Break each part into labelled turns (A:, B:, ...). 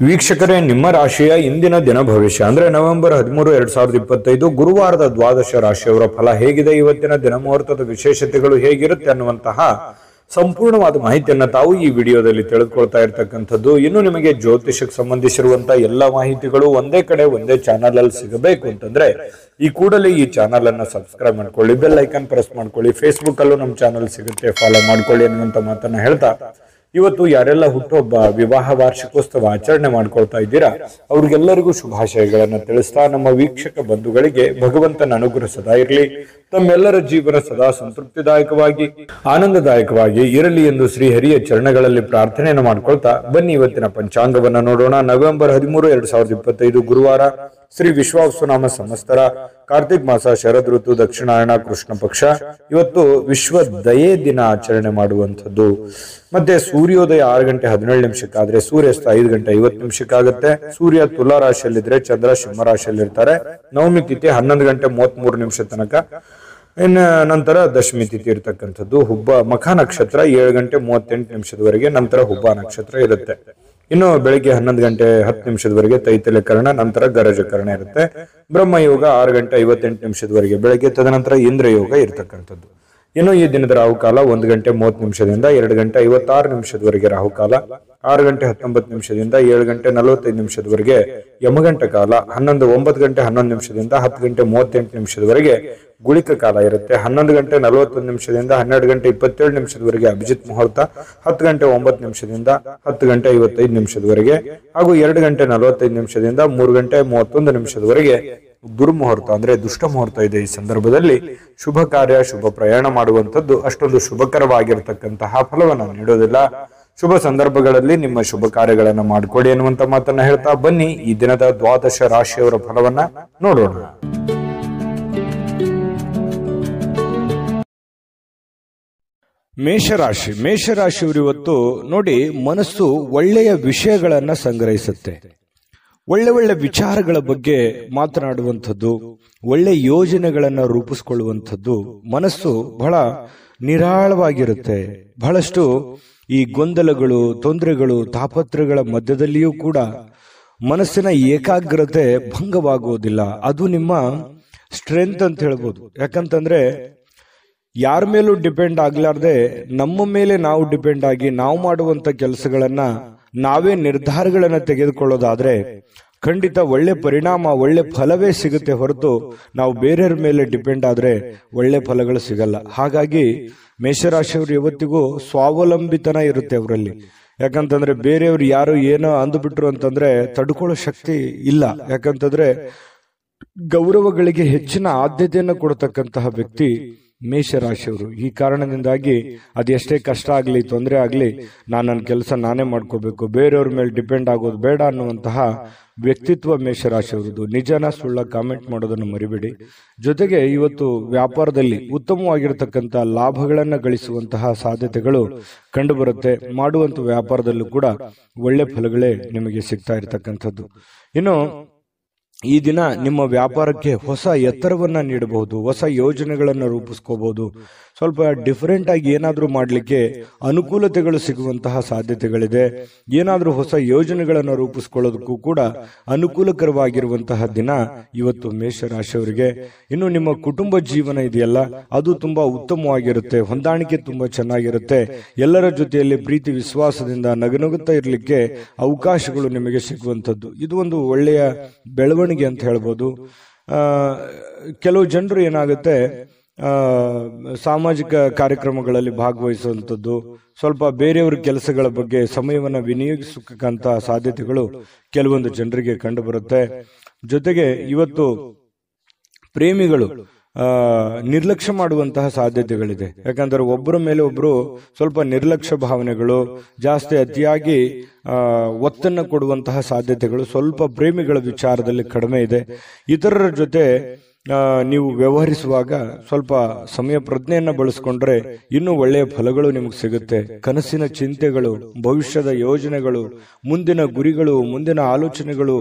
A: ವೀಕ್ಷಕರೇ, ನಿಮ್ಮ ರಾಶಿಯ ಇಂದಿನ ದಿನ ಭವಿಷ್ಯ ಅಂದ್ರೆ ನವೆಂಬರ್ 13, 2025 ಗುರುವಾರದ ದ್ವಾದಶ ರಾಶಿಯವರ ಫಲ ಹೇಗಿದೆ, ಇವತ್ತಿನ ದಿನ ಮುಹೂರ್ತದ ವಿಶೇಷತೆಗಳು ಹೇಗಿರುತ್ತೆ ಅನ್ನುವಂತಹ ಸಂಪೂರ್ಣವಾದ ಮಾಹಿತಿಯನ್ನ ತಾವು ಈ ವಿಡಿಯೋದಲ್ಲಿ ತಿಳಿದುಕೊಳ್ತಾ ಇರತಕ್ಕಂಥದ್ದು. ಇನ್ನು ನಿಮಗೆ ಜ್ಯೋತಿಷಕ್ಕೆ ಸಂಬಂಧಿಸಿರುವಂತಹ ಎಲ್ಲ ಮಾಹಿತಿಗಳು ಒಂದೇ ಕಡೆ ಒಂದೇ ಚಾನಲ್ ಅಲ್ಲಿ ಸಿಗಬೇಕು ಅಂತಂದ್ರೆ ಈ ಕೂಡಲೇ ಈ ಚಾನಲ್ ಅನ್ನ ಸಬ್ಸ್ಕ್ರೈಬ್ ಮಾಡ್ಕೊಳ್ಳಿ, ಬೆಲ್ ಐಕಾನ್ ಪ್ರೆಸ್ ಮಾಡ್ಕೊಳ್ಳಿ, ಫೇಸ್ಬುಕ್ ಅಲ್ಲೂ ನಮ್ಮ ಚಾನಲ್ ಸಿಗುತ್ತೆ, ಫಾಲೋ ಮಾಡ್ಕೊಳ್ಳಿ ಅನ್ನುವಂತ ಮಾತನ್ನ ಹೇಳ್ತಾ ಇವತ್ತು ಯಾರೆಲ್ಲ ಹುಟ್ಟುಹಬ್ಬ ವಿವಾಹ ವಾರ್ಷಿಕೋತ್ಸವ ಆಚರಣೆ ಮಾಡ್ಕೊಳ್ತಾ ಇದ್ದೀರಾ ಅವ್ರಿಗೆಲ್ಲರಿಗೂ ಶುಭಾಶಯಗಳನ್ನ ತಿಳಿಸ್ತಾ ನಮ್ಮ ವೀಕ್ಷಕ ಬಂಧುಗಳಿಗೆ ಭಗವಂತನ ಅನುಗ್ರಹ ಸದಾ ಇರಲಿ, ತಮ್ಮೆಲ್ಲರ ಜೀವನ ಸದಾ ಸಂತೃಪ್ತಿದಾಯಕವಾಗಿ ಆನಂದದಾಯಕವಾಗಿ ಇರಲಿ ಎಂದು ಶ್ರೀಹರಿಯ ಚರಣಗಳಲ್ಲಿ ಪ್ರಾರ್ಥನೆಯನ್ನು ಮಾಡ್ಕೊಳ್ತಾ ಬನ್ನಿ ಇವತ್ತಿನ ಪಂಚಾಂಗವನ್ನ ನೋಡೋಣ. ನವೆಂಬರ್ 13, 2025 ಗುರುವಾರ, ಶ್ರೀ ವಿಶ್ವಾವಸುನಾಮ ಸಂವತ್ಸರ, ಕಾರ್ತಿಕ್ ಮಾಸ, ಶರದ್ ಋತು, ದಕ್ಷಿಣಾಯಣ, ಕೃಷ್ಣ ಪಕ್ಷ. ಇವತ್ತು ವಿಶ್ವ ದಯೆ ದಿನ ಆಚರಣೆ ಮಾಡುವಂಥದ್ದು. ಮತ್ತೆ ಸೂರ್ಯೋದಯ 6 ಗಂಟೆ 17 ನಿಮಿಷಕ್ಕಾದ್ರೆ ಸೂರ್ಯಾಸ್ತ 5 ಗಂಟೆ 50 ನಿಮಿಷಕ್ಕಾಗತ್ತೆ. ಸೂರ್ಯ ತುಲಾ ರಾಶಿಯಲ್ಲಿದ್ರೆ ಚಂದ್ರ ಸಿಂಹ ರಾಶಿಯಲ್ಲಿ ಇರ್ತಾರೆ. ನವಮಿ ತಿಥಿ 11 ಗಂಟೆ 33 ನಿಮಿಷ ತನಕ. ಇನ್ನು ನಂತರ ದಶಮಿ ತಿಥಿ ಇರ್ತಕ್ಕಂಥದ್ದು. ಹುಬ್ಬ ಮಖ ನಕ್ಷತ್ರ 7 ಗಂಟೆ 38 ನಿಮಿಷದವರೆಗೆ, ನಂತರ ಹುಬ್ಬ ನಕ್ಷತ್ರ ಇರುತ್ತೆ. ಇನ್ನು ಬೆಳಿಗ್ಗೆ 11 ಗಂಟೆ 10 ನಿಮಿಷದವರೆಗೆ ತೈತಲೆ ಕರ್ಣ, ನಂತರ ಗರಜ ಕರ್ಣ ಇರುತ್ತೆ. ಬ್ರಹ್ಮಯೋಗ 6 ಗಂಟೆ 58 ನಿಮಿಷದವರೆಗೆ ಬೆಳಗ್ಗೆ, ತದನಂತರ ಇಂದ್ರ ಯೋಗ ಇರ್ತಕ್ಕಂಥದ್ದು. ಇನ್ನು ಈ ದಿನದ ರಾಹುಕಾಲ 1 ಗಂಟೆ 30 ನಿಮಿಷದಿಂದ 2 ಗಂಟೆ 56 ನಿಮಿಷದವರೆಗೆ ರಾಹುಕಾಲ, 6 ಗಂಟೆ 19 ನಿಮಿಷದಿಂದ 7 ಗಂಟೆ 45 ನಿಮಿಷದವರೆಗೆ ಯಮಗಂಟ ಕಾಲ, 9 ಗಂಟೆ 11 ನಿಮಿಷದಿಂದ 10 ಗಂಟೆ 38 ನಿಮಿಷದವರೆಗೆ ಗುಳಿಕ ಕಾಲ ಇರುತ್ತೆ. 11 ಗಂಟೆ 41 ನಿಮಿಷದಿಂದ 12 ಗಂಟೆ 27 ನಿಮಿಷದವರೆಗೆ ಅಭಿಜಿತ್ ಮುಹೂರ್ತ, 10 ಗಂಟೆ 9 ನಿಮಿಷದಿಂದ 10 ಗಂಟೆ 55 ನಿಮಿಷದವರೆಗೆ ಹಾಗೂ 2 ಗಂಟೆ 45 ನಿಮಿಷದಿಂದ 3 ಗಂಟೆ 31 ನಿಮಿಷದವರೆಗೆ ದುರ್ಮುಹೂರ್ತ ಅಂದ್ರೆ ದುಷ್ಟ ಮುಹೂರ್ತ ಇದೆ. ಈ ಸಂದರ್ಭದಲ್ಲಿ ಶುಭ ಕಾರ್ಯ, ಶುಭ ಪ್ರಯಾಣ ಮಾಡುವಂಥದ್ದು ಅಷ್ಟೊಂದು ಶುಭಕರವಾಗಿರತಕ್ಕಂತಹ ಫಲವನ್ನ ನೀಡೋದಿಲ್ಲ. ಶುಭ ಸಂದರ್ಭಗಳಲ್ಲಿ ನಿಮ್ಮ ಶುಭ ಕಾರ್ಯಗಳನ್ನ ಮಾಡಿಕೊಡಿ ಅನ್ನುವಂತ ಮಾತನ್ನ ಹೇಳ್ತಾ ಬನ್ನಿ ಈ ದಿನದ ದ್ವಾದಶ ರಾಶಿಯವರ ಫಲವನ್ನ ನೋಡೋಣ. ಮೇಷರಾಶಿಯವರು ಇವತ್ತು ನೋಡಿ, ಮನಸ್ಸು ಒಳ್ಳೆಯ ವಿಷಯಗಳನ್ನ ಸಂಗ್ರಹಿಸುತ್ತೆ. ಒಳ್ಳೆ ವಿಚಾರಗಳ ಬಗ್ಗೆ ಮಾತನಾಡುವಂಥದ್ದು, ಒಳ್ಳೆ ಯೋಜನೆಗಳನ್ನ ರೂಪಿಸಿಕೊಳ್ಳುವಂಥದ್ದು. ಮನಸ್ಸು ಬಹಳ ನಿರಾಳವಾಗಿರುತ್ತೆ. ಬಹಳಷ್ಟು ಈ ಗೊಂದಲಗಳು, ತೊಂದರೆಗಳು, ತಾಪತ್ರಗಳ ಮಧ್ಯದಲ್ಲಿಯೂ ಕೂಡ ಮನಸ್ಸಿನ ಏಕಾಗ್ರತೆ ಭಂಗವಾಗುವುದಿಲ್ಲ. ಅದು ನಿಮ್ಮ ಸ್ಟ್ರೆಂತ್ ಅಂತ ಹೇಳ್ಬೋದು. ಯಾಕಂತಂದ್ರೆ ಯಾರ ಮೇಲೂ ಡಿಪೆಂಡ್ ಆಗ್ಲಾರ್ದೆ ನಮ್ಮ ಮೇಲೆ ನಾವು ಡಿಪೆಂಡ್ ಆಗಿ ನಾವು ಮಾಡುವಂತ ಕೆಲಸಗಳನ್ನ ನಾವೇ ನಿರ್ಧಾರಗಳನ್ನ ತೆಗೆದುಕೊಳ್ಳೋದಾದ್ರೆ ಖಂಡಿತ ಒಳ್ಳೆ ಪರಿಣಾಮ, ಒಳ್ಳೆ ಫಲವೇ ಸಿಗುತ್ತೆ ಹೊರತು ನಾವು ಬೇರೆಯವ್ರ ಮೇಲೆ ಡಿಪೆಂಡ್ ಆದ್ರೆ ಒಳ್ಳೆ ಫಲಗಳು ಸಿಗಲ್ಲ. ಹಾಗಾಗಿ ಮೇಷರಾಶಿಯವರು ಯಾವತ್ತಿಗೂ ಸ್ವಾವಲಂಬಿತನ ಇರುತ್ತೆ ಅವರಲ್ಲಿ. ಯಾಕಂತಂದ್ರೆ ಬೇರೆಯವ್ರು ಯಾರು ಏನೋ ಅಂದುಬಿಟ್ರು ಅಂತಂದ್ರೆ ತಡ್ಕೊಳ್ಳೋ ಶಕ್ತಿ ಇಲ್ಲ. ಯಾಕಂತಂದ್ರೆ ಗೌರವಗಳಿಗೆ ಹೆಚ್ಚಿನ ಆದ್ಯತೆಯನ್ನು ಕೊಡತಕ್ಕಂತಹ ವ್ಯಕ್ತಿ ಮೇಷರಾಶಿಯವರು. ಈ ಕಾರಣದಿಂದಾಗಿ ಅದೆಷ್ಟೇ ಕಷ್ಟ ಆಗ್ಲಿ, ತೊಂದರೆ ಆಗ್ಲಿ, ನನ್ನ ಕೆಲಸ ನಾನೇ ಮಾಡ್ಕೋಬೇಕು, ಬೇರೆಯವ್ರ ಮೇಲೆ ಡಿಪೆಂಡ್ ಆಗೋದು ಬೇಡ ಅನ್ನುವಂತಹ ವ್ಯಕ್ತಿತ್ವ ಮೇಷರಾಶಿಯವರದು. ನಿಜನ ಸುಳ್ಳ ಕಾಮೆಂಟ್ ಮಾಡೋದನ್ನು ಮರಿಬೇಡಿ. ಜೊತೆಗೆ ಇವತ್ತು ವ್ಯಾಪಾರದಲ್ಲಿ ಉತ್ತಮವಾಗಿರತಕ್ಕಂಥ ಲಾಭಗಳನ್ನ ಗಳಿಸುವಂತಹ ಸಾಧ್ಯತೆಗಳು ಕಂಡು ಬರುತ್ತೆ. ಮಾಡುವಂತ ವ್ಯಾಪಾರದಲ್ಲೂ ಕೂಡ ಒಳ್ಳೆ ಫಲಗಳೇ ನಿಮಗೆ ಸಿಗ್ತಾ ಇರತಕ್ಕಂಥದ್ದು. ಇನ್ನು ಈ ದಿನ ನಿಮ್ಮ ವ್ಯಾಪಾರಕ್ಕೆ ಹೊಸ ಎತ್ತರವನ್ನ ನೀಡಬಹುದು, ಹೊಸ ಯೋಜನೆಗಳನ್ನು ರೂಪಿಸ್ಕೋಬಹುದು. ಸ್ವಲ್ಪ ಡಿಫರೆಂಟ್ ಆಗಿ ಏನಾದ್ರೂ ಮಾಡ್ಲಿಕ್ಕೆ ಅನುಕೂಲತೆಗಳು ಸಿಗುವಂತಹ ಸಾಧ್ಯತೆಗಳಿದೆ. ಏನಾದ್ರೂ ಹೊಸ ಯೋಜನೆಗಳನ್ನು ರೂಪಿಸ್ಕೊಳ್ಳೋದಕ್ಕೂ ಕೂಡ ಅನುಕೂಲಕರವಾಗಿರುವಂತಹ ದಿನ ಇವತ್ತು ಮೇಷರಾಶಿಯವರಿಗೆ. ಇನ್ನು ನಿಮ್ಮ ಕುಟುಂಬ ಜೀವನ ಇದೆಯಲ್ಲ, ಅದು ತುಂಬಾ ಉತ್ತಮವಾಗಿರುತ್ತೆ. ಹೊಂದಾಣಿಕೆ ತುಂಬಾ ಚೆನ್ನಾಗಿರುತ್ತೆ. ಎಲ್ಲರ ಜೊತೆಯಲ್ಲಿ ಪ್ರೀತಿ ವಿಶ್ವಾಸದಿಂದ ನಗುನಗುತ್ತಾ ಇರಲಿಕ್ಕೆ ಅವಕಾಶಗಳು ನಿಮಗೆ ಸಿಗುವಂಥದ್ದು. ಇದು ಒಂದು ಒಳ್ಳೆಯ ಬೆಳವಣಿಗೆ ಅಂತ ಹೇಳ್ಬೋದು. ಕೆಲವು ಜನರು ಏನಾಗುತ್ತೆ, ಸಾಮಾಜಿಕ ಕಾರ್ಯಕ್ರಮಗಳಲ್ಲಿ ಭಾಗವಹಿಸುವಂಥದ್ದು, ಸ್ವಲ್ಪ ಬೇರೆಯವರ ಕೆಲಸಗಳ ಬಗ್ಗೆ ಸಮಯವನ್ನು ವಿನಿಯೋಗಿಸಕ್ಕಂತ ಸಾಧ್ಯತೆಗಳು ಕೆಲವೊಂದು ಜನರಿಗೆ ಕಂಡು ಬರುತ್ತೆ. ಜೊತೆಗೆ ಇವತ್ತು ಪ್ರೇಮಿಗಳು ನಿರ್ಲಕ್ಷ್ಯ ಮಾಡುವಂತಹ ಸಾಧ್ಯತೆಗಳಿದೆ. ಯಾಕಂದ್ರೆ ಒಬ್ಬರ ಮೇಲೆ ಒಬ್ರು ಸ್ವಲ್ಪ ನಿರ್ಲಕ್ಷ್ಯ ಭಾವನೆಗಳು ಜಾಸ್ತಿ, ಅತಿಯಾಗಿ ಒತ್ತನ್ನು ಕೊಡುವಂತಹ ಸಾಧ್ಯತೆಗಳು ಸ್ವಲ್ಪ ಪ್ರೇಮಿಗಳ ವಿಚಾರದಲ್ಲಿ ಕಡಿಮೆ ಇದೆ. ಇತರರ ಜೊತೆ ನೀವು ವ್ಯವಹರಿಸುವಾಗ ಸ್ವಲ್ಪ ಸಮಯ ಪ್ರಜ್ಞೆಯನ್ನ ಬಳಸ್ಕೊಂಡ್ರೆ ಇನ್ನೂ ಒಳ್ಳೆಯ ಫಲಗಳು ನಿಮಗೆ ಸಿಗುತ್ತೆ. ಕನಸಿನ ಚಿಂತೆಗಳು, ಭವಿಷ್ಯದ ಯೋಜನೆಗಳು, ಮುಂದಿನ ಗುರಿಗಳು, ಮುಂದಿನ ಆಲೋಚನೆಗಳು,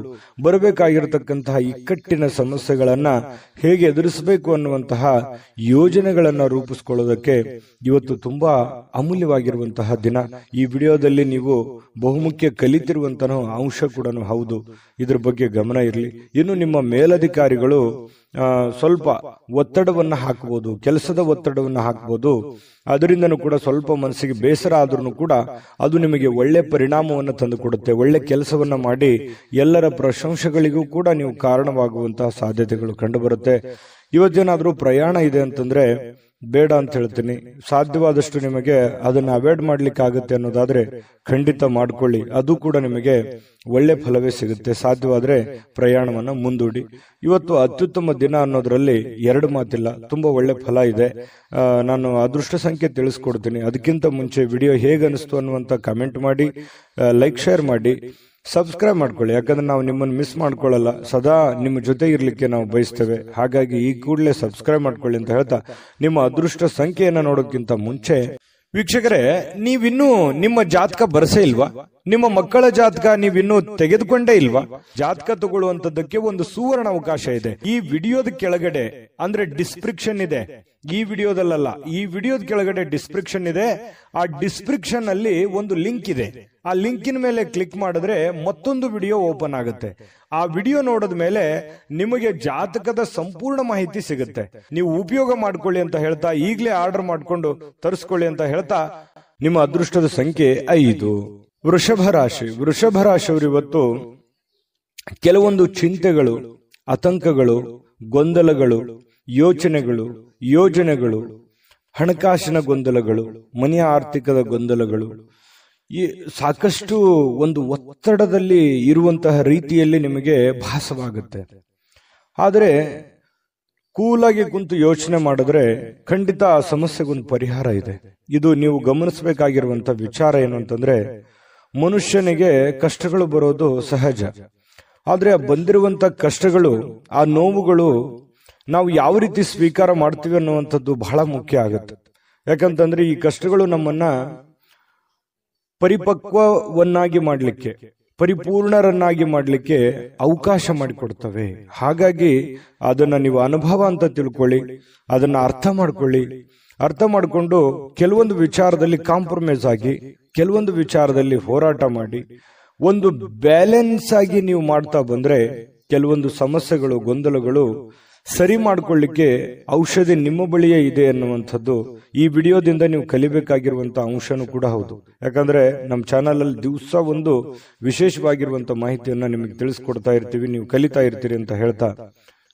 A: ಬರಬೇಕಾಗಿರತಕ್ಕಂತಹ ಇಕ್ಕಟ್ಟಿನ ಸಮಸ್ಯೆಗಳನ್ನ ಹೇಗೆ ಎದುರಿಸಬೇಕು ಅನ್ನುವಂತಹ ಯೋಜನೆಗಳನ್ನ ರೂಪಿಸ್ಕೊಳ್ಳೋದಕ್ಕೆ ಇವತ್ತು ತುಂಬಾ ಅಮೂಲ್ಯವಾಗಿರುವಂತಹ ದಿನ. ಈ ವಿಡಿಯೋದಲ್ಲಿ ನೀವು ಬಹುಮುಖ್ಯ ಕಲಿತಿರುವಂತಹ ಅಂಶ ಕೂಡ ಹೌದು. ಇದ್ರ ಬಗ್ಗೆ ಗಮನ ಇರಲಿ. ಇನ್ನು ನಿಮ್ಮ ಮೇಲಧಿಕಾರಿಗಳು ಸ್ವಲ್ಪ ಒತ್ತಡವನ್ನ ಹಾಕಬಹುದು, ಕೆಲಸದ ಒತ್ತಡವನ್ನ ಹಾಕಬಹುದು. ಅದರಿಂದನೂ ಕೂಡ ಸ್ವಲ್ಪ ಮನಸ್ಸಿಗೆ ಬೇಸರ ಆದ್ರೂ ಕೂಡ ಅದು ನಿಮಗೆ ಒಳ್ಳೆ ಪರಿಣಾಮವನ್ನು ತಂದು ಕೊಡುತ್ತೆ. ಒಳ್ಳೆ ಕೆಲಸವನ್ನ ಮಾಡಿ ಎಲ್ಲರ ಪ್ರಶಂಸೆಗಳಿಗೂ ಕೂಡ ನೀವು ಕಾರಣವಾಗುವಂತಹ ಸಾಧ್ಯತೆಗಳು ಕಂಡುಬರುತ್ತೆ. ಇವತ್ತೇನಾದ್ರೂ ಪ್ರಯಾಣ ಇದೆ ಅಂತಂದ್ರೆ ಬೇಡ ಅಂತ ಹೇಳ್ತೀನಿ. ಸಾಧ್ಯವಾದಷ್ಟು ನಿಮಗೆ ಅದನ್ನ ಅವಾಯ್ಡ್ ಮಾಡ್ಲಿಕ್ಕೆ ಆಗುತ್ತೆ ಅನ್ನೋದಾದ್ರೆ ಖಂಡಿತ ಮಾಡ್ಕೊಳ್ಳಿ. ಅದು ಕೂಡ ನಿಮಗೆ ಒಳ್ಳೆ ಫಲವೇ ಸಿಗುತ್ತೆ. ಸಾಧ್ಯವಾದ್ರೆ ಪ್ರಯಾಣವನ್ನ ಮುಂದೂಡಿ. ಇವತ್ತು ಅತ್ಯುತ್ತಮ ದಿನ ಅನ್ನೋದ್ರಲ್ಲಿ ಎರಡು ಮಾತಿಲ್ಲ, ತುಂಬಾ ಒಳ್ಳೆ ಫಲ ಇದೆ. ನಾನು ಅದೃಷ್ಟ ಸಂಖ್ಯೆ ತಿಳಿಸ್ಕೊಡ್ತೀನಿ. ಅದಕ್ಕಿಂತ ಮುಂಚೆ ವಿಡಿಯೋ ಹೇಗೆ ಅನಿಸ್ತು ಅನ್ನುವಂತ ಕಮೆಂಟ್ ಮಾಡಿ, ಲೈಕ್ ಶೇರ್ ಮಾಡಿ, ಸಬ್ಸ್ಕ್ರೈಬ್ ಮಾಡ್ಕೊಳ್ಳಿ. ಯಾಕಂದ್ರೆ ನಾವು ನಿಮ್ಮನ್ನು ಮಿಸ್ ಮಾಡ್ಕೊಳ್ಳಲ್ಲ, ಸದಾ ನಿಮ್ಮ ಜೊತೆ ಇರ್ಲಿಕ್ಕೆ ನಾವು ಬಯಸ್ತೇವೆ. ಹಾಗಾಗಿ ಈ ಕೂಡಲೇ ಸಬ್ಸ್ಕ್ರೈಬ್ ಮಾಡ್ಕೊಳ್ಳಿ ಅಂತ ಹೇಳ್ತಾ, ನಿಮ್ಮ ಅದೃಷ್ಟ ಸಂಖ್ಯೆಯನ್ನ ನೋಡೋಕ್ಕಿಂತ ಮುಂಚೆ ವೀಕ್ಷಕರೇ, ನೀವಿನ್ನೂ ನಿಮ್ಮ ಜಾತಕ ಬರಸೇ ಇಲ್ವಾ? ನಿಮ್ಮ ಮಕ್ಕಳ ಜಾತಕ ನೀವಿನ್ನೂ ತೆಗೆದುಕೊಂಡೇ ಇಲ್ವಾ? ಜಾತಕ ತಗೊಳ್ಳುವಂತದ್ದಕ್ಕೆ ಒಂದು ಸುವರ್ಣ ಅವಕಾಶ ಇದೆ. ಈ ವಿಡಿಯೋದ ಕೆಳಗಡೆ ಅಂದ್ರೆ ಡಿಸ್ಕ್ರಿಪ್ಷನ್ ಇದೆ. ಈ ವಿಡಿಯೋದಲ್ಲ, ಈ ವಿಡಿಯೋದ ಕೆಳಗಡೆ ಡಿಸ್ಕ್ರಿಪ್ಷನ್ ಇದೆ. ಆ ಡಿಸ್ಕ್ರಿಪ್ಷನ್ ಅಲ್ಲಿ ಒಂದು ಲಿಂಕ್ ಇದೆ. ಆ ಲಿಂಕಿನ ಮೇಲೆ ಕ್ಲಿಕ್ ಮಾಡಿದ್ರೆ ಮತ್ತೊಂದು ವಿಡಿಯೋ ಓಪನ್ ಆಗುತ್ತೆ. ಆ ವಿಡಿಯೋ ನೋಡಿದ ಮೇಲೆ ನಿಮಗೆ ಜಾತಕದ ಸಂಪೂರ್ಣ ಮಾಹಿತಿ ಸಿಗುತ್ತೆ. ನೀವು ಉಪಯೋಗ ಮಾಡ್ಕೊಳ್ಳಿ ಅಂತ ಹೇಳ್ತಾ, ಈಗಲೇ ಆರ್ಡರ್ ಮಾಡ್ಕೊಂಡು ತರಿಸ್ಕೊಳ್ಳಿ ಅಂತ ಹೇಳ್ತಾ, ನಿಮ್ಮ ಅದೃಷ್ಟದ ಸಂಖ್ಯೆ 5. ವೃಷಭ ರಾಶಿ. ವೃಷಭ ರಾಶಿಯವರು ಇವತ್ತು ಕೆಲವೊಂದು ಚಿಂತೆಗಳು, ಆತಂಕಗಳು, ಗೊಂದಲಗಳು, ಯೋಜನೆಗಳು, ಹಣಕಾಸಿನ ಗೊಂದಲಗಳು, ಮನೆಯ ಆರ್ಥಿಕದ ಗೊಂದಲಗಳು, ಈ ಸಾಕಷ್ಟು ಒಂದು ಒತ್ತಡದಲ್ಲಿ ಇರುವಂತಹ ರೀತಿಯಲ್ಲಿ ನಿಮಗೆ ಭಾಸವಾಗುತ್ತೆ. ಆದರೆ ಕೂಲಾಗಿ ಕುಂತು ಯೋಚನೆ ಮಾಡಿದ್ರೆ ಖಂಡಿತ ಆ ಸಮಸ್ಯೆಗೊಂದು ಪರಿಹಾರ ಇದೆ. ಇದು ನೀವು ಗಮನಿಸಬೇಕಾಗಿರುವಂತ ವಿಚಾರ ಏನು ಅಂತಂದ್ರೆ, ಮನುಷ್ಯನಿಗೆ ಕಷ್ಟಗಳು ಬರೋದು ಸಹಜ. ಆದ್ರೆ ಆ ಬಂದಿರುವಂತ ಕಷ್ಟಗಳು, ಆ ನೋವುಗಳು ನಾವು ಯಾವ ರೀತಿ ಸ್ವೀಕಾರ ಮಾಡ್ತೀವಿ ಅನ್ನುವಂಥದ್ದು ಬಹಳ ಮುಖ್ಯ ಆಗುತ್ತೆ. ಯಾಕಂತಂದ್ರೆ ಈ ಕಷ್ಟಗಳು ನಮ್ಮನ್ನ ಪರಿಪಕ್ವವನ್ನಾಗಿ ಮಾಡ್ಲಿಕ್ಕೆ, ಪರಿಪೂರ್ಣರನ್ನಾಗಿ ಮಾಡ್ಲಿಕ್ಕೆ ಅವಕಾಶ ಮಾಡಿಕೊಡ್ತವೆ. ಹಾಗಾಗಿ ಅದನ್ನ ನೀವು ಅನುಭವ ಅಂತ ತಿಳ್ಕೊಳ್ಳಿ, ಅದನ್ನ ಅರ್ಥ ಮಾಡ್ಕೊಳ್ಳಿ. ಅರ್ಥ ಮಾಡಿಕೊಂಡು ಕೆಲವೊಂದು ವಿಚಾರದಲ್ಲಿ ಕಾಂಪ್ರಮೈಸ್ ಆಗಿ, ಕೆಲವೊಂದು ವಿಚಾರದಲ್ಲಿ ಹೋರಾಟ ಮಾಡಿ, ಒಂದು ಬ್ಯಾಲೆನ್ಸ್ ಆಗಿ ನೀವು ಮಾಡ್ತಾ ಬಂದ್ರೆ ಕೆಲವೊಂದು ಸಮಸ್ಯೆಗಳು, ಗೊಂದಲಗಳು ಸರಿ ಮಾಡ್ಕೊಳ್ಳಿಕ್ಕೆ ಔಷಧಿ ನಿಮ್ಮ ಬಳಿಯೇ ಇದೆ ಅನ್ನುವಂಥದ್ದು ಈ ವಿಡಿಯೋದಿಂದ ನೀವು ಕಲಿಬೇಕಾಗಿರುವಂತ ಅಂಶನೂ ಕೂಡ ಹೌದು. ಯಾಕಂದ್ರೆ ನಮ್ಮ ಚಾನಲ್ ಅಲ್ಲಿ ದಿವಸ ಒಂದು ವಿಶೇಷವಾಗಿರುವಂತ ಮಾಹಿತಿಯನ್ನ ನಿಮಗೆ ತಿಳಿಸ್ಕೊಡ್ತಾ ಇರ್ತೀವಿ, ನೀವು ಕಲಿತಾ ಇರ್ತೀರಿ ಅಂತ ಹೇಳ್ತಾ,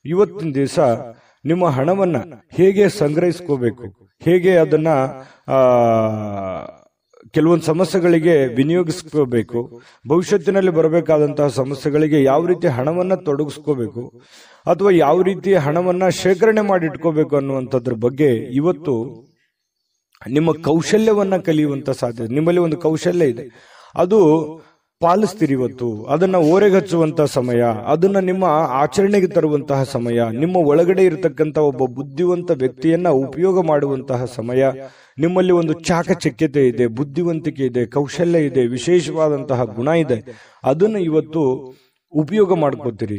A: ಇವತ್ತಿನ ದಿವಸ ನಿಮ್ಮ ಹಣವನ್ನ ಹೇಗೆ ಸಂಗ್ರಹಿಸ್ಕೋಬೇಕು, ಹೇಗೆ ಅದನ್ನ ಕೆಲವೊಂದು ಸಮಸ್ಯೆಗಳಿಗೆ ವಿನಿಯೋಗಿಸ್ಕೋಬೇಕು, ಭವಿಷ್ಯತ್ತಿನಲ್ಲಿ ಬರಬೇಕಾದಂತಹ ಸಮಸ್ಯೆಗಳಿಗೆ ಯಾವ ರೀತಿ ಹಣವನ್ನ ತೊಡಗಿಸ್ಕೋಬೇಕು ಅಥವಾ ಯಾವ ರೀತಿ ಹಣವನ್ನ ಶೇಖರಣೆ ಮಾಡಿ ಇಟ್ಕೋಬೇಕು ಅನ್ನುವಂಥದ್ರ ಬಗ್ಗೆ ಇವತ್ತು ನಿಮ್ಮ ಕೌಶಲ್ಯವನ್ನ ಕಲಿಯುವಂತ ಸಾಧ್ಯತೆ. ನಿಮ್ಮಲ್ಲಿ ಒಂದು ಕೌಶಲ್ಯ ಇದೆ, ಅದು ಪಾಲಿಸ್ತೀರಿ. ಇವತ್ತು ಅದನ್ನ ಓರೆಗಚ್ಚುವಂತಹ ಸಮಯ, ಅದನ್ನ ನಿಮ್ಮ ಆಚರಣೆಗೆ ತರುವಂತಹ ಸಮಯ, ನಿಮ್ಮ ಒಳಗಡೆ ಇರತಕ್ಕಂತ ಒಬ್ಬ ಬುದ್ಧಿವಂತ ವ್ಯಕ್ತಿಯನ್ನ ಉಪಯೋಗ ಮಾಡುವಂತಹ ಸಮಯ. ನಿಮ್ಮಲ್ಲಿ ಒಂದು ಚಾಕಚಕ್ಯತೆ ಇದೆ, ಬುದ್ಧಿವಂತಿಕೆ ಇದೆ, ಕೌಶಲ್ಯ ಇದೆ, ವಿಶೇಷವಾದಂತಹ ಗುಣ ಇದೆ. ಅದನ್ನು ಇವತ್ತು ಉಪಯೋಗ ಮಾಡ್ಕೋತೀರಿ,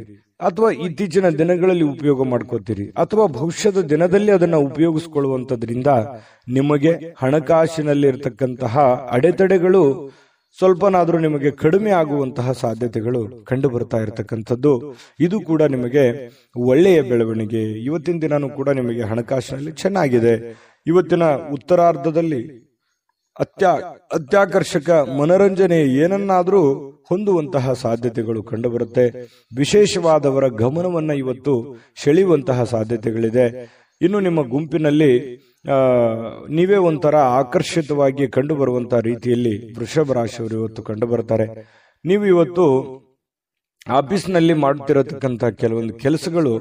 A: ಅಥವಾ ಇತ್ತೀಚಿನ ದಿನಗಳಲ್ಲಿ ಉಪಯೋಗ ಮಾಡ್ಕೋತೀರಿ, ಅಥವಾ ಭವಿಷ್ಯದ ದಿನದಲ್ಲಿ ಅದನ್ನ ಉಪಯೋಗಿಸ್ಕೊಳ್ಳುವಂತದ್ರಿಂದ ನಿಮಗೆ ಹಣಕಾಸಿನಲ್ಲಿ ಇರತಕ್ಕಂತಹ ಅಡೆತಡೆಗಳು ಸ್ವಲ್ಪನಾದ್ರೂ ನಿಮಗೆ ಕಡಿಮೆ ಆಗುವಂತಹ ಸಾಧ್ಯತೆಗಳು ಕಂಡು ಬರ್ತಾ ಇರತಕ್ಕಂಥದ್ದು. ಇದು ಕೂಡ ನಿಮಗೆ ಒಳ್ಳೆಯ ಬೆಳವಣಿಗೆ. ಇವತ್ತಿನ ದಿನಾನೂ ಕೂಡ ನಿಮಗೆ ಹಣಕಾಸಿನಲ್ಲಿ ಚೆನ್ನಾಗಿದೆ. ಇವತ್ತಿನ ಉತ್ತರಾರ್ಧದಲ್ಲಿ ಅತ್ಯಾಕರ್ಷಕ ಮನರಂಜನೆ ಏನನ್ನಾದ್ರೂ ಹೊಂದುವಂತಹ ಸಾಧ್ಯತೆಗಳು ಕಂಡುಬರುತ್ತೆ. ವಿಶೇಷವಾದವರ ಗಮನವನ್ನ ಇವತ್ತು ಸೆಳೆಯುವಂತಹ ಸಾಧ್ಯತೆಗಳಿದೆ. ಇನ್ನು ನಿಮ್ಮ ಗುಂಪಿನಲ್ಲಿ ನೀವೇ ಒಂಥರ ಆಕರ್ಷಿತವಾಗಿ ಕಂಡು ಬರುವಂತಹ ರೀತಿಯಲ್ಲಿ ವೃಷಭ ರಾಶಿಯವರು ಇವತ್ತು ಕಂಡು ಬರ್ತಾರೆ. ನೀವು ಇವತ್ತು ಆಫೀಸ್ನಲ್ಲಿ ಮಾಡುತ್ತಿರತಕ್ಕಂತ ಕೆಲವೊಂದು ಕೆಲಸಗಳು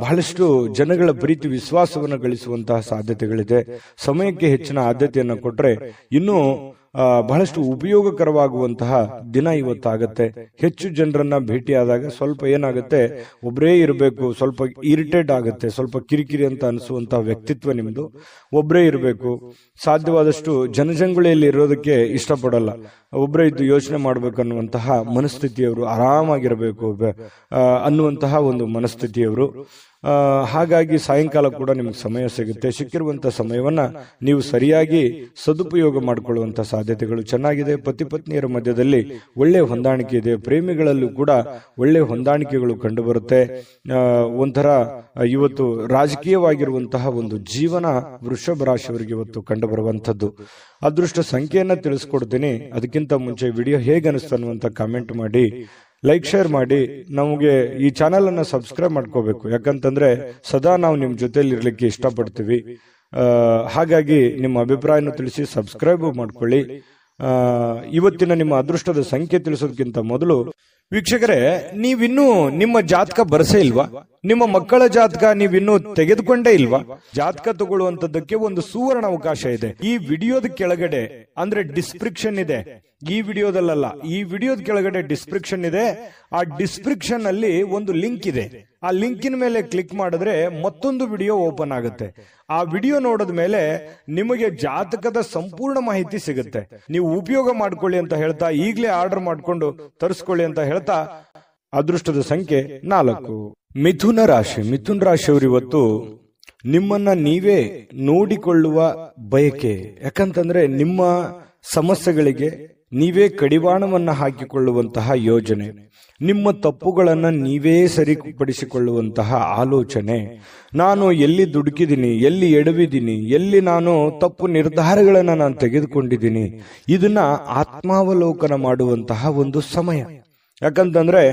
A: ಬಹಳಷ್ಟು ಜನಗಳ ಪ್ರೀತಿ ವಿಶ್ವಾಸವನ್ನು ಗಳಿಸುವಂತಹ ಸಾಧ್ಯತೆಗಳಿದೆ. ಸಮಯಕ್ಕೆ ಹೆಚ್ಚಿನ ಆದ್ಯತೆಯನ್ನು ಕೊಟ್ರೆ ಇನ್ನೂ ಬಹಳಷ್ಟು ಉಪಯೋಗಕರವಾಗುವಂತಹ ದಿನ ಇವತ್ತಾಗತ್ತೆ. ಹೆಚ್ಚು ಜನರನ್ನ ಭೇಟಿಯಾದಾಗ ಸ್ವಲ್ಪ ಏನಾಗುತ್ತೆ, ಒಬ್ಬರೇ ಇರಬೇಕು, ಸ್ವಲ್ಪ ಇರಿಟೇಟ್ ಆಗುತ್ತೆ, ಸ್ವಲ್ಪ ಕಿರಿಕಿರಿ ಅಂತ ಅನಿಸುವಂತಹ ವ್ಯಕ್ತಿತ್ವ ನಿಮ್ದು. ಒಬ್ಬರೇ ಇರಬೇಕು, ಸಾಧ್ಯವಾದಷ್ಟು ಜನಜಂಗುಳಿಯಲ್ಲಿ ಇರೋದಕ್ಕೆ ಇಷ್ಟಪಡಲ್ಲ, ಒಬ್ಬರೇ ಇದ್ದು ಯೋಚನೆ ಮಾಡ್ಬೇಕನ್ನುವಂತಹ ಮನಸ್ಥಿತಿಯವರು, ಆರಾಮಾಗಿರಬೇಕು ಅನ್ನುವಂತಹ ಒಂದು ಮನಸ್ಥಿತಿಯವರು. ಹಾಗಾಗಿ ಸಾಯಂಕಾಲ ಕೂಡ ನಿಮ್ಗೆ ಸಮಯ ಸಿಗುತ್ತೆ. ಸಿಕ್ಕಿರುವಂತಹ ಸಮಯವನ್ನ ನೀವು ಸರಿಯಾಗಿ ಸದುಪಯೋಗ ಮಾಡಿಕೊಳ್ಳುವಂತಹ ಸಾಧ್ಯತೆಗಳು ಚೆನ್ನಾಗಿದೆ. ಪತಿ ಪತ್ನಿಯರ ಮಧ್ಯದಲ್ಲಿ ಒಳ್ಳೆ ಹೊಂದಾಣಿಕೆ ಇದೆ. ಪ್ರೇಮಿಗಳಲ್ಲೂ ಕೂಡ ಒಳ್ಳೆ ಹೊಂದಾಣಿಕೆಗಳು ಕಂಡು ಬರುತ್ತೆ. ಒಂಥರ ಇವತ್ತು ರಾಜಕೀಯವಾಗಿರುವಂತಹ ಒಂದು ಜೀವನ ವೃಷಭ ರಾಶಿಯವರಿಗೆ ಇವತ್ತು ಕಂಡು ಬರುವಂತದ್ದು. ಅದೃಷ್ಟ ಸಂಖ್ಯೆಯನ್ನ ತಿಳಿಸ್ಕೊಡ್ತೀನಿ. ಅದಕ್ಕಿಂತ ಮುಂಚೆ ವಿಡಿಯೋ ಹೇಗೆ ಅನಿಸ್ತು ಅನ್ನುವಂತ ಕಾಮೆಂಟ್ ಮಾಡಿ, ಲೈಕ್ ಶೇರ್ ಮಾಡಿ. ನಮಗೆ ಈ ಚಾನೆಲ್ ಅನ್ನ ಸಬ್ಸ್ಕ್ರೈಬ್ ಮಾಡ್ಕೋಬೇಕು, ಯಾಕಂತಂದ್ರೆ ಸದಾ ನಾವು ನಿಮ್ ಜೊತೆಲಿ ಇರ್ಲಿಕ್ಕೆ ಇಷ್ಟಪಡ್ತೀವಿ. ಹಾಗಾಗಿ ನಿಮ್ಮ ಅಭಿಪ್ರಾಯನ ತಿಳಿಸಿ, ಸಬ್ಸ್ಕ್ರೈಬ್ ಮಾಡ್ಕೊಳ್ಳಿ. ಇವತ್ತಿನ ನಿಮ್ಮ ಅದೃಷ್ಟದ ಸಂಖ್ಯೆ ತಿಳಿಸೋದಕ್ಕಿಂತ ಮೊದಲು ವೀಕ್ಷಕರೇ, ನೀವಿನ್ನೂ ನಿಮ್ಮ ಜಾತಕ ಬರಸೇ ಇಲ್ವಾ? ನಿಮ್ಮ ಮಕ್ಕಳ ಜಾತಕ ನೀವಿನ್ನೂ ತೆಗೆದುಕೊಂಡೇ ಇಲ್ವಾ? ಜಾತಕ ತಗೊಳ್ಳುವಂತದ್ದಕ್ಕೆ ಒಂದು ಸುವರ್ಣ ಅವಕಾಶ ಇದೆ. ಈ ವಿಡಿಯೋದ ಕೆಳಗಡೆ ಅಂದ್ರೆ ಡಿಸ್ಕ್ರಿಪ್ಷನ್ ಇದೆ, ಈ ವಿಡಿಯೋದಲ್ಲ, ಈ ವಿಡಿಯೋದ ಕೆಳಗಡೆ ಡಿಸ್ಕ್ರಿಪ್ಷನ್ ಇದೆ. ಆ ಡಿಸ್ಕ್ರಿಪ್ಷನ್ ಅಲ್ಲಿ ಒಂದು ಲಿಂಕ್ ಇದೆ. ಆ ಲಿಂಕಿನ ಮೇಲೆ ಕ್ಲಿಕ್ ಮಾಡಿದ್ರೆ ಮತ್ತೊಂದು ವಿಡಿಯೋ ಓಪನ್ ಆಗುತ್ತೆ. ಆ ವಿಡಿಯೋ ನೋಡಿದ ಮೇಲೆ ನಿಮಗೆ ಜಾತಕದ ಸಂಪೂರ್ಣ ಮಾಹಿತಿ ಸಿಗುತ್ತೆ. ನೀವು ಉಪಯೋಗ ಮಾಡ್ಕೊಳ್ಳಿ ಅಂತ ಹೇಳ್ತಾ, ಈಗಲೇ ಆರ್ಡರ್ ಮಾಡ್ಕೊಂಡು ತರಿಸ್ಕೊಳ್ಳಿ ಅಂತ ಹೇಳ್ತಾ, ಅದೃಷ್ಟದ ಸಂಖ್ಯೆ 4. ಮಿಥುನ ರಾಶಿ. ಮಿಥುನ ರಾಶಿಯವರು ಇವತ್ತು ನಿಮ್ಮನ್ನ ನೀವೇ ನೋಡಿಕೊಳ್ಳುವ ಬಯಕೆ. ಯಾಕಂತಂದ್ರೆ ನಿಮ್ಮ ಸಮಸ್ಯೆಗಳಿಗೆ ನೀವೇ ಕಡಿವಾಣವನ್ನ ಹಾಕಿಕೊಳ್ಳುವಂತಹ ಯೋಜನೆ, ನಿಮ್ಮ ತಪ್ಪುಗಳನ್ನ ನೀವೇ ಸರಿಪಡಿಸಿಕೊಳ್ಳುವಂತಹ ಆಲೋಚನೆ, ನಾನು ಎಲ್ಲಿ ದುಡುಕಿದ್ದೀನಿ, ಎಲ್ಲಿ ಎಡವಿದ್ದೀನಿ, ಎಲ್ಲಿ ನಾನು ತಪ್ಪು ನಿರ್ಧಾರಗಳನ್ನ ನಾನು ತೆಗೆದುಕೊಂಡಿದ್ದೀನಿ, ಇದನ್ನ ಆತ್ಮಾವಲೋಕನ ಮಾಡುವಂತಹ ಒಂದು ಸಮಯ. ಯಾಕಂತಂದ್ರೆ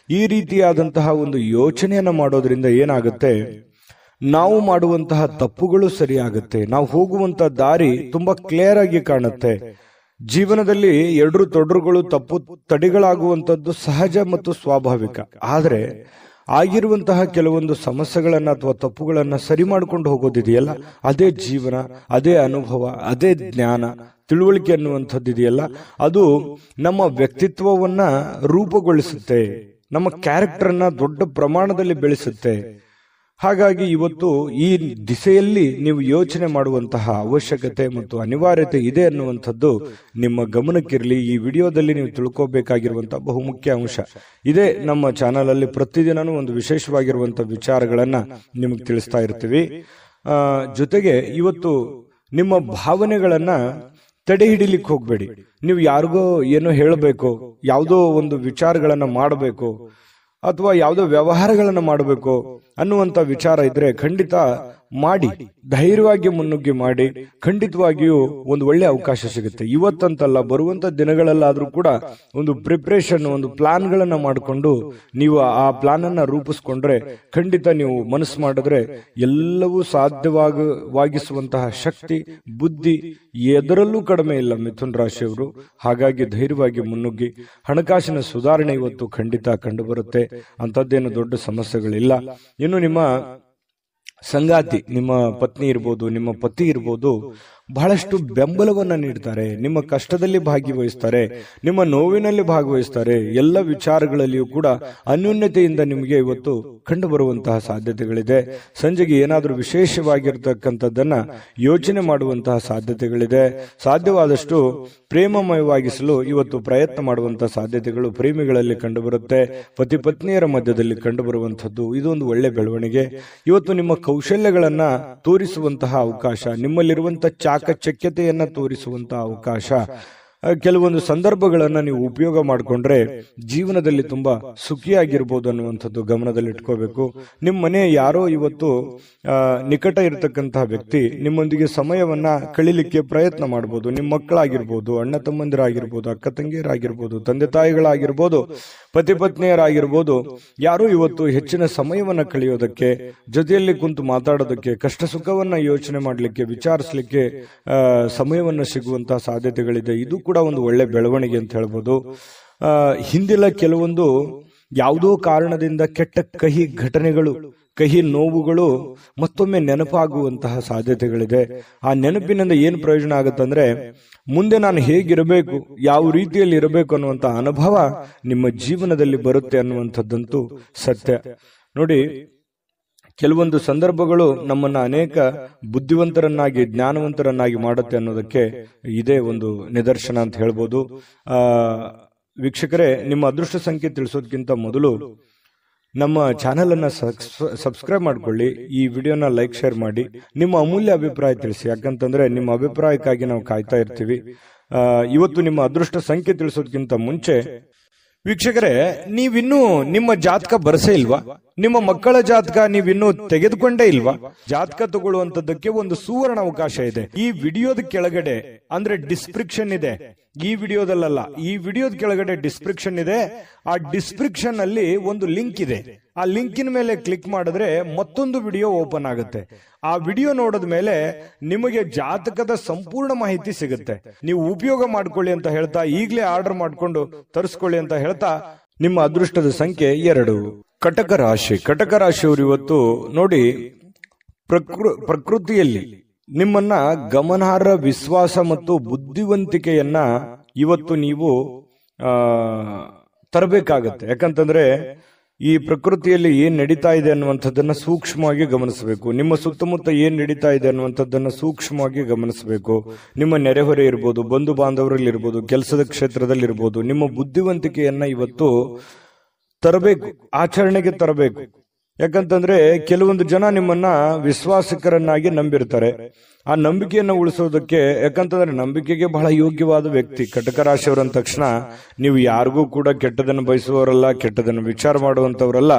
A: ಈ ರೀತಿಯಾದಂತಹ ಒಂದು ಯೋಚನೆಯನ್ನ ಮಾಡೋದ್ರಿಂದ ಏನಾಗುತ್ತೆ, ನಾವು ಮಾಡುವಂತಹ ತಪ್ಪುಗಳು ಸರಿಯಾಗುತ್ತೆ, ನಾವು ಹೋಗುವಂತಹ ದಾರಿ ತುಂಬಾ ಕ್ಲಿಯರ್ ಆಗಿ ಕಾಣುತ್ತೆ. ಜೀವನದಲ್ಲಿ ಎಡರು ತೊಡರುಗಳು, ತಪ್ಪು ತಡೆಗಳಾಗುವಂತದ್ದು ಸಹಜ ಮತ್ತು ಸ್ವಾಭಾವಿಕ. ಆದ್ರೆ ಆಗಿರುವಂತಹ ಕೆಲವೊಂದು ಸಮಸ್ಯೆಗಳನ್ನ ಅಥವಾ ತಪ್ಪುಗಳನ್ನ ಸರಿ ಮಾಡ್ಕೊಂಡು ಹೋಗೋದಿದೆಯಲ್ಲ, ಅದೇ ಜೀವನ, ಅದೇ ಅನುಭವ, ಅದೇ ಜ್ಞಾನ, ತಿಳುವಳಿಕೆ ಅನ್ನುವಂಥದ್ದು ಇದೆಯಲ್ಲ, ಅದು ನಮ್ಮ ವ್ಯಕ್ತಿತ್ವವನ್ನ ರೂಪುಗೊಳಿಸುತ್ತೆ, ನಮ್ಮ ಕ್ಯಾರೆಕ್ಟರ್ ಅನ್ನ ದೊಡ್ಡ ಪ್ರಮಾಣದಲ್ಲಿ ಬೆಳೆಸುತ್ತೆ. ಹಾಗಾಗಿ ಇವತ್ತು ಈ ದಿಸೆಯಲ್ಲಿ ನೀವು ಯೋಚನೆ ಮಾಡುವಂತಹ ಅವಶ್ಯಕತೆ ಮತ್ತು ಅನಿವಾರ್ಯತೆ ಇದೆ ಅನ್ನುವಂಥದ್ದು ನಿಮ್ಮ ಗಮನಕ್ಕಿರಲಿ. ಈ ವಿಡಿಯೋದಲ್ಲಿ ನೀವು ತಿಳ್ಕೋಬೇಕಾಗಿರುವಂತಹ ಬಹುಮುಖ್ಯ ಅಂಶ ಇದೇ. ನಮ್ಮ ಚಾನಲ್ ಅಲ್ಲಿ ಪ್ರತಿದಿನನೂ ಒಂದು ವಿಶೇಷವಾಗಿರುವಂತಹ ವಿಚಾರಗಳನ್ನ ನಿಮಗೆ ತಿಳಿಸ್ತಾ ಇರ್ತೀವಿ. ಜೊತೆಗೆ ಇವತ್ತು ನಿಮ್ಮ ಭಾವನೆಗಳನ್ನ ತಡೆ ಹಿಡಿಲಿಕ್ಕೆ ಹೋಗ್ಬೇಡಿ. ನೀವು ಯಾರಿಗೋ ಏನೋ ಹೇಳಬೇಕು, ಯಾವುದೋ ಒಂದು ವಿಚಾರಗಳನ್ನ ಮಾಡಬೇಕು ಅಥವಾ ಯಾವುದೋ ವ್ಯವಹಾರಗಳನ್ನ ಮಾಡಬೇಕು ಅನ್ನುವಂತ ವಿಚಾರ ಇದ್ರೆ ಖಂಡಿತ ಮಾಡಿ, ಧೈರ್ಯವಾಗಿ ಮುನ್ನುಗ್ಗಿ ಮಾಡಿ. ಖಂಡಿತವಾಗಿಯೂ ಒಂದು ಒಳ್ಳೆ ಅವಕಾಶ ಸಿಗುತ್ತೆ. ಇವತ್ತಂತಲ್ಲ, ಬರುವಂತ ದಿನಗಳಲ್ಲಾದ್ರೂ ಕೂಡ ಒಂದು ಪ್ರಿಪರೇಷನ್, ಒಂದು ಪ್ಲಾನ್ ಗಳನ್ನ ಮಾಡಿಕೊಂಡು ನೀವು ಆ ಪ್ಲಾನ್ ಅನ್ನ ರೂಪಿಸ್ಕೊಂಡ್ರೆ ಖಂಡಿತ ನೀವು ಮನಸ್ಸು ಮಾಡಿದ್ರೆ ಎಲ್ಲವೂ ಸಾಧ್ಯವಾಗಿಸುವಂತಹ ಶಕ್ತಿ, ಬುದ್ಧಿ ಎದರಲ್ಲೂ ಕಡಿಮೆ ಇಲ್ಲ ಮಿಥುನ್ ರಾಶಿಯವರು. ಹಾಗಾಗಿ ಧೈರ್ಯವಾಗಿ ಮುನ್ನುಗ್ಗಿ. ಹಣಕಾಸಿನ ಸುಧಾರಣೆ ಇವತ್ತು ಖಂಡಿತ ಕಂಡು ಬರುತ್ತೆ. ಅಂತದ್ದೇನು ದೊಡ್ಡ ಸಮಸ್ಯೆಗಳಿಲ್ಲ. ಇನ್ನು ನಿಮ್ಮ ಸಂಗಾತಿ, ನಿಮ್ಮ ಪತ್ನಿ ಇರ್ಬೋದು, ನಿಮ್ಮ ಪತಿ ಇರ್ಬೋದು, ಬಹಳಷ್ಟು ಬೆಂಬಲವನ್ನ ನೀಡ್ತಾರೆ, ನಿಮ್ಮ ಕಷ್ಟದಲ್ಲಿ ಭಾಗವಹಿಸ್ತಾರೆ, ನಿಮ್ಮ ನೋವಿನಲ್ಲಿ ಭಾಗವಹಿಸ್ತಾರೆ. ಎಲ್ಲ ವಿಚಾರಗಳಲ್ಲಿಯೂ ಕೂಡ ಅನ್ಯೋನ್ಯತೆಯಿಂದ ನಿಮಗೆ ಇವತ್ತು ಕಂಡು ಬರುವಂತಹ ಸಾಧ್ಯತೆಗಳಿದೆ. ಸಂಜೆಗೆ ಏನಾದರೂ ವಿಶೇಷವಾಗಿರ್ತಕ್ಕಂಥದ್ದನ್ನ ಯೋಚನೆ ಮಾಡುವಂತಹ ಸಾಧ್ಯತೆಗಳಿದೆ. ಸಾಧ್ಯವಾದಷ್ಟು ಪ್ರೇಮಮಯವಾಗಿಸಲು ಇವತ್ತು ಪ್ರಯತ್ನ ಮಾಡುವಂತಹ ಸಾಧ್ಯತೆಗಳು ಪ್ರೇಮಿಗಳಲ್ಲಿ ಕಂಡುಬರುತ್ತೆ. ಪತಿ ಪತ್ನಿಯರ ಮಧ್ಯದಲ್ಲಿ ಕಂಡುಬರುವಂತದ್ದು ಇದೊಂದು ಒಳ್ಳೆ ಬೆಳವಣಿಗೆ. ಇವತ್ತು ನಿಮ್ಮ ಕೌಶಲ್ಯಗಳನ್ನ ತೋರಿಸುವಂತಹ ಅವಕಾಶ, ನಿಮ್ಮಲ್ಲಿರುವಂತಹ ಚಾಕಚಕ್ಯತೆಯನ್ನ ತೋರಿಸುವಂತಹ ಅವಕಾಶ, ಕೆಲವೊಂದು ಸಂದರ್ಭಗಳನ್ನ ನೀವು ಉಪಯೋಗ ಮಾಡಿಕೊಂಡ್ರೆ ಜೀವನದಲ್ಲಿ ತುಂಬಾ ಸುಖಿಯಾಗಿರ್ಬೋದು ಅನ್ನುವಂಥದ್ದು ಗಮನದಲ್ಲಿ ಇಟ್ಕೋಬೇಕು. ನಿಮ್ಮ ಮನೆ ಯಾರೋ ಇವತ್ತು ನಿಕಟ ಇರತಕ್ಕಂತಹ ವ್ಯಕ್ತಿ ನಿಮ್ಮೊಂದಿಗೆ ಸಮಯವನ್ನ ಕಳೀಲಿಕ್ಕೆ ಪ್ರಯತ್ನ ಮಾಡಬಹುದು. ನಿಮ್ಮ ಮಕ್ಕಳಾಗಿರ್ಬೋದು, ಅಣ್ಣ ತಮ್ಮಂದಿರಾಗಿರ್ಬೋದು, ಅಕ್ಕ ತಂಗಿಯರಾಗಿರ್ಬೋದು, ತಂದೆ ತಾಯಿಗಳಾಗಿರ್ಬೋದು, ಪತಿ ಪತ್ನಿಯರಾಗಿರ್ಬೋದು, ಯಾರೋ ಇವತ್ತು ಹೆಚ್ಚಿನ ಸಮಯವನ್ನ ಕಳೆಯೋದಕ್ಕೆ, ಜೊತೆಯಲ್ಲಿ ಕುಂತು ಮಾತಾಡೋದಕ್ಕೆ, ಕಷ್ಟ ಸುಖವನ್ನ ಯೋಚನೆ ಮಾಡಲಿಕ್ಕೆ, ವಿಚಾರಿಸಲಿಕ್ಕೆ ಸಮಯವನ್ನ ಸಿಗುವಂತಹ ಸಾಧ್ಯತೆಗಳಿದೆ. ಇದು ಕೂಡ ಒಂದು ಒಳ್ಳೆ ಬೆಳವಣಿಗೆ ಅಂತ ಹೇಳ್ಬೋದು. ಹಿಂದಿನ ಕೆಲವೊಂದು ಯಾವುದೋ ಕಾರಣದಿಂದ ಕೆಟ್ಟ ಕಹಿ ಘಟನೆಗಳು, ಕಹಿ ನೋವುಗಳು ಮತ್ತೊಮ್ಮೆ ನೆನಪಾಗುವಂತಹ ಸಾಧ್ಯತೆಗಳಿದೆ. ಆ ನೆನಪಿನಿಂದ ಏನು ಪ್ರಯೋಜನ ಆಗುತ್ತಂದ್ರೆ, ಮುಂದೆ ನಾನು ಹೇಗಿರಬೇಕು, ಯಾವ ರೀತಿಯಲ್ಲಿ ಇರಬೇಕು ಅನ್ನುವಂಥ ಅನುಭವ ನಿಮ್ಮ ಜೀವನದಲ್ಲಿ ಬರುತ್ತೆ ಅನ್ನುವಂಥದ್ದಂತೂ ಸತ್ಯ. ನೋಡಿ, ಕೆಲವೊಂದು ಸಂದರ್ಭಗಳು ನಮ್ಮನ್ನ ಅನೇಕ ಬುದ್ಧಿವಂತರನ್ನಾಗಿ, ಜ್ಞಾನವಂತರನ್ನಾಗಿ ಮಾಡುತ್ತೆ ಅನ್ನೋದಕ್ಕೆ ಇದೇ ಒಂದು ನಿದರ್ಶನ ಅಂತ ಹೇಳ್ಬೋದು. ವೀಕ್ಷಕರೇ, ನಿಮ್ಮ ಅದೃಷ್ಟ ಸಂಖ್ಯೆ ತಿಳಿಸೋದಕ್ಕಿಂತ ಮೊದಲು ನಮ್ಮ ಚಾನೆಲ್ ಅನ್ನ ಸಬ್ಸ್ಕ್ರೈಬ್ ಮಾಡ್ಕೊಳ್ಳಿ, ಈ ವಿಡಿಯೋನ ಲೈಕ್ ಶೇರ್ ಮಾಡಿ, ನಿಮ್ಮ ಅಮೂಲ್ಯ ಅಭಿಪ್ರಾಯ ತಿಳಿಸಿ. ಯಾಕಂತಂದ್ರೆ ನಿಮ್ಮ ಅಭಿಪ್ರಾಯಕ್ಕಾಗಿ ನಾವು ಕಾಯ್ತಾ ಇರ್ತೀವಿ. ಇವತ್ತು ನಿಮ್ಮ ಅದೃಷ್ಟ ಸಂಖ್ಯೆ ತಿಳಿಸೋದಕ್ಕಿಂತ ಮುಂಚೆ ವೀಕ್ಷಕರೇ, ನೀವಿನ್ನೂ ನಿಮ್ಮ ಜಾತಕ ಬರಸೇ ಇಲ್ವಾ? ನಿಮ್ಮ ಮಕ್ಕಳ ಜಾತಕ ನೀವಿನ್ನೂ ತೆಗೆದುಕೊಂಡೇ ಇಲ್ವಾ? ಜಾತಕ ತಗೊಳ್ಳುವಂತದ್ದಕ್ಕೆ ಒಂದು ಸುವರ್ಣ ಅವಕಾಶ ಇದೆ. ಈ ವಿಡಿಯೋದ ಕೆಳಗಡೆ ಅಂದ್ರೆ ಡಿಸ್ಕ್ರಿಪ್ಷನ್ ಇದೆ, ಈ ವಿಡಿಯೋದಲ್ಲ, ಈ ವಿಡಿಯೋದ ಕೆಳಗಡೆ ಡಿಸ್ಕ್ರಿಪ್ಷನ್ ಇದೆ. ಆ ಡಿಸ್ಕ್ರಿಪ್ಷನ್ ಅಲ್ಲಿ ಒಂದು ಲಿಂಕ್ ಇದೆ. ಆ ಲಿಂಕಿನ ಮೇಲೆ ಕ್ಲಿಕ್ ಮಾಡಿದ್ರೆ ಮತ್ತೊಂದು ವಿಡಿಯೋ ಓಪನ್ ಆಗುತ್ತೆ. ಆ ವಿಡಿಯೋ ನೋಡಿದ ಮೇಲೆ ನಿಮಗೆ ಜಾತಕದ ಸಂಪೂರ್ಣ ಮಾಹಿತಿ ಸಿಗುತ್ತೆ. ನೀವು ಉಪಯೋಗ ಮಾಡ್ಕೊಳ್ಳಿ ಅಂತ ಹೇಳ್ತಾ, ಈಗಲೇ ಆರ್ಡರ್ ಮಾಡ್ಕೊಂಡು ತರಿಸ್ಕೊಳ್ಳಿ ಅಂತ ಹೇಳ್ತಾ, ನಿಮ್ಮ ಅದೃಷ್ಟದ ಸಂಖ್ಯೆ 2. ಕಟಕ ರಾಶಿ. ಕಟಕ ರಾಶಿಯವರು ಇವತ್ತು ನೋಡಿ, ಪ್ರಕೃತಿಯಲ್ಲಿ ನಿಮ್ಮನ್ನ ಗಮನಾರ್ಹ ವಿಶ್ವಾಸ ಮತ್ತು ಬುದ್ಧಿವಂತಿಕೆಯನ್ನ ಇವತ್ತು ನೀವು ತರಬೇಕಾಗತ್ತೆ. ಯಾಕಂತಂದ್ರೆ ಈ ಪ್ರಕೃತಿಯಲ್ಲಿ ಏನ್ ನಡೀತಾ ಇದೆ ಅನ್ನುವಂಥದ್ದನ್ನ ಸೂಕ್ಷ್ಮವಾಗಿ ಗಮನಿಸಬೇಕು. ನಿಮ್ಮ ಸುತ್ತಮುತ್ತ ಏನ್ ನಡೀತಾ ಇದೆ ಅನ್ನುವಂಥದ್ದನ್ನ ಸೂಕ್ಷ್ಮವಾಗಿ ಗಮನಿಸಬೇಕು. ನಿಮ್ಮ ನೆರೆಹೊರೆ ಇರ್ಬೋದು, ಬಂಧು ಬಾಂಧವರಲ್ಲಿ ಇರ್ಬೋದು, ಕೆಲಸದ ಕ್ಷೇತ್ರದಲ್ಲಿ ಇರ್ಬೋದು, ನಿಮ್ಮ ಬುದ್ಧಿವಂತಿಕೆಯನ್ನ ಇವತ್ತು ತರಬೇಕು, ಆಚರಣೆಗೆ ತರಬೇಕು. ಯಾಕಂತಂದ್ರೆ ಕೆಲವೊಂದು ಜನ ನಿಮ್ಮನ್ನ ವಿಶ್ವಾಸಕರನ್ನಾಗಿ ನಂಬಿರ್ತಾರೆ. ಆ ನಂಬಿಕೆಯನ್ನು ಉಳಿಸೋದಕ್ಕೆ, ಯಾಕಂತಂದ್ರೆ ನಂಬಿಕೆಗೆ ಬಹಳ ಯೋಗ್ಯವಾದ ವ್ಯಕ್ತಿ ಕಟಕ ರಾಶಿಯವರು ಅಂದ ತಕ್ಷಣ ನೀವು ಯಾರಿಗೂ ಕೂಡ ಕೆಟ್ಟದನ್ನು ಬಯಸುವವರಲ್ಲ, ಕೆಟ್ಟದನ್ನು ವಿಚಾರ ಮಾಡುವಂತವರಲ್ಲ.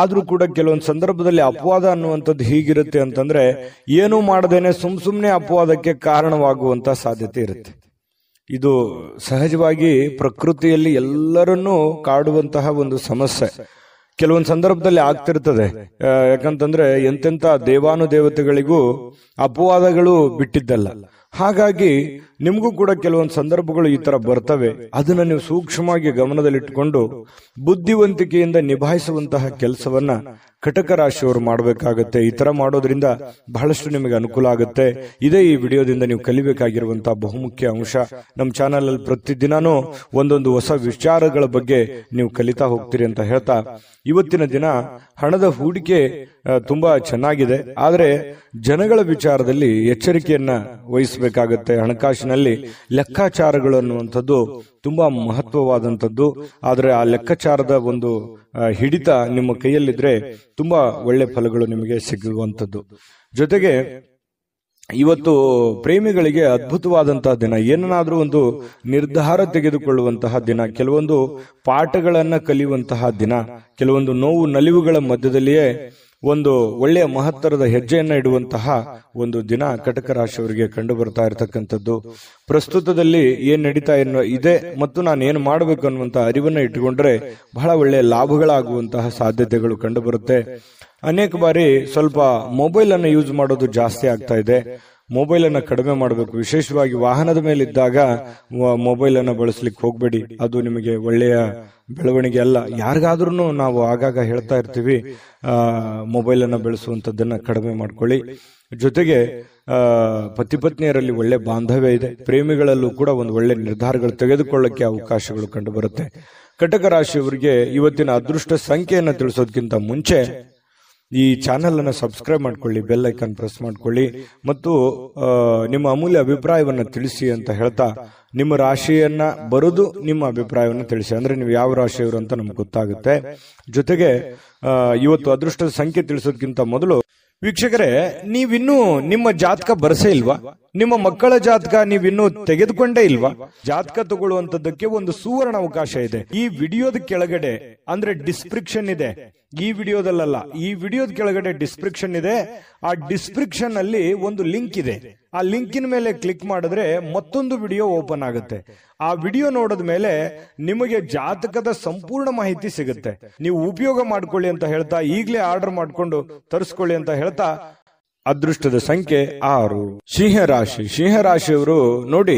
A: ಆದ್ರೂ ಕೂಡ ಕೆಲವೊಂದು ಸಂದರ್ಭದಲ್ಲಿ ಅಪವಾದ ಅನ್ನುವಂಥದ್ದು ಹೀಗಿರುತ್ತೆ ಅಂತಂದ್ರೆ, ಏನೂ ಮಾಡದೇನೆ ಸುಮ್ನೆ ಅಪವಾದಕ್ಕೆ ಕಾರಣವಾಗುವಂತ ಸಾಧ್ಯತೆ ಇರುತ್ತೆ. ಇದು ಸಹಜವಾಗಿ ಪ್ರಕೃತಿಯಲ್ಲಿ ಎಲ್ಲರನ್ನೂ ಕಾಡುವಂತಹ ಒಂದು ಸಮಸ್ಯೆ. ಕೆಲವೊಂದು ಸಂದರ್ಭದಲ್ಲಿ ಆಗ್ತಿರ್ತದೆ. ಯಾಕಂತಂದ್ರೆ ಎಂತೆಂತ ದೇವಾನುದೇವತೆಗಳಿಗೂ ಅಪವಾದಗಳು ಬಿಟ್ಟಿದ್ದಲ್ಲ. ಹಾಗಾಗಿ ನಿಮಗೂ ಕೂಡ ಕೆಲವೊಂದು ಸಂದರ್ಭಗಳು ಈ ತರ ಬರ್ತವೆ. ಅದನ್ನ ನೀವು ಸೂಕ್ಷ್ಮವಾಗಿ ಗಮನದಲ್ಲಿಟ್ಟುಕೊಂಡು ಬುದ್ಧಿವಂತಿಕೆಯಿಂದ ನಿಭಾಯಿಸುವಂತಹ ಕೆಲಸವನ್ನ ಕಟಕ ರಾಶಿಯವರು ಮಾಡಬೇಕಾಗತ್ತೆ. ಈ ತರ ಮಾಡೋದ್ರಿಂದ ಬಹಳಷ್ಟು ನಿಮಗೆ ಅನುಕೂಲ ಆಗುತ್ತೆ. ಇದೇ ಈ ವಿಡಿಯೋದಿಂದ ನೀವು ಕಲಿಬೇಕಾಗಿರುವಂತಹ ಬಹುಮುಖ್ಯ ಅಂಶ. ನಮ್ಮ ಚಾನೆಲ್ ಅಲ್ಲಿ ಪ್ರತಿದಿನಾನೂ ಒಂದೊಂದು ಹೊಸ ವಿಚಾರಗಳ ಬಗ್ಗೆ ನೀವು ಕಲಿತಾ ಹೋಗ್ತೀರಿ ಅಂತ ಹೇಳ್ತಾ, ಇವತ್ತಿನ ದಿನ ಹಣದ ಹೂಡಿಕೆ ತುಂಬಾ ಚೆನ್ನಾಗಿದೆ. ಆದ್ರೆ ಜನಗಳ ವಿಚಾರದಲ್ಲಿ ಎಚ್ಚರಿಕೆಯನ್ನ ವಹಿಸಬೇಕಾಗತ್ತೆ. ಹಣಕಾಸಿನಲ್ಲಿ ಲೆಕ್ಕಾಚಾರಗಳು ಅನ್ನುವಂಥದ್ದು ತುಂಬಾ ಮಹತ್ವವಾದಂಥದ್ದು. ಆದ್ರೆ ಆ ಲೆಕ್ಕಾಚಾರದ ಒಂದು ಹಿಡಿತ ನಿಮ್ಮ ಕೈಯಲ್ಲಿದ್ರೆ ತುಂಬಾ ಒಳ್ಳೆ ಫಲಗಳು ನಿಮಗೆ ಸಿಗುವಂಥದ್ದು. ಜೊತೆಗೆ ಇವತ್ತು ಪ್ರೇಮಿಗಳಿಗೆ ಅದ್ಭುತವಾದಂತಹ ದಿನ. ಏನನ್ನಾದ್ರೂ ಒಂದು ನಿರ್ಧಾರ ತೆಗೆದುಕೊಳ್ಳುವಂತಹ ದಿನ, ಕೆಲವೊಂದು ಪಾಠಗಳನ್ನ ಕಲಿಯುವಂತಹ ದಿನ, ಕೆಲವೊಂದು ನೋವು ನಲಿವುಗಳ ಮಧ್ಯದಲ್ಲಿಯೇ ಒಂದು ಒಳ್ಳೆಯ ಮಹತ್ತರದ ಹೆಜ್ಜೆಯನ್ನ ಇಡುವಂತಹ ಒಂದು ದಿನ ಕಟಕ ರಾಶಿಯವರಿಗೆ ಕಂಡು ಬರ್ತಾ ಇರತಕ್ಕಂಥದ್ದು. ಪ್ರಸ್ತುತದಲ್ಲಿ ಏನ್ ನಡೀತಾ ಇದೆ ಮತ್ತು ನಾನು ಏನು ಮಾಡಬೇಕು ಅನ್ನುವಂತಹ ಅರಿವನ್ನ ಇಟ್ಟುಕೊಂಡ್ರೆ ಬಹಳ ಒಳ್ಳೆಯ ಲಾಭಗಳಾಗುವಂತಹ ಸಾಧ್ಯತೆಗಳು ಕಂಡು ಬರುತ್ತೆ. ಅನೇಕ ಬಾರಿ ಸ್ವಲ್ಪ ಮೊಬೈಲ್ ಅನ್ನು ಯೂಸ್ ಮಾಡೋದು ಜಾಸ್ತಿ ಆಗ್ತಾ ಇದೆ. ಮೊಬೈಲ್ ಅನ್ನ ಕಡಿಮೆ ಮಾಡಬೇಕು. ವಿಶೇಷವಾಗಿ ವಾಹನದ ಮೇಲೆ ಇದ್ದಾಗ ಮೊಬೈಲ್ ಅನ್ನ ಬಳಸಲಿಕ್ಕೆ ಹೋಗ್ಬೇಡಿ. ಅದು ನಿಮಗೆ ಒಳ್ಳೆಯ ಬೆಳವಣಿಗೆ ಅಲ್ಲ. ಯಾರಿಗಾದ್ರೂ ನಾವು ಆಗಾಗ ಹೇಳ್ತಾ ಇರ್ತೀವಿ, ಮೊಬೈಲ್ ಅನ್ನ ಬೆಳೆಸುವಂತದ್ದನ್ನ ಕಡಿಮೆ ಮಾಡ್ಕೊಳ್ಳಿ. ಜೊತೆಗೆ ಪತಿ ಪತ್ನಿಯರಲ್ಲಿ ಒಳ್ಳೆ ಬಾಂಧವ್ಯ ಇದೆ. ಪ್ರೇಮಿಗಳಲ್ಲೂ ಕೂಡ ಒಂದು ಒಳ್ಳೆ ನಿರ್ಧಾರಗಳು ತೆಗೆದುಕೊಳ್ಳಕ್ಕೆ ಅವಕಾಶಗಳು ಕಂಡು ಬರುತ್ತೆ. ಕಟಕ ರಾಶಿಯವರಿಗೆ ಇವತ್ತಿನ ಅದೃಷ್ಟ ಸಂಖ್ಯೆಯನ್ನು ತಿಳಿಸೋದಕ್ಕಿಂತ ಮುಂಚೆ ಈ ಚಾನೆಲ್ ಅನ್ನು ಸಬ್ಸ್ಕ್ರೈಬ್ ಮಾಡ್ಕೊಳ್ಳಿ, ಬೆಲ್ ಐಕಾನ್ ಪ್ರೆಸ್ ಮಾಡ್ಕೊಳ್ಳಿ ಮತ್ತು ನಿಮ್ಮ ಅಮೂಲ್ಯ ಅಭಿಪ್ರಾಯವನ್ನ ತಿಳಿಸಿ ಅಂತ ಹೇಳ್ತಾ, ನಿಮ್ಮ ರಾಶಿಯನ್ನ ಬರೆದು ನಿಮ್ಮ ಅಭಿಪ್ರಾಯವನ್ನ ತಿಳಿಸಿ. ಅಂದ್ರೆ ನೀವು ಯಾವ ರಾಶಿಯವರು ಅಂತ ನಮ್ಗೆ ಗೊತ್ತಾಗುತ್ತೆ. ಜೊತೆಗೆ ಇವತ್ತು ಅದೃಷ್ಟದ ಸಂಖ್ಯೆ ತಿಳಿಸೋದಕ್ಕಿಂತ ಮೊದಲು ವೀಕ್ಷಕರೇ, ನೀವಿನ್ನೂ ನಿಮ್ಮ ಜಾತಕ ಬರಸೇ ಇಲ್ವಾ? ನಿಮ್ಮ ಮಕ್ಕಳ ಜಾತಕ ನೀವಿನ್ನೂ ತೆಗೆದುಕೊಂಡೇ ಇಲ್ವಾ? ಜಾತಕ ತಗೊಳ್ಳುವಂತದ್ದಕ್ಕೆ ಒಂದು ಸುವರ್ಣ ಅವಕಾಶ ಇದೆ. ಈ ವಿಡಿಯೋದ ಕೆಳಗಡೆ ಅಂದ್ರೆ ಡಿಸ್ಕ್ರಿಪ್ಷನ್ ಇದೆ, ಈ ವಿಡಿಯೋದಲ್ಲ, ಈ ವಿಡಿಯೋದ ಕೆಳಗಡೆ ಡಿಸ್ಕ್ರಿಪ್ಷನ್ ಇದೆ. ಆ ಡಿಸ್ಕ್ರಿಪ್ಷನ್ ಅಲ್ಲಿ ಒಂದು ಲಿಂಕ್ ಇದೆ. ಆ ಲಿಂಕಿನ ಮೇಲೆ ಕ್ಲಿಕ್ ಮಾಡಿದ್ರೆ ಮತ್ತೊಂದು ವಿಡಿಯೋ ಓಪನ್ ಆಗುತ್ತೆ. ಆ ವಿಡಿಯೋ ನೋಡಿದ ಮೇಲೆ ನಿಮಗೆ ಜಾತಕದ ಸಂಪೂರ್ಣ ಮಾಹಿತಿ ಸಿಗುತ್ತೆ. ನೀವು ಉಪಯೋಗ ಮಾಡ್ಕೊಳ್ಳಿ ಅಂತ ಹೇಳ್ತಾ, ಈಗಲೇ ಆರ್ಡರ್ ಮಾಡ್ಕೊಂಡು ತರಿಸ್ಕೊಳ್ಳಿ ಅಂತ ಹೇಳ್ತಾ, ಅದೃಷ್ಟದ ಸಂಖ್ಯೆ 6. ಸಿಂಹರಾಶಿ. ಸಿಂಹರಾಶಿಯವರು ನೋಡಿ,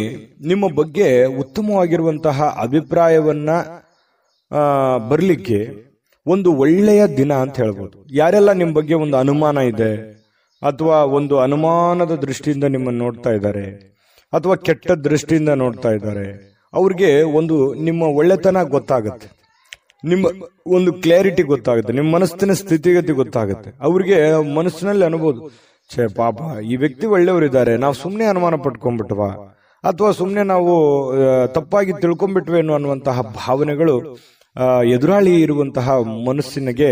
A: ನಿಮ್ಮ ಬಗ್ಗೆ ಉತ್ತಮವಾಗಿರುವಂತಹ ಅಭಿಪ್ರಾಯವನ್ನ ಬರ್ಲಿಕ್ಕೆ ಒಂದು ಒಳ್ಳೆಯ ದಿನ ಅಂತ ಹೇಳ್ಬೋದು. ಯಾರೆಲ್ಲ ನಿಮ್ಮ ಬಗ್ಗೆ ಒಂದು ಅನುಮಾನ ಇದೆ ಅಥವಾ ಒಂದು ಅನುಮಾನದ ದೃಷ್ಟಿಯಿಂದ ನಿಮ್ಮನ್ನು ನೋಡ್ತಾ ಇದ್ದಾರೆ ಅಥವಾ ಕೆಟ್ಟ ದೃಷ್ಟಿಯಿಂದ ನೋಡ್ತಾ ಇದ್ದಾರೆ, ಅವ್ರಿಗೆ ಒಂದು ನಿಮ್ಮ ಒಳ್ಳೆತನ ಗೊತ್ತಾಗುತ್ತೆ, ನಿಮ್ಮ ಒಂದು ಕ್ಲಾರಿಟಿ ಗೊತ್ತಾಗುತ್ತೆ, ನಿಮ್ಮ ಮನಸ್ಸಿನ ಸ್ಥಿತಿಗತಿ ಗೊತ್ತಾಗುತ್ತೆ. ಅವ್ರಿಗೆ ಮನಸ್ಸಿನಲ್ಲಿ ಅನ್ಬೋದು, ಛೇ ಪಾಪ ಈ ವ್ಯಕ್ತಿ ಒಳ್ಳೆಯವರಿದ್ದಾರೆ, ನಾವು ಸುಮ್ಮನೆ ಅನುಮಾನ ಪಟ್ಕೊಂಡ್ಬಿಟ್ವಾ ಅಥವಾ ಸುಮ್ಮನೆ ನಾವು ತಪ್ಪಾಗಿ ತಿಳ್ಕೊಂಡ್ಬಿಟ್ವೇನೋ ಅನ್ನುವಂತಹ ಭಾವನೆಗಳು ಎದುರಾಳಿ ಇರುವಂತಹ ಮನಸ್ಸಿನಿಗೆ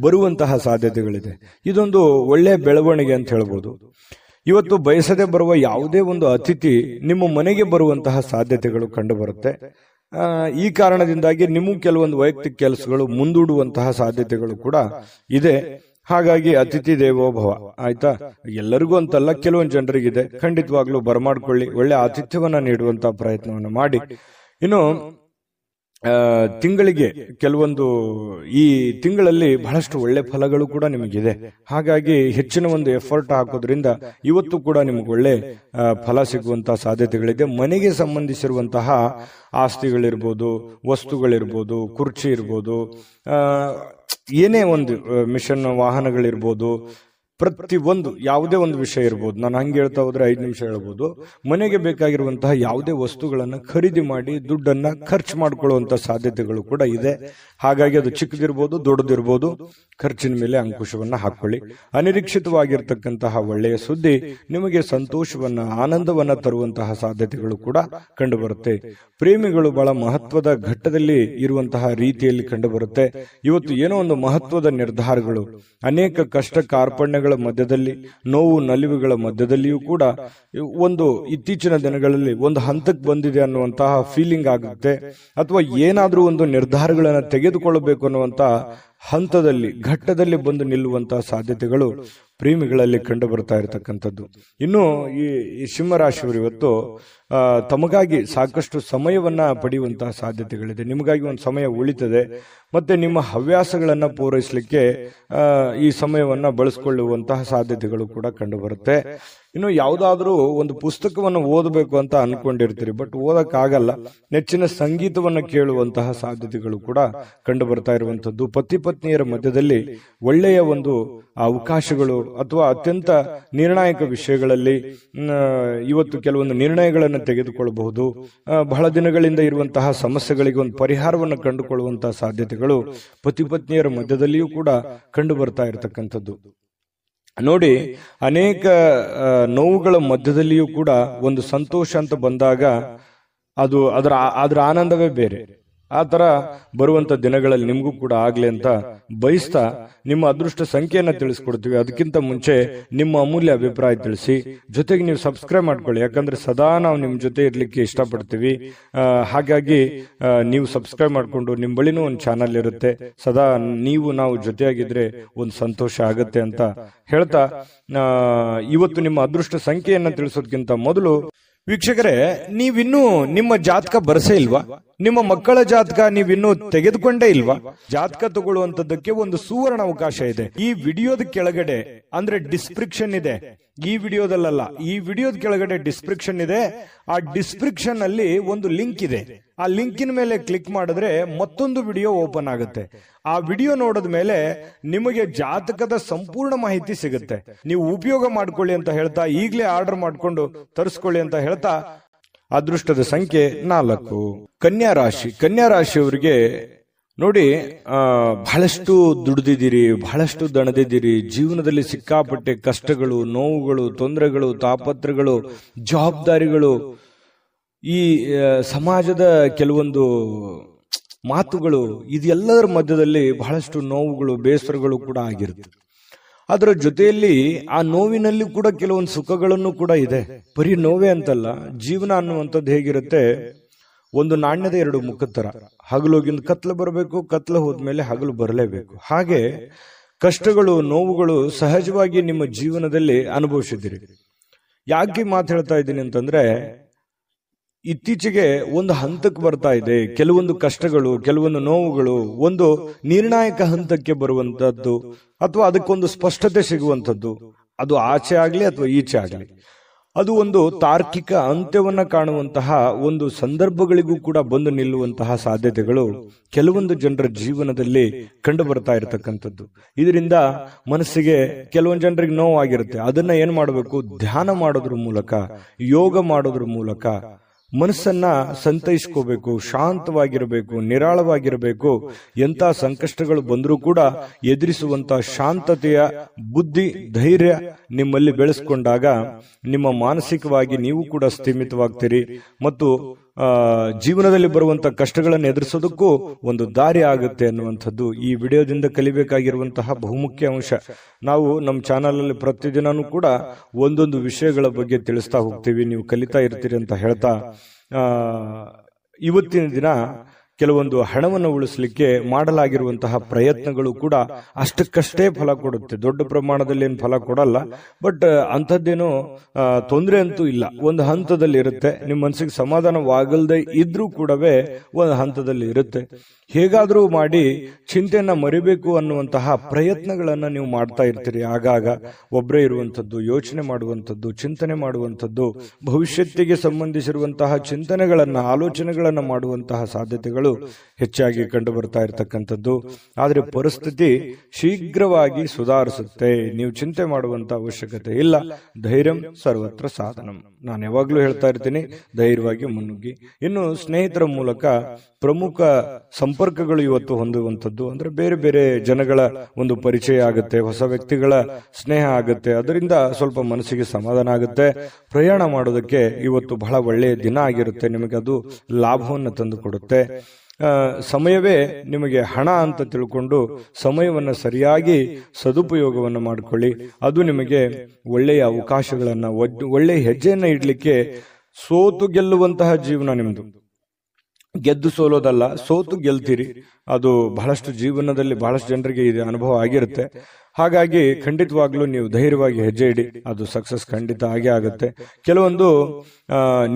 A: ಬರುವಂತಹ ಸಾಧ್ಯತೆಗಳಿದೆ. ಇದೊಂದು ಒಳ್ಳೆಯ ಬೆಳವಣಿಗೆ ಅಂತ ಹೇಳ್ಬೋದು. ಇವತ್ತು ಬಯಸದೆ ಬರುವ ಯಾವುದೇ ಒಂದು ಅತಿಥಿ ನಿಮ್ಮ ಮನೆಗೆ ಬರುವಂತಹ ಸಾಧ್ಯತೆಗಳು ಕಂಡು ಬರುತ್ತೆ. ಈ ಕಾರಣದಿಂದಾಗಿ ನಿಮಗೂ ಕೆಲವೊಂದು ವೈಯಕ್ತಿಕ ಕೆಲಸಗಳು ಮುಂದೂಡುವಂತಹ ಸಾಧ್ಯತೆಗಳು ಕೂಡ ಇದೆ. ಹಾಗಾಗಿ ಅತಿಥಿ ದೇವೋ ಭವ, ಆಯ್ತಾ? ಎಲ್ಲರಿಗೂ ಅಂತಲ್ಲ, ಕೆಲವೊಂದು ಜನರಿಗಿದೆ. ಖಂಡಿತವಾಗ್ಲೂ ಬರಮಾಡ್ಕೊಳ್ಳಿ, ಒಳ್ಳೆ ಆತಿಥ್ಯವನ್ನ ನೀಡುವಂತಹ ಪ್ರಯತ್ನವನ್ನು ಮಾಡಿ. ಇನ್ನು ತಿಂಗಳಿಗೆ ಕೆಲವೊಂದು ಈ ತಿಂಗಳಲ್ಲಿ ಬಹಳಷ್ಟು ಒಳ್ಳೆ ಫಲಗಳು ಕೂಡ ನಿಮಗಿದೆ. ಹಾಗಾಗಿ ಹೆಚ್ಚಿನ ಒಂದು ಎಫರ್ಟ್ ಹಾಕೋದ್ರಿಂದ ಇವತ್ತು ಕೂಡ ನಿಮ್ಗೆ ಒಳ್ಳೆ ಫಲ ಸಿಗುವಂತಹ ಸಾಧ್ಯತೆಗಳಿದೆ. ಮನೆಗೆ ಸಂಬಂಧಿಸಿರುವಂತಹ ಆಸ್ತಿಗಳಿರ್ಬೋದು, ವಸ್ತುಗಳಿರ್ಬೋದು, ಕುರ್ಚಿ ಇರ್ಬೋದು, ಏನೇ ಒಂದು ಮಿಷನ್ ವಾಹನಗಳಿರ್ಬೋದು, ಪ್ರತಿ ಒಂದು ಯಾವುದೇ ಒಂದು ವಿಷಯ ಇರ್ಬೋದು. ನಾನು ಹಂಗೆ ಹೇಳ್ತಾ ಹೋದ್ರೆ 5 ನಿಮಿಷ ಹೇಳ್ಬೋದು. ಮನೆಗೆ ಬೇಕಾಗಿರುವಂತಹ ಯಾವುದೇ ವಸ್ತುಗಳನ್ನ ಖರೀದಿ ಮಾಡಿ ದುಡ್ಡನ್ನ ಖರ್ಚು ಮಾಡ್ಕೊಳ್ಳುವಂತ ಸಾಧ್ಯತೆಗಳು ಕೂಡ ಇದೆ. ಹಾಗಾಗಿ ಅದು ಚಿಕ್ಕದಿರ್ಬೋದು ದೊಡ್ಡದಿರ್ಬೋದು, ಖರ್ಚಿನ ಮೇಲೆ ಅಂಕುಶವನ್ನ ಹಾಕೊಳ್ಳಿ. ಅನಿರೀಕ್ಷಿತವಾಗಿರ್ತಕ್ಕಂತಹ ಒಳ್ಳೆಯ ಸುದ್ದಿ ನಿಮಗೆ ಸಂತೋಷವನ್ನ, ಆನಂದವನ್ನ ತರುವಂತಹ ಸಾಧ್ಯತೆಗಳು ಕೂಡ ಕಂಡು ಬರುತ್ತೆ. ಪ್ರೇಮಿಗಳು ಬಹಳ ಮಹತ್ವದ ಘಟ್ಟದಲ್ಲಿ ಇರುವಂತಹ ರೀತಿಯಲ್ಲಿ ಕಂಡು ಬರುತ್ತೆ. ಇವತ್ತು ಏನೋ ಒಂದು ಮಹತ್ವದ ನಿರ್ಧಾರಗಳು, ಅನೇಕ ಕಷ್ಟ ಕಾರ್ಪಣ್ಯಗಳ ಮಧ್ಯದಲ್ಲಿ, ನೋವು ನಲಿವುಗಳ ಮಧ್ಯದಲ್ಲಿಯೂ ಕೂಡ ಒಂದು ಇತ್ತೀಚಿನ ದಿನಗಳಲ್ಲಿ ಒಂದು ಹಂತಕ್ಕೆ ಬಂದಿದೆ ಅನ್ನುವಂತಹ ಫೀಲಿಂಗ್ ಆಗುತ್ತೆ. ಅಥವಾ ಏನಾದ್ರೂ ಒಂದು ನಿರ್ಧಾರಗಳನ್ನು ತೆಗೆದುಕೊಳ್ಳಬೇಕು ಅನ್ನುವಂತಹ ಹಂತದಲ್ಲಿ, ಘಟ್ಟದಲ್ಲಿ ಬಂದು ನಿಲ್ಲುವಂತಹ ಸಾಧ್ಯತೆಗಳು ಪ್ರೇಮಿಗಳಲ್ಲಿ ಕಂಡು ಬರ್ತಾ ಇರತಕ್ಕಂಥದ್ದು. ಇನ್ನು ಈ ಸಿಂಹರಾಶಿಯವರು ಇವತ್ತು ತಮಗಾಗಿ ಸಾಕಷ್ಟು ಸಮಯವನ್ನ ಪಡೆಯುವಂತಹ ಸಾಧ್ಯತೆಗಳಿದೆ. ನಿಮಗಾಗಿ ಒಂದು ಸಮಯ ಉಳಿತದೆ. ಮತ್ತೆ ನಿಮ್ಮ ಹವ್ಯಾಸಗಳನ್ನ ಪೂರೈಸಲಿಕ್ಕೆ ಈ ಸಮಯವನ್ನ ಬಳಸಿಕೊಳ್ಳುವಂತಹ ಸಾಧ್ಯತೆಗಳು ಕೂಡ ಕಂಡು ಬರುತ್ತೆ. ಇನ್ನು ಯಾವುದಾದ್ರೂ ಒಂದು ಪುಸ್ತಕವನ್ನು ಓದಬೇಕು ಅಂತ ಅನ್ಕೊಂಡಿರ್ತೀರಿ, ಬಟ್ ಓದಕ್ಕಾಗಲ್ಲ. ನೆಚ್ಚಿನ ಸಂಗೀತವನ್ನ ಕೇಳುವಂತಹ ಸಾಧ್ಯತೆಗಳು ಕೂಡ ಕಂಡು ಬರ್ತಾ ಇರುವಂತದ್ದು. ಪತಿ ಪತ್ನಿಯರ ಮಧ್ಯದಲ್ಲಿ ಒಳ್ಳೆಯ ಒಂದು ಅವಕಾಶಗಳು ಅಥವಾ ಅತ್ಯಂತ ನಿರ್ಣಾಯಕ ವಿಷಯಗಳಲ್ಲಿ ಇವತ್ತು ಕೆಲವೊಂದು ನಿರ್ಣಯಗಳನ್ನು ತೆಗೆದುಕೊಳ್ಳಬಹುದು. ಬಹಳ ದಿನಗಳಿಂದ ಇರುವಂತಹ ಸಮಸ್ಯೆಗಳಿಗೆ ಒಂದು ಪರಿಹಾರವನ್ನು ಕಂಡುಕೊಳ್ಳುವಂತಹ ಸಾಧ್ಯತೆಗಳು ಪತಿ ಪತ್ನಿಯರ ಮಧ್ಯದಲ್ಲಿಯೂ ಕೂಡ ಕಂಡು ಬರ್ತಾ ಇರತಕ್ಕಂಥದ್ದು. ನೋಡಿ, ಅನೇಕ ನೋವುಗಳ ಮಧ್ಯದಲ್ಲಿಯೂ ಕೂಡ ಒಂದು ಸಂತೋಷ ಅಂತ ಬಂದಾಗ ಅದರ ಆನಂದವೇ ಬೇರೆ. ಆ ತರ ಬರುವಂತ ದಿನಗಳಲ್ಲಿ ನಿಮಗೂ ಕೂಡ ಆಗ್ಲಿ ಅಂತ ಬಯಸ್ತಾ ನಿಮ್ಮ ಅದೃಷ್ಟ ಸಂಖ್ಯೆಯನ್ನ ತಿಳಿಸ್ಕೊಡ್ತೀವಿ. ಅದಕ್ಕಿಂತ ಮುಂಚೆ ನಿಮ್ಮ ಅಮೂಲ್ಯ ಅಭಿಪ್ರಾಯ ತಿಳಿಸಿ, ಜೊತೆಗೆ ನೀವು ಸಬ್ಸ್ಕ್ರೈಬ್ ಮಾಡ್ಕೊಳ್ಳಿ. ಯಾಕಂದ್ರೆ ಸದಾ ನಾವು ನಿಮ್ ಜೊತೆ ಇರ್ಲಿಕ್ಕೆ ಇಷ್ಟಪಡ್ತೀವಿ. ಹಾಗಾಗಿ ನೀವು ಸಬ್ಸ್ಕ್ರೈಬ್ ಮಾಡ್ಕೊಂಡು ನಿಮ್ ಬಳಿನೂ ಒಂದು ಚಾನಲ್ ಇರುತ್ತೆ. ಸದಾ ನಾವು ಜೊತೆಯಾಗಿದ್ರೆ ಒಂದು ಸಂತೋಷ ಆಗತ್ತೆ ಅಂತ ಹೇಳ್ತಾ, ಇವತ್ತು ನಿಮ್ಮ ಅದೃಷ್ಟ ಸಂಖ್ಯೆಯನ್ನ ತಿಳಿಸೋದಕ್ಕಿಂತ ಮೊದಲು ವೀಕ್ಷಕರೇ, ನೀವಿನ್ನೂ ನಿಮ್ಮ ಜಾತಕ ಬರಸೇ ಇಲ್ವಾ? ನಿಮ್ಮ ಮಕ್ಕಳ ಜಾತಕ ನೀವಿನ್ನೂ ತೆಗೆದುಕೊಂಡೇ ಇಲ್ವಾ? ಜಾತಕ ತಗೊಳ್ಳುವಂತದ್ದಕ್ಕೆ ಒಂದು ಸುವರ್ಣ ಅವಕಾಶ ಇದೆ. ಈ ವಿಡಿಯೋದ ಕೆಳಗಡೆ, ಅಂದ್ರೆ ಡಿಸ್ಕ್ರಿಪ್ಷನ್ ಇದೆ, ಈ ವಿಡಿಯೋದಲ್ಲ, ಈ ವಿಡಿಯೋದ ಕೆಳಗಡೆ ಡಿಸ್ಕ್ರಿಪ್ಷನ್ ಇದೆ. ಆ ಡಿಸ್ಕ್ರಿಪ್ಷನ್ ಅಲ್ಲಿ ಒಂದು ಲಿಂಕ್ ಇದೆ. ಆ ಲಿಂಕಿನ ಮೇಲೆ ಕ್ಲಿಕ್ ಮಾಡಿದ್ರೆ ಮತ್ತೊಂದು ವಿಡಿಯೋ ಓಪನ್ ಆಗುತ್ತೆ. ಆ ವಿಡಿಯೋ ನೋಡಿದ ಮೇಲೆ ನಿಮಗೆ ಜಾತಕದ ಸಂಪೂರ್ಣ ಮಾಹಿತಿ ಸಿಗುತ್ತೆ. ನೀವು ಉಪಯೋಗ ಮಾಡ್ಕೊಳ್ಳಿ ಅಂತ ಹೇಳ್ತಾ, ಈಗಲೇ ಆರ್ಡರ್ ಮಾಡ್ಕೊಂಡು ತರಿಸ್ಕೊಳ್ಳಿ ಅಂತ ಹೇಳ್ತಾ, ಅದೃಷ್ಟದ ಸಂಖ್ಯೆ 4. ಕನ್ಯಾ ರಾಶಿ. ಕನ್ಯಾ ರಾಶಿಯವರಿಗೆ ನೋಡಿ, ಬಹಳಷ್ಟು ದುಡಿದಿದ್ದೀರಿ, ಬಹಳಷ್ಟು ದಣದಿದ್ದೀರಿ. ಜೀವನದಲ್ಲಿ ಸಿಕ್ಕಾಪಟ್ಟೆ ಕಷ್ಟಗಳು, ನೋವುಗಳು, ತೊಂದರೆಗಳು, ತಾಪತ್ರಗಳು, ಜವಾಬ್ದಾರಿಗಳು, ಈ ಸಮಾಜದ ಕೆಲವೊಂದು ಮಾತುಗಳು, ಇದೆಲ್ಲದರ ಮಧ್ಯದಲ್ಲಿ ಬಹಳಷ್ಟು ನೋವುಗಳು, ಬೇಸರಗಳು ಕೂಡ ಆಗಿರುತ್ತೆ. ಅದರ ಜೊತೆಯಲ್ಲಿ ಆ ನೋವಿನಲ್ಲಿ ಕೂಡ ಕೆಲವೊಂದು ಸುಖಗಳನ್ನು ಕೂಡ ಇದೆ. ಬರೀ ನೋವೇ ಅಂತಲ್ಲ, ಜೀವನ ಅನ್ನುವಂಥದ್ದು ಹೇಗಿರುತ್ತೆ, ಒಂದು ನಾಣ್ಯದ 2 ಮುಖದ ತರ. ಹಗಲೋಗಿಂದ ಕತ್ಲು ಬರಬೇಕು, ಕತ್ಲು ಹೋದ್ಮೇಲೆ ಹಗಲು ಬರಲೇಬೇಕು. ಹಾಗೆ ಕಷ್ಟಗಳು, ನೋವುಗಳು ಸಹಜವಾಗಿ ನಿಮ್ಮ ಜೀವನದಲ್ಲಿ ಅನುಭವಿಸಿದ್ದೀರಿ. ಯಾಕೆ ಮಾತು ಹೇಳ್ತಾ ಇದ್ದೀನಿ ಅಂತಂದ್ರೆ, ಇತ್ತೀಚೆಗೆ ಒಂದು ಹಂತಕ್ಕೆ ಬರ್ತಾ ಇದೆ. ಕೆಲವೊಂದು ಕಷ್ಟಗಳು, ಕೆಲವೊಂದು ನೋವುಗಳು ಒಂದು ನಿರ್ಣಾಯಕ ಹಂತಕ್ಕೆ ಬರುವಂತದ್ದು, ಅಥವಾ ಅದಕ್ಕೊಂದು ಸ್ಪಷ್ಟತೆ ಸಿಗುವಂಥದ್ದು. ಅದು ಆಚೆ ಆಗ್ಲಿ ಅಥವಾ ಈಚೆ ಆಗ್ಲಿ, ಅದು ಒಂದು ತಾರ್ಕಿಕ ಅಂತ್ಯವನ್ನ ಕಾಣುವಂತಹ ಒಂದು ಸಂದರ್ಭಗಳಿಗೂ ಕೂಡ ಬಂದು ನಿಲ್ಲುವಂತಹ ಸಾಧ್ಯತೆಗಳು ಕೆಲವೊಂದು ಜನರ ಜೀವನದಲ್ಲಿ ಕಂಡು ಬರ್ತಾ ಇರತಕ್ಕಂಥದ್ದು. ಇದರಿಂದ ಮನಸ್ಸಿಗೆ ಕೆಲವೊಂದು ಜನರಿಗೆ ನೋವಾಗಿರುತ್ತೆ. ಅದನ್ನ ಏನ್ ಮಾಡಬೇಕು? ಧ್ಯಾನ ಮಾಡೋದ್ರ ಮೂಲಕ, ಯೋಗ ಮಾಡೋದ್ರ ಮೂಲಕ ಮನಸ್ಸನ್ನ ಸಂತೈಸ್ಕೋಬೇಕು, ಶಾಂತವಾಗಿರಬೇಕು, ನಿರಾಳವಾಗಿರಬೇಕು. ಎಂಥ ಸಂಕಷ್ಟಗಳು ಬಂದರೂ ಕೂಡ ಎದುರಿಸುವಂತ ಶಾಂತತೆಯ ಬುದ್ಧಿ, ಧೈರ್ಯ ನಿಮ್ಮಲ್ಲಿ ಬೆಳೆಸ್ಕೊಂಡಾಗ ನಿಮ್ಮ ಮಾನಸಿಕವಾಗಿ ನೀವು ಕೂಡ ಸ್ಥಿಮಿತವಾಗ್ತೀರಿ ಮತ್ತು ಜೀವನದಲ್ಲಿ ಬರುವಂತ ಕಷ್ಟಗಳನ್ನು ಎದುರಿಸೋದಕ್ಕೂ ಒಂದು ದಾರಿ ಆಗುತ್ತೆ ಅನ್ನುವಂಥದ್ದು ಈ ವಿಡಿಯೋದಿಂದ ಕಲಿಬೇಕಾಗಿರುವಂತಹ ಬಹುಮುಖ್ಯ ಅಂಶ. ನಾವು ನಮ್ಮ ಚಾನಲ್ ಅಲ್ಲಿ ಪ್ರತಿದಿನನೂ ಕೂಡ ಒಂದೊಂದು ವಿಷಯಗಳ ಬಗ್ಗೆ ತಿಳಿಸ್ತಾ ಹೋಗ್ತೀವಿ, ನೀವು ಕಲಿತಾ ಇರ್ತೀರಿ ಅಂತ ಹೇಳ್ತಾ ಇವತ್ತಿನ ದಿನ ಕೆಲವೊಂದು ಹಣವನ್ನು ಉಳಿಸಲಿಕ್ಕೆ ಮಾಡಲಾಗಿರುವಂತಹ ಪ್ರಯತ್ನಗಳು ಕೂಡ ಅಷ್ಟಕ್ಕಷ್ಟೇ ಫಲ ಕೊಡುತ್ತೆ. ದೊಡ್ಡ ಪ್ರಮಾಣದಲ್ಲಿ ಏನು ಫಲ ಕೊಡಲ್ಲ, ಬಟ್ ಅಂಥದ್ದೇನೋ ತೊಂದರೆ ಅಂತೂ ಇಲ್ಲ. ಒಂದು ಹಂತದಲ್ಲಿ ಇರುತ್ತೆ. ನಿಮ್ಮ ಮನಸ್ಸಿಗೆ ಸಮಾಧಾನವಾಗಲ್ದೇ ಇದ್ರೂ ಕೂಡವೇ ಒಂದು ಹಂತದಲ್ಲಿ ಇರುತ್ತೆ. ಹೇಗಾದ್ರೂ ಮಾಡಿ ಚಿಂತೆಯನ್ನ ಮರಿಬೇಕು ಅನ್ನುವಂತಹ ಪ್ರಯತ್ನಗಳನ್ನ ನೀವು ಮಾಡ್ತಾ ಇರ್ತೀರಿ. ಆಗಾಗ ಒಬ್ಬರೇ ಇರುವಂಥದ್ದು, ಯೋಚನೆ ಮಾಡುವಂಥದ್ದು, ಚಿಂತನೆ ಮಾಡುವಂಥದ್ದು, ಭವಿಷ್ಯತ್ತಿಗೆ ಸಂಬಂಧಿಸಿರುವಂತಹ ಚಿಂತನೆಗಳನ್ನ, ಆಲೋಚನೆಗಳನ್ನ ಮಾಡುವಂತಹ ಸಾಧ್ಯತೆಗಳು ಹೆಚ್ಚಾಗಿ ಕಂಡು ಬರ್ತಾ ಇರತಕ್ಕಂಥದ್ದು. ಆದರೆ ಪರಿಸ್ಥಿತಿ ಶೀಘ್ರವಾಗಿ ಸುಧಾರಿಸುತ್ತೆ. ನೀವು ಚಿಂತೆ ಮಾಡುವಂತ ಅವಶ್ಯಕತೆ ಇಲ್ಲ. ಧೈರ್ಯಂ ಸರ್ವತ್ರ ಸಾಧನಂ. ನಾನು ಯಾವಾಗ್ಲೂ ಹೇಳ್ತಾ ಇರ್ತೀನಿ, ಧೈರ್ಯವಾಗಿ ಮುನ್ನುಗ್ಗಿ. ಇನ್ನು ಸ್ನೇಹಿತರ ಮೂಲಕ ಪ್ರಮುಖ ಸಂಪರ್ಕಗಳು ಇವತ್ತು ಹೊಂದುವಂಥದ್ದು, ಅಂದ್ರೆ ಬೇರೆ ಬೇರೆ ಜನಗಳ ಒಂದು ಪರಿಚಯ ಆಗುತ್ತೆ, ಹೊಸ ವ್ಯಕ್ತಿಗಳ ಸ್ನೇಹ ಆಗುತ್ತೆ. ಅದರಿಂದ ಸ್ವಲ್ಪ ಮನಸ್ಸಿಗೆ ಸಮಾಧಾನ ಆಗುತ್ತೆ. ಪ್ರಯಾಣ ಮಾಡೋದಕ್ಕೆ ಇವತ್ತು ಬಹಳ ಒಳ್ಳೆಯ ದಿನ ಆಗಿರುತ್ತೆ. ನಿಮಗೆ ಅದು ಲಾಭವನ್ನು ತಂದು ಕೊಡುತ್ತೆ. ಸಮಯವೇ ನಿಮಗೆ ಹಣ ಅಂತ ತಿಳ್ಕೊಂಡು ಸಮಯವನ್ನು ಸರಿಯಾಗಿ ಸದುಪಯೋಗವನ್ನು ಮಾಡಿಕೊಳ್ಳಿ. ಅದು ನಿಮಗೆ ಒಳ್ಳೆಯ ಅವಕಾಶಗಳನ್ನ, ಒಳ್ಳೆಯ ಹೆಜ್ಜೆಯನ್ನ ಇಡ್ಲಿಕ್ಕೆ, ಸೋತು ಗೆಲ್ಲುವಂತಹ ಜೀವನ ನಿಮ್ದು. ಗೆದ್ದು ಸೋಲೋದಲ್ಲ, ಸೋತು ಗೆಲ್ತೀರಿ. ಅದು ಬಹಳಷ್ಟು ಜೀವನದಲ್ಲಿ ಬಹಳಷ್ಟು ಜನರಿಗೆ ಇದು ಅನುಭವ ಆಗಿರುತ್ತೆ. ಹಾಗಾಗಿ ಖಂಡಿತವಾಗ್ಲೂ ನೀವು ಧೈರ್ಯವಾಗಿ ಹೆಜ್ಜೆ ಇಡಿ, ಅದು ಸಕ್ಸಸ್ ಖಂಡಿತ ಆಗೇ ಆಗುತ್ತೆ. ಕೆಲವೊಂದು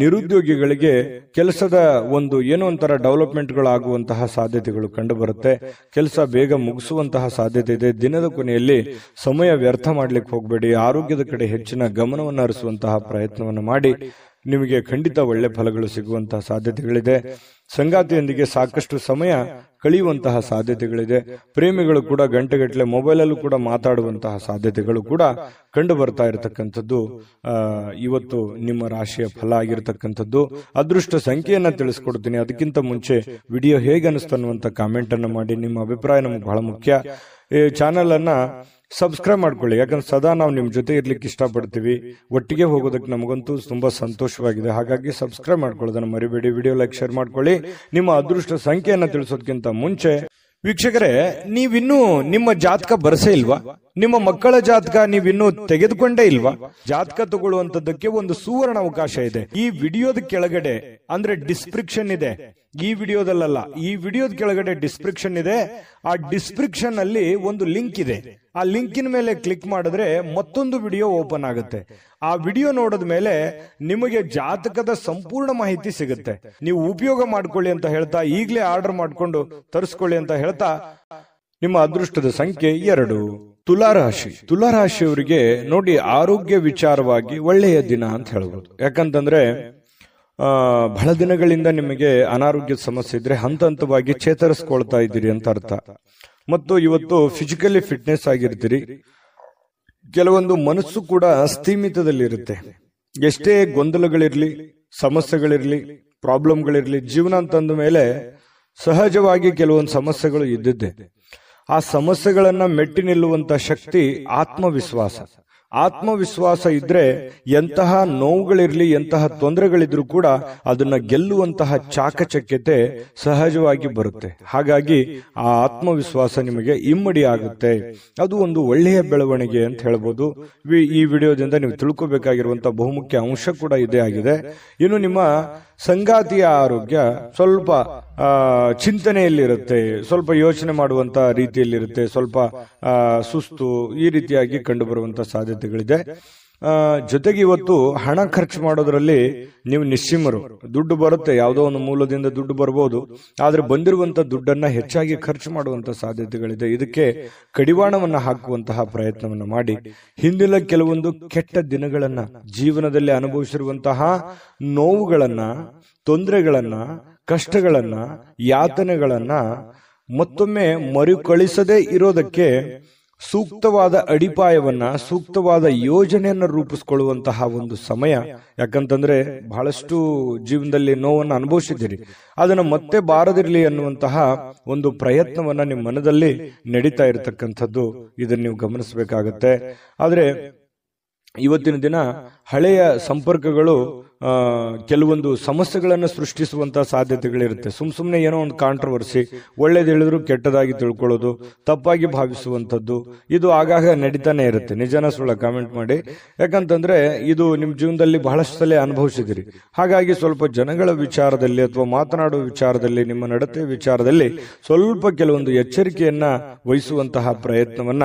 A: ನಿರುದ್ಯೋಗಿಗಳಿಗೆ ಕೆಲಸದ ಒಂದು ಏನೋ ಒಂಥರ ಡೆವಲಪ್ಮೆಂಟ್ಗಳು ಆಗುವಂತಹ ಸಾಧ್ಯತೆಗಳು ಕಂಡು ಬರುತ್ತೆ. ಕೆಲಸ ಬೇಗ ಮುಗಿಸುವಂತಹ ಸಾಧ್ಯತೆ ಇದೆ. ದಿನದ ಕೊನೆಯಲ್ಲಿ ಸಮಯ ವ್ಯರ್ಥ ಮಾಡ್ಲಿಕ್ಕೆ ಹೋಗಬೇಡಿ. ಆರೋಗ್ಯದ ಕಡೆ ಹೆಚ್ಚಿನ ಗಮನವನ್ನು ಹರಿಸುವಂತಹ ಪ್ರಯತ್ನವನ್ನು ಮಾಡಿ. ನಿಮಗೆ ಖಂಡಿತ ಒಳ್ಳೆ ಫಲಗಳು ಸಿಗುವಂತಹ ಸಾಧ್ಯತೆಗಳಿದೆ. ಸಂಗಾತಿಯೊಂದಿಗೆ ಸಾಕಷ್ಟು ಸಮಯ ಕಳೆಯುವಂತಹ ಸಾಧ್ಯತೆಗಳಿದೆ. ಪ್ರೇಮಿಗಳು ಕೂಡ ಗಂಟೆಗಟ್ಟಲೆ ಮೊಬೈಲಲ್ಲೂ ಕೂಡ ಮಾತಾಡುವಂತಹ ಸಾಧ್ಯತೆಗಳು ಕೂಡ ಕಂಡು ಬರ್ತಾ ಇರತಕ್ಕಂಥದ್ದು ಇವತ್ತು ನಿಮ್ಮ ರಾಶಿಯ ಫಲ ಆಗಿರತಕ್ಕಂಥದ್ದು. ಅದೃಷ್ಟ ಸಂಖ್ಯೆಯನ್ನ ತಿಳಿಸ್ಕೊಡ್ತೀನಿ. ಅದಕ್ಕಿಂತ ಮುಂಚೆ ವಿಡಿಯೋ ಹೇಗೆ ಅನಿಸ್ತು ಅನ್ನುವಂಥ ಕಾಮೆಂಟ್ ಅನ್ನು ಮಾಡಿ. ನಿಮ್ಮ ಅಭಿಪ್ರಾಯ ನಮ್ಗೆ ಬಹಳ ಮುಖ್ಯ. ಈ ಚಾನೆಲ್ ಅನ್ನ ಸಬ್ಸ್ಕ್ರೈಬ್ ಮಾಡ್ಕೊಳ್ಳಿ, ಯಾಕಂದ್ರೆ ಸದಾ ನಾವು ನಿಮ್ ಜೊತೆ ಇರ್ಲಿಕ್ಕೆ ಇಷ್ಟಪಡ್ತೀವಿ. ಒಟ್ಟಿಗೆ ಹೋಗೋದಕ್ಕೆ ನಮಗಂತೂ ತುಂಬಾ ಸಂತೋಷವಾಗಿದೆ. ಹಾಗಾಗಿ ಸಬ್ಸ್ಕ್ರೈಬ್ ಮಾಡ್ಕೊಳ್ಳೋದನ್ನ ಮರಿಬೇಡಿ. ವಿಡಿಯೋ ಲೈಕ್, ಶೇರ್ ಮಾಡ್ಕೊಳ್ಳಿ. ನಿಮ್ಮ ಅದೃಷ್ಟ ಸಂಖ್ಯೆಯನ್ನ ತಿಳಿಸೋದಕ್ಕಿಂತ ಮುಂಚೆ ವೀಕ್ಷಕರೇ, ನೀವಿನ್ನೂ ನಿಮ್ಮ ಜಾತಕ ಬರಸೇ ಇಲ್ವಾ? ನಿಮ್ಮ ಮಕ್ಕಳ ಜಾತಕ ನೀವಿನ್ನೂ ತೆಗೆದುಕೊಂಡೇ ಇಲ್ವಾ? ಜಾತಕ ತಗೊಳ್ಳುವಂತದ್ದಕ್ಕೆ ಒಂದು ಸುವರ್ಣ ಅವಕಾಶ ಇದೆ. ಈ ವಿಡಿಯೋದ ಕೆಳಗಡೆ, ಅಂದ್ರೆ ಡಿಸ್ಕ್ರಿಪ್ಷನ್ ಇದೆ. ಈ ವಿಡಿಯೋದಲ್ಲ, ಈ ವಿಡಿಯೋದ ಕೆಳಗಡೆ ಡಿಸ್ಕ್ರಿಪ್ಷನ್ ಇದೆ. ಆ ಡಿಸ್ಕ್ರಿಪ್ಷನ್ ಅಲ್ಲಿ ಒಂದು ಲಿಂಕ್ ಇದೆ. ಆ ಲಿಂಕಿನ ಮೇಲೆ ಕ್ಲಿಕ್ ಮಾಡಿದ್ರೆ ಮತ್ತೊಂದು ವಿಡಿಯೋ ಓಪನ್ ಆಗುತ್ತೆ. ಆ ವಿಡಿಯೋ ನೋಡಿದ ಮೇಲೆ ನಿಮಗೆ ಜಾತಕದ ಸಂಪೂರ್ಣ ಮಾಹಿತಿ ಸಿಗುತ್ತೆ. ನೀವು ಉಪಯೋಗ ಮಾಡ್ಕೊಳ್ಳಿ ಅಂತ ಹೇಳ್ತಾ, ಈಗಲೇ ಆರ್ಡರ್ ಮಾಡ್ಕೊಂಡು ತರಿಸ್ಕೊಳ್ಳಿ ಅಂತ ಹೇಳ್ತಾ, ನಿಮ್ಮ ಅದೃಷ್ಟದ ಸಂಖ್ಯೆ 2. ತುಲಾರಾಶಿ. ತುಲಾರಾಶಿಯವರಿಗೆ ನೋಡಿ, ಆರೋಗ್ಯ ವಿಚಾರವಾಗಿ ಒಳ್ಳೆಯ ದಿನ ಅಂತ ಹೇಳ್ಬೋದು. ಯಾಕಂತಂದ್ರೆ ಬಹಳ ದಿನಗಳಿಂದ ನಿಮಗೆ ಅನಾರೋಗ್ಯದ ಸಮಸ್ಯೆ ಇದ್ರೆ ಹಂತ ಹಂತವಾಗಿ ಚೇತರಿಸ್ಕೊಳ್ತಾ ಇದ್ದೀರಿ ಅಂತ ಅರ್ಥ. ಮತ್ತು ಇವತ್ತು ಫಿಸಿಕಲಿ ಫಿಟ್ನೆಸ್ ಆಗಿರ್ತೀರಿ. ಕೆಲವೊಂದು ಮನಸ್ಸು ಕೂಡ ಸ್ಥೀಮಿತದಲ್ಲಿರುತ್ತೆ. ಎಷ್ಟೇ ಗೊಂದಲಗಳಿರ್ಲಿ, ಸಮಸ್ಯೆಗಳಿರ್ಲಿ, ಪ್ರಾಬ್ಲಮ್ಗಳಿರ್ಲಿ, ಜೀವನ ಅಂತಂದ ಮೇಲೆ ಸಹಜವಾಗಿ ಕೆಲವೊಂದು ಸಮಸ್ಯೆಗಳು ಇದ್ದಿದ್ದೆ. ಆ ಸಮಸ್ಯೆಗಳನ್ನ ಮೆಟ್ಟಿ ನಿಲ್ಲುವಂತ ಶಕ್ತಿ ಆತ್ಮವಿಶ್ವಾಸ. ಆತ್ಮವಿಶ್ವಾಸ ಇದ್ರೆ ಎಂತಹ ನೋವುಗಳಿರ್ಲಿ, ಎಂತಹ ತೊಂದರೆಗಳಿದ್ರೂ ಕೂಡ ಅದನ್ನ ಗೆಲ್ಲುವಂತಹ ಚಾಕಚಕ್ಯತೆ ಸಹಜವಾಗಿ ಬರುತ್ತೆ. ಹಾಗಾಗಿ ಆ ಆತ್ಮವಿಶ್ವಾಸ ನಿಮಗೆ ಇಮ್ಮಡಿ ಆಗುತ್ತೆ. ಅದು ಒಂದು ಒಳ್ಳೆಯ ಬೆಳವಣಿಗೆ ಅಂತ ಹೇಳ್ಬೋದು. ಈ ವಿಡಿಯೋದಿಂದ ನೀವು ತಿಳ್ಕೋಬೇಕಾಗಿರುವಂತಹ ಬಹುಮುಖ್ಯ ಅಂಶ ಕೂಡ ಇದೇ ಆಗಿದೆ. ಇನ್ನು ನಿಮ್ಮ ಸಂಗಾತಿಯ ಆರೋಗ್ಯ ಸ್ವಲ್ಪ ಚಿಂತನೆಯಲ್ಲಿರುತ್ತೆ, ಸ್ವಲ್ಪ ಯೋಚನೆ ಮಾಡುವಂತ ರೀತಿಯಲ್ಲಿರುತ್ತೆ, ಸ್ವಲ್ಪ ಸುಸ್ತು ಈ ರೀತಿಯಾಗಿ ಕಂಡು ಬರುವಂತಹ ಸಾಧ್ಯತೆಗಳಿದೆ. ಜೊತೆಗೆ ಇವತ್ತು ಹಣ ಖರ್ಚು ಮಾಡೋದ್ರಲ್ಲಿ ನೀವು ನಿಶ್ಚಿಮರು. ದುಡ್ಡು ಬರುತ್ತೆ, ಯಾವುದೋ ಒಂದು ಮೂಲದಿಂದ ದುಡ್ಡು ಬರ್ಬೋದು, ಆದ್ರೆ ಬಂದಿರುವಂತಹ ದುಡ್ಡನ್ನ ಹೆಚ್ಚಾಗಿ ಖರ್ಚು ಮಾಡುವಂತಹ ಸಾಧ್ಯತೆಗಳಿದೆ. ಇದಕ್ಕೆ ಕಡಿವಾಣವನ್ನ ಹಾಕುವಂತಹ ಪ್ರಯತ್ನವನ್ನ ಮಾಡಿ ಹಿಂದಿನ ಕೆಲವೊಂದು ಕೆಟ್ಟ ದಿನಗಳನ್ನ, ಜೀವನದಲ್ಲಿ ಅನುಭವಿಸಿರುವಂತಹ ನೋವುಗಳನ್ನ, ತೊಂದರೆಗಳನ್ನ, ಕಷ್ಟಗಳನ್ನ, ಯಾತನೆಗಳನ್ನ ಮತ್ತೊಮ್ಮೆ ಮರುಕಳಿಸದೇ ಇರೋದಕ್ಕೆ ಸೂಕ್ತವಾದ ಅಡಿಪಾಯವನ್ನ, ಸೂಕ್ತವಾದ ಯೋಜನೆಯನ್ನ ರೂಪಿಸಿಕೊಳ್ಳುವಂತಹ ಒಂದು ಸಮಯ. ಯಾಕಂತಂದ್ರೆ ಬಹಳಷ್ಟು ಜೀವನದಲ್ಲಿ ನೋವನ್ನು ಅನುಭವಿಸಿದ್ದೀರಿ, ಅದನ್ನ ಮತ್ತೆ ಬಾರದಿರಲಿ ಅನ್ನುವಂತಹ ಒಂದು ಪ್ರಯತ್ನವನ್ನ ನಿಮ್ಮ ಮನದಲ್ಲಿ ನಡೀತಾ ಇರತಕ್ಕಂಥದ್ದು. ಇದನ್ನ ನೀವು ಗಮನಿಸಬೇಕಾಗತ್ತೆ. ಆದ್ರೆ ಇವತ್ತಿನ ದಿನ ಹಳೆಯ ಸಂಪರ್ಕಗಳು ಕೆಲವೊಂದು ಸಮಸ್ಯೆಗಳನ್ನು ಸೃಷ್ಟಿಸುವಂತಹ ಸಾಧ್ಯತೆಗಳಿರುತ್ತೆ. ಸುಮ್ಮನೆ ಏನೋ ಒಂದು ಕಾಂಟ್ರವರ್ಸಿ, ಒಳ್ಳೇದು ಹೇಳಿದ್ರು ಕೆಟ್ಟದಾಗಿ ತಿಳ್ಕೊಳ್ಳೋದು, ತಪ್ಪಾಗಿ ಭಾವಿಸುವಂಥದ್ದು, ಇದು ಆಗಾಗ ನಡೀತಾನೆ ಇರುತ್ತೆ. ನಿಜನ ಸುಳ್ಳ ಕಾಮೆಂಟ್ ಮಾಡಿ. ಯಾಕಂತಂದ್ರೆ ಇದು ನಿಮ್ಮ ಜೀವನದಲ್ಲಿ ಬಹಳಷ್ಟು ಸಲ ಅನುಭವಿಸಿದಿರಿ. ಹಾಗಾಗಿ ಸ್ವಲ್ಪ ಜನಗಳ ವಿಚಾರದಲ್ಲಿ ಅಥವಾ ಮಾತನಾಡುವ ವಿಚಾರದಲ್ಲಿ, ನಿಮ್ಮ ನಡತೆ ವಿಚಾರದಲ್ಲಿ ಸ್ವಲ್ಪ ಕೆಲವೊಂದು ಎಚ್ಚರಿಕೆಯನ್ನ ವಹಿಸುವಂತಹ ಪ್ರಯತ್ನವನ್ನ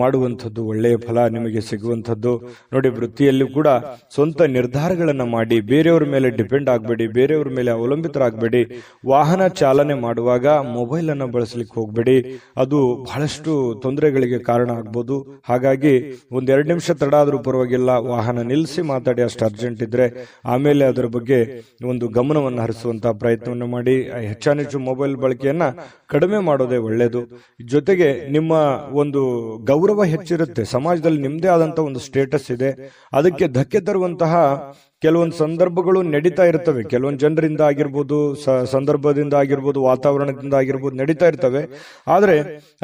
A: ಮಾಡುವಂಥದ್ದು ಒಳ್ಳೆಯ ಫಲ ನಿಮಗೆ ಸಿಗುವಂಥದ್ದು. ನೋಡಿ, ವೃತ್ತಿಯಲ್ಲೂ ಕೂಡ ಸ್ವಂತ ನಿರ್ಧಾರಗಳನ್ನ ಮಾಡಿ ಬೇರೆಯವರ ಮೇಲೆ ಡಿಪೆಂಡ್ ಆಗಬೇಡಿ, ಬೇರೆಯವರ ಮೇಲೆ ಅವಲಂಬಿತರಾಗಬೇಡಿ. ವಾಹನ ಚಾಲನೆ ಮಾಡುವಾಗ ಮೊಬೈಲ್ ಅನ್ನ ಬಳಸಲಿಕ್ಕೆ ಹೋಗಬೇಡಿ, ಅದು ಬಹಳಷ್ಟು ತೊಂದರೆಗಳಿಗೆ ಕಾರಣ ಆಗ್ಬೋದು. ಹಾಗಾಗಿ 1-2 ನಿಮಿಷ ತಡ ಆದ್ರೂ ಪರವಾಗಿಲ್ಲ, ವಾಹನ ನಿಲ್ಲಿಸಿ ಮಾತಾಡಿ, ಅಷ್ಟು ಅರ್ಜೆಂಟ್ ಇದ್ರೆ. ಆಮೇಲೆ ಅದರ ಬಗ್ಗೆ ಒಂದು ಗಮನವನ್ನು ಹರಿಸುವಂತಹ ಪ್ರಯತ್ನವನ್ನು ಮಾಡಿ. ಹೆಚ್ಚಾನೆಚ್ಚು ಮೊಬೈಲ್ ಬಳಕೆಯನ್ನ ಕಡಿಮೆ ಮಾಡೋದೇ ಒಳ್ಳೆಯದು. ಜೊತೆಗೆ ನಿಮ್ಮ ಒಂದು ಗೌರವ ಹೆಚ್ಚಿರುತ್ತೆ, ಸಮಾಜದಲ್ಲಿ ನಿಮ್ಮದೇ ಆದಂತಹ ಒಂದು ಸ್ಟೇಟಸ್ ಇದೆ, ಅದಕ್ಕೆ ಧಕ್ಕೆ ತರುವಂತಹ ಕೆಲವೊಂದು ಸಂದರ್ಭಗಳು ನಡೀತಾ ಇರ್ತವೆ. ಕೆಲವೊಂದು ಜನರಿಂದ ಆಗಿರ್ಬೋದು, ಸಂದರ್ಭದಿಂದ ಆಗಿರ್ಬೋದು, ವಾತಾವರಣದಿಂದ ಆಗಿರ್ಬೋದು, ನಡೀತಾ ಇರ್ತವೆ. ಆದ್ರೆ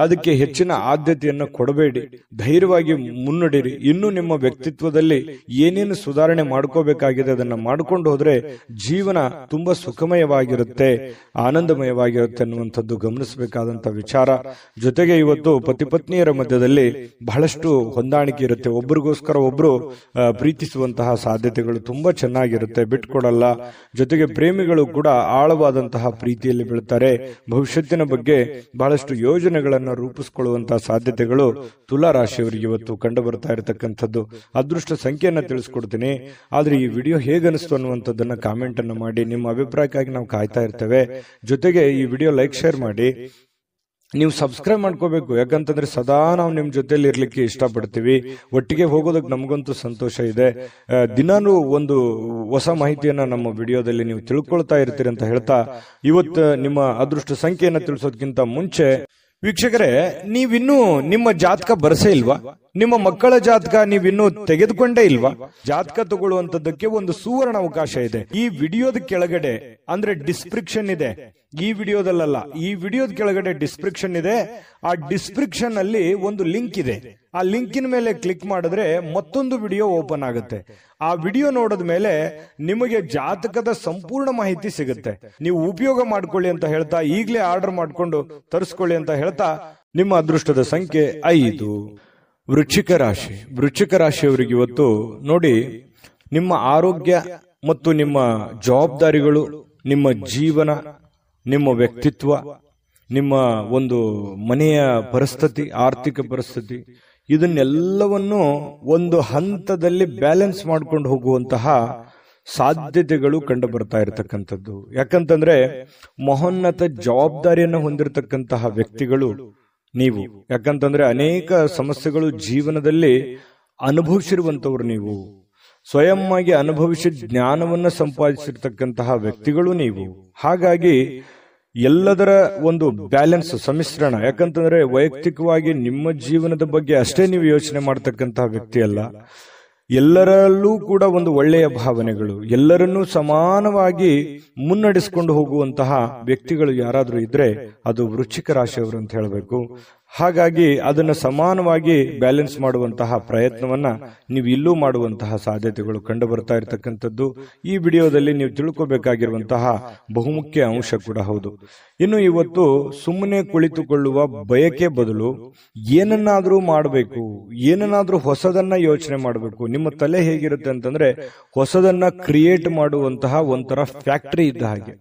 A: ಅದಕ್ಕೆ ಹೆಚ್ಚಿನ ಆದ್ಯತೆಯನ್ನು ಕೊಡಬೇಡಿ, ಧೈರ್ಯವಾಗಿ ಮುನ್ನಡೆಯಿರಿ. ಇನ್ನು ನಿಮ್ಮ ವ್ಯಕ್ತಿತ್ವದಲ್ಲಿ ಏನೇನು ಸುಧಾರಣೆ ಮಾಡ್ಕೋಬೇಕಾಗಿದೆ ಅದನ್ನ ಮಾಡ್ಕೊಂಡು ಹೋದ್ರೆ ಜೀವನ ತುಂಬಾ ಸುಖಮಯವಾಗಿರುತ್ತೆ, ಆನಂದಮಯವಾಗಿರುತ್ತೆ ಅನ್ನುವಂಥದ್ದು ಗಮನಿಸಬೇಕಾದಂತ ವಿಚಾರ. ಜೊತೆಗೆ ಇವತ್ತು ಪತಿ ಪತ್ನಿಯರ ಮಧ್ಯದಲ್ಲಿ ಬಹಳಷ್ಟು ಹೊಂದಾಣಿಕೆ ಇರುತ್ತೆ, ಒಬ್ಬರಿಗೋಸ್ಕರ ಒಬ್ರು ಪ್ರೀತಿಸುವಂತಹ ಸಾಧ್ಯತೆಗಳು ತುಂಬಾ ಚೆನ್ನಾಗಿರುತ್ತೆ, ಬಿಟ್ಕೊಡಲ್ಲ. ಜೊತೆಗೆ ಪ್ರೇಮಿಗಳು ಕೂಡ ಆಳವಾದಂತಹ ಪ್ರೀತಿಯಲ್ಲಿ ಬೀಳ್ತಾರೆ. ಭವಿಷ್ಯತ್ತಿನ ಬಗ್ಗೆ ಬಹಳಷ್ಟು ಯೋಜನೆಗಳನ್ನು ರೂಪಿಸಿಕೊಳ್ಳುವಂತಹ ಸಾಧ್ಯತೆಗಳು ತುಲಾ ರಾಶಿಯವರಿಗೆ ಇವತ್ತು ಕಂಡು ಬರ್ತಾ ಇರತಕ್ಕಂಥದ್ದು. ಅದೃಷ್ಟ ಸಂಖ್ಯೆಯನ್ನ ತಿಳಿಸ್ಕೊಡ್ತೀನಿ. ಆದ್ರೆ ಈ ವಿಡಿಯೋ ಹೇಗನಿಸ್ತು ಅನ್ನುವಂಥದ್ದನ್ನ ಕಾಮೆಂಟ್ ಅನ್ನು ಮಾಡಿ. ನಿಮ್ಮ ಅಭಿಪ್ರಾಯಕ್ಕಾಗಿ ನಾವು ಕಾಯ್ತಾ ಇರ್ತೇವೆ. ಜೊತೆಗೆ ಈ ವಿಡಿಯೋ ಲೈಕ್, ಶೇರ್ ಮಾಡಿ. ನೀವು ಸಬ್ಸ್ಕ್ರೈಬ್ ಮಾಡ್ಕೋಬೇಕು, ಯಾಕಂತಂದ್ರೆ ಸದಾ ನಾವು ನಿಮ್ ಜೊತೆಲಿ ಇರ್ಲಿಕ್ಕೆ ಇಷ್ಟಪಡ್ತೀವಿ. ಒಟ್ಟಿಗೆ ಹೋಗೋದಕ್ಕೆ ನಮಗಂತೂ ಸಂತೋಷ ಇದೆ. ದಿನಾನು ಒಂದು ಹೊಸ ಮಾಹಿತಿಯನ್ನ ನಮ್ಮ ವಿಡಿಯೋದಲ್ಲಿ ನೀವು ತಿಳ್ಕೊಳ್ತಾ ಇರ್ತೀರಿ ಅಂತ ಹೇಳ್ತಾ, ಇವತ್ತು ನಿಮ್ಮ ಅದೃಷ್ಟ ಸಂಖ್ಯೆಯನ್ನ ತಿಳಿಸೋದಕ್ಕಿಂತ ಮುಂಚೆ ವೀಕ್ಷಕರೇ, ನೀವಿನ್ನೂ ನಿಮ್ಮ ಜಾತಕ ಬರಸೇ ಇಲ್ವಾ? ನಿಮ್ಮ ಮಕ್ಕಳ ಜಾತಕ ನೀವಿನ್ನೂ ತೆಗೆದುಕೊಂಡೇ ಇಲ್ವಾ? ಜಾತಕ ತಗೊಳ್ಳುವಂತದ್ದಕ್ಕೆ ಒಂದು ಸುವರ್ಣ ಅವಕಾಶ ಇದೆ. ಈ ವಿಡಿಯೋದ ಕೆಳಗಡೆ ಅಂದ್ರೆ ಡಿಸ್ಕ್ರಿಪ್ಷನ್ ಇದೆ, ಈ ವಿಡಿಯೋದಲ್ಲ, ಈ ವಿಡಿಯೋದ ಕೆಳಗಡೆ ಡಿಸ್ಕ್ರಿಪ್ಷನ್ ಇದೆ. ಆ ಡಿಸ್ಕ್ರಿಪ್ಷನ್ ಅಲ್ಲಿ ಒಂದು ಲಿಂಕ್ ಇದೆ. ಆ ಲಿಂಕಿನ ಮೇಲೆ ಕ್ಲಿಕ್ ಮಾಡಿದ್ರೆ ಮತ್ತೊಂದು ವಿಡಿಯೋ ಓಪನ್ ಆಗುತ್ತೆ. ಆ ವಿಡಿಯೋ ನೋಡಿದ ಮೇಲೆ ನಿಮಗೆ ಜಾತಕದ ಸಂಪೂರ್ಣ ಮಾಹಿತಿ ಸಿಗುತ್ತೆ. ನೀವು ಉಪಯೋಗ ಮಾಡ್ಕೊಳ್ಳಿ ಅಂತ ಹೇಳ್ತಾ, ಈಗಲೇ ಆರ್ಡರ್ ಮಾಡ್ಕೊಂಡು ತರಿಸ್ಕೊಳ್ಳಿ ಅಂತ ಹೇಳ್ತಾ, ನಿಮ್ಮ ಅದೃಷ್ಟದ ಸಂಖ್ಯೆ 5. ವೃಶ್ಚಿಕ ರಾಶಿ. ವೃಶ್ಚಿಕ ರಾಶಿಯವರಿಗೆ ಇವತ್ತು ನೋಡಿ, ನಿಮ್ಮ ಆರೋಗ್ಯ ಮತ್ತು ನಿಮ್ಮ ಜವಾಬ್ದಾರಿಗಳು, ನಿಮ್ಮ ಜೀವನ, ನಿಮ್ಮ ವ್ಯಕ್ತಿತ್ವ, ನಿಮ್ಮ ಒಂದು ಮನೆಯ ಪರಿಸ್ಥಿತಿ, ಆರ್ಥಿಕ ಪರಿಸ್ಥಿತಿ, ಇದನ್ನೆಲ್ಲವನ್ನು ಒಂದು ಹಂತದಲ್ಲಿ ಬ್ಯಾಲೆನ್ಸ್ ಮಾಡ್ಕೊಂಡು ಹೋಗುವಂತಹ ಸಾಧ್ಯತೆಗಳು ಕಂಡು ಬರ್ತಾ ಇರತಕ್ಕಂಥದ್ದು. ಯಾಕಂತಂದ್ರೆ ಮಹೋನ್ನತ ಜವಾಬ್ದಾರಿಯನ್ನು ಹೊಂದಿರತಕ್ಕಂತಹ ವ್ಯಕ್ತಿಗಳು ನೀವು. ಯಾಕಂತಂದ್ರೆ ಅನೇಕ ಸಮಸ್ಯೆಗಳು ಜೀವನದಲ್ಲಿ ಅನುಭವಿಸಿರುವಂತವ್ರು ನೀವು. ಸ್ವಯಂ ಆಗಿ ಅನುಭವಿಸಿ ಜ್ಞಾನವನ್ನ ಸಂಪಾದಿಸಿರ್ತಕ್ಕಂತಹ ವ್ಯಕ್ತಿಗಳು ನೀವು. ಹಾಗಾಗಿ ಎಲ್ಲದರ ಒಂದು ಬ್ಯಾಲೆನ್ಸ್, ಸಮ್ಮಿಶ್ರಣ. ಯಾಕಂತಂದ್ರೆ ವೈಯಕ್ತಿಕವಾಗಿ ನಿಮ್ಮ ಜೀವನದ ಬಗ್ಗೆ ಅಷ್ಟೇ ನೀವು ಯೋಚನೆ ಮಾಡತಕ್ಕಂತಹ ವ್ಯಕ್ತಿ ಅಲ್ಲ. ಎಲ್ಲರಲ್ಲೂ ಕೂಡ ಒಂದು ಒಳ್ಳೆಯ ಭಾವನೆಗಳು, ಎಲ್ಲರನ್ನೂ ಸಮಾನವಾಗಿ ಮುನ್ನಡೆಸಿಕೊಂಡು ಹೋಗುವಂತಹ ವ್ಯಕ್ತಿಗಳು ಯಾರಾದ್ರೂ ಇದ್ರೆ ಅದು ವೃಶ್ಚಿಕ ರಾಶಿಯವರು ಅಂತ ಹೇಳಬೇಕು. ಹಾಗಾಗಿ ಅದನ್ನು ಸಮಾನವಾಗಿ ಬ್ಯಾಲೆನ್ಸ್ ಮಾಡುವಂತಹ ಪ್ರಯತ್ನವನ್ನ ನೀವು ಇಲ್ಲೂ ಮಾಡುವಂತಹ ಸಾಧ್ಯತೆಗಳು ಕಂಡು ಬರ್ತಾ ಇರತಕ್ಕಂಥದ್ದು ಈ ವಿಡಿಯೋದಲ್ಲಿ ನೀವು ತಿಳ್ಕೋಬೇಕಾಗಿರುವಂತಹ ಬಹುಮುಖ್ಯ ಅಂಶ ಕೂಡ ಹೌದು. ಇನ್ನು ಇವತ್ತು ಸುಮ್ಮನೆ ಕುಳಿತುಕೊಳ್ಳುವ ಬಯಕೆ ಬದಲು ಏನನ್ನಾದ್ರೂ ಮಾಡಬೇಕು, ಏನನ್ನಾದ್ರೂ ಹೊಸದನ್ನ ಯೋಚನೆ ಮಾಡಬೇಕು. ನಿಮ್ಮ ತಲೆ ಹೇಗಿರುತ್ತೆ ಅಂತಂದ್ರೆ ಹೊಸದನ್ನ ಕ್ರಿಯೇಟ್ ಮಾಡುವಂತಹ ಒಂಥರ ಫ್ಯಾಕ್ಟರಿ ಇದ್ದ ಹಾಗೆ.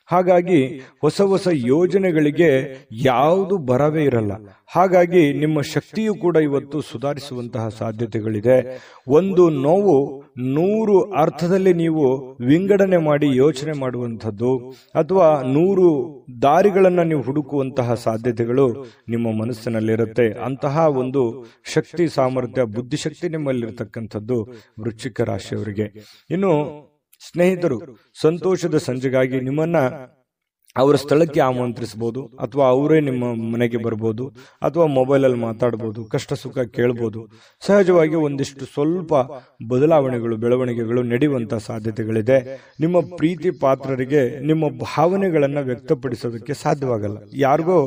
A: ಹಾಗಾಗಿ ಹೊಸ ಹೊಸ ಯೋಜನೆಗಳಿಗೆ ಯಾವುದು ಬರವೇ ಇರಲ್ಲ. ಹಾಗಾಗಿ ನಿಮ್ಮ ಶಕ್ತಿಯು ಕೂಡ ಇವತ್ತು ಸುಧಾರಿಸುವಂತಹ ಸಾಧ್ಯತೆಗಳಿದೆ. ಒಂದು ನೋವು 100 ಅರ್ಥದಲ್ಲಿ ನೀವು ವಿಂಗಡಣೆ ಮಾಡಿ ಯೋಚನೆ ಮಾಡುವಂಥದ್ದು ಅಥವಾ 100 ದಾರಿಗಳನ್ನ ನೀವು ಹುಡುಕುವಂತಹ ಸಾಧ್ಯತೆಗಳು ನಿಮ್ಮ ಮನಸ್ಸಿನಲ್ಲಿರುತ್ತೆ. ಅಂತಹ ಒಂದು ಶಕ್ತಿ, ಸಾಮರ್ಥ್ಯ, ಬುದ್ಧಿಶಕ್ತಿ ನಿಮ್ಮಲ್ಲಿರ್ತಕ್ಕಂಥದ್ದು ವೃಶ್ಚಿಕ ರಾಶಿಯವರಿಗೆ. ಇನ್ನು ಸ್ನೇಹಿತರು ಸಂತೋಷದ ಸಂಜೆಗಾಗಿ ನಿಮ್ಮನ್ನ ಅವರ ಸ್ಥಳಕ್ಕೆ ಆಮಂತ್ರಿಸಬಹುದು, ಅಥವಾ ಅವರೇ ನಿಮ್ಮ ಮನೆಗೆ ಬರ್ಬೋದು, ಅಥವಾ ಮೊಬೈಲಲ್ಲಿ ಮಾತಾಡ್ಬೋದು, ಕಷ್ಟ ಸುಖ ಕೇಳ್ಬೋದು. ಸಹಜವಾಗಿ ಒಂದಿಷ್ಟು ಸ್ವಲ್ಪ ಬದಲಾವಣೆಗಳು, ಬೆಳವಣಿಗೆಗಳು ನಡೆಯುವಂತಹ ಸಾಧ್ಯತೆಗಳಿದೆ. ನಿಮ್ಮ ಪ್ರೀತಿ ಪಾತ್ರರಿಗೆ ನಿಮ್ಮ ಭಾವನೆಗಳನ್ನ ವ್ಯಕ್ತಪಡಿಸೋದಕ್ಕೆ ಸಾಧ್ಯವಾಗಲ್ಲ. ಯಾರಿಗೋ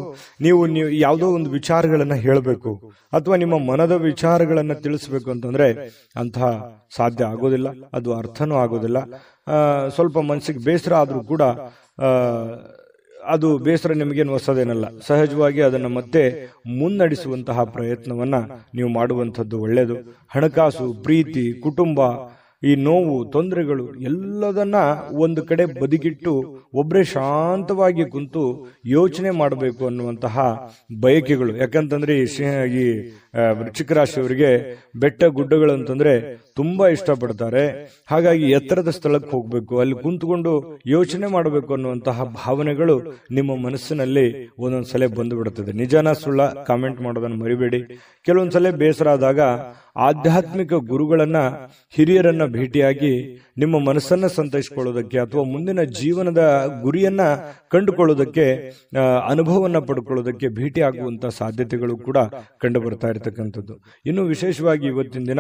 A: ನೀವು ಯಾವುದೋ ಒಂದು ವಿಚಾರಗಳನ್ನ ಹೇಳಬೇಕು ಅಥವಾ ನಿಮ್ಮ ಮನದ ವಿಚಾರಗಳನ್ನ ತಿಳಿಸ್ಬೇಕು ಅಂತಂದ್ರೆ ಅಂತಹ ಸಾಧ್ಯ ಆಗೋದಿಲ್ಲ, ಅದು ಅರ್ಥನೂ ಆಗೋದಿಲ್ಲ. ಸ್ವಲ್ಪ ಮನಸ್ಸಿಗೆ ಬೇಸರ ಆದ್ರೂ ಕೂಡ ಅದು ಬೇಸರ ನಿಮಗೇನು ಹೊಸದೇನಲ್ಲ. ಸಹಜವಾಗಿ ಅದನ್ನು ಮತ್ತೆ ಮುನ್ನಡೆಸುವಂತಹ ಪ್ರಯತ್ನವನ್ನ ನೀವು ಮಾಡುವಂಥದ್ದು ಒಳ್ಳೆಯದು. ಹಣಕಾಸು, ಪ್ರೀತಿ, ಕುಟುಂಬ, ಈ ನೋವು, ತೊಂದರೆಗಳು ಎಲ್ಲದನ್ನ ಒಂದು ಕಡೆ ಬದಿಗಿಟ್ಟು ಒಬ್ಬರೇ ಶಾಂತವಾಗಿ ಕುಂತು ಯೋಚನೆ ಮಾಡಬೇಕು ಅನ್ನುವಂತಹ ಬಯಕೆಗಳು. ಯಾಕಂತಂದ್ರೆ ಈ ವೃಶ್ಚಿಕ ರಾಶಿಯವರಿಗೆ ಬೆಟ್ಟ ಗುಡ್ಡಗಳು ಅಂತಂದ್ರೆ ತುಂಬಾ ಇಷ್ಟಪಡ್ತಾರೆ. ಹಾಗಾಗಿ ಎತ್ತರದ ಸ್ಥಳಕ್ಕೆ ಹೋಗ್ಬೇಕು, ಅಲ್ಲಿ ಕುಂತ್ಕೊಂಡು ಯೋಚನೆ ಮಾಡಬೇಕು ಅನ್ನುವಂತಹ ಭಾವನೆಗಳು ನಿಮ್ಮ ಮನಸ್ಸಿನಲ್ಲಿ ಒಂದೊಂದ್ಸಲ ಬಂದು ಬಿಡುತ್ತದೆ. ನಿಜಾನ ಸುಳ್ಳ ಕಾಮೆಂಟ್ ಮಾಡೋದನ್ನು ಮರಿಬೇಡಿ. ಕೆಲವೊಂದ್ಸಲ ಬೇಸರ ಆದಾಗ ಆಧ್ಯಾತ್ಮಿಕ ಗುರುಗಳನ್ನ, ಹಿರಿಯರನ್ನ ಭೇಟಿಯಾಗಿ ನಿಮ್ಮ ಮನಸ್ಸನ್ನ ಸಂತೈಸಿಕೊಳ್ಳೋದಕ್ಕೆ ಅಥವಾ ಮುಂದಿನ ಜೀವನದ ಗುರಿಯನ್ನ ಕಂಡುಕೊಳ್ಳೋದಕ್ಕೆ, ಅನುಭವವನ್ನ ಪಡ್ಕೊಳ್ಳೋದಕ್ಕೆ ಭೇಟಿ ಆಗುವಂತಹ ಸಾಧ್ಯತೆಗಳು ಕೂಡ ಕಂಡು ಬರ್ತಾ ಇರತಕ್ಕಂಥದ್ದು. ಇನ್ನು ವಿಶೇಷವಾಗಿ ಇವತ್ತಿನ ದಿನ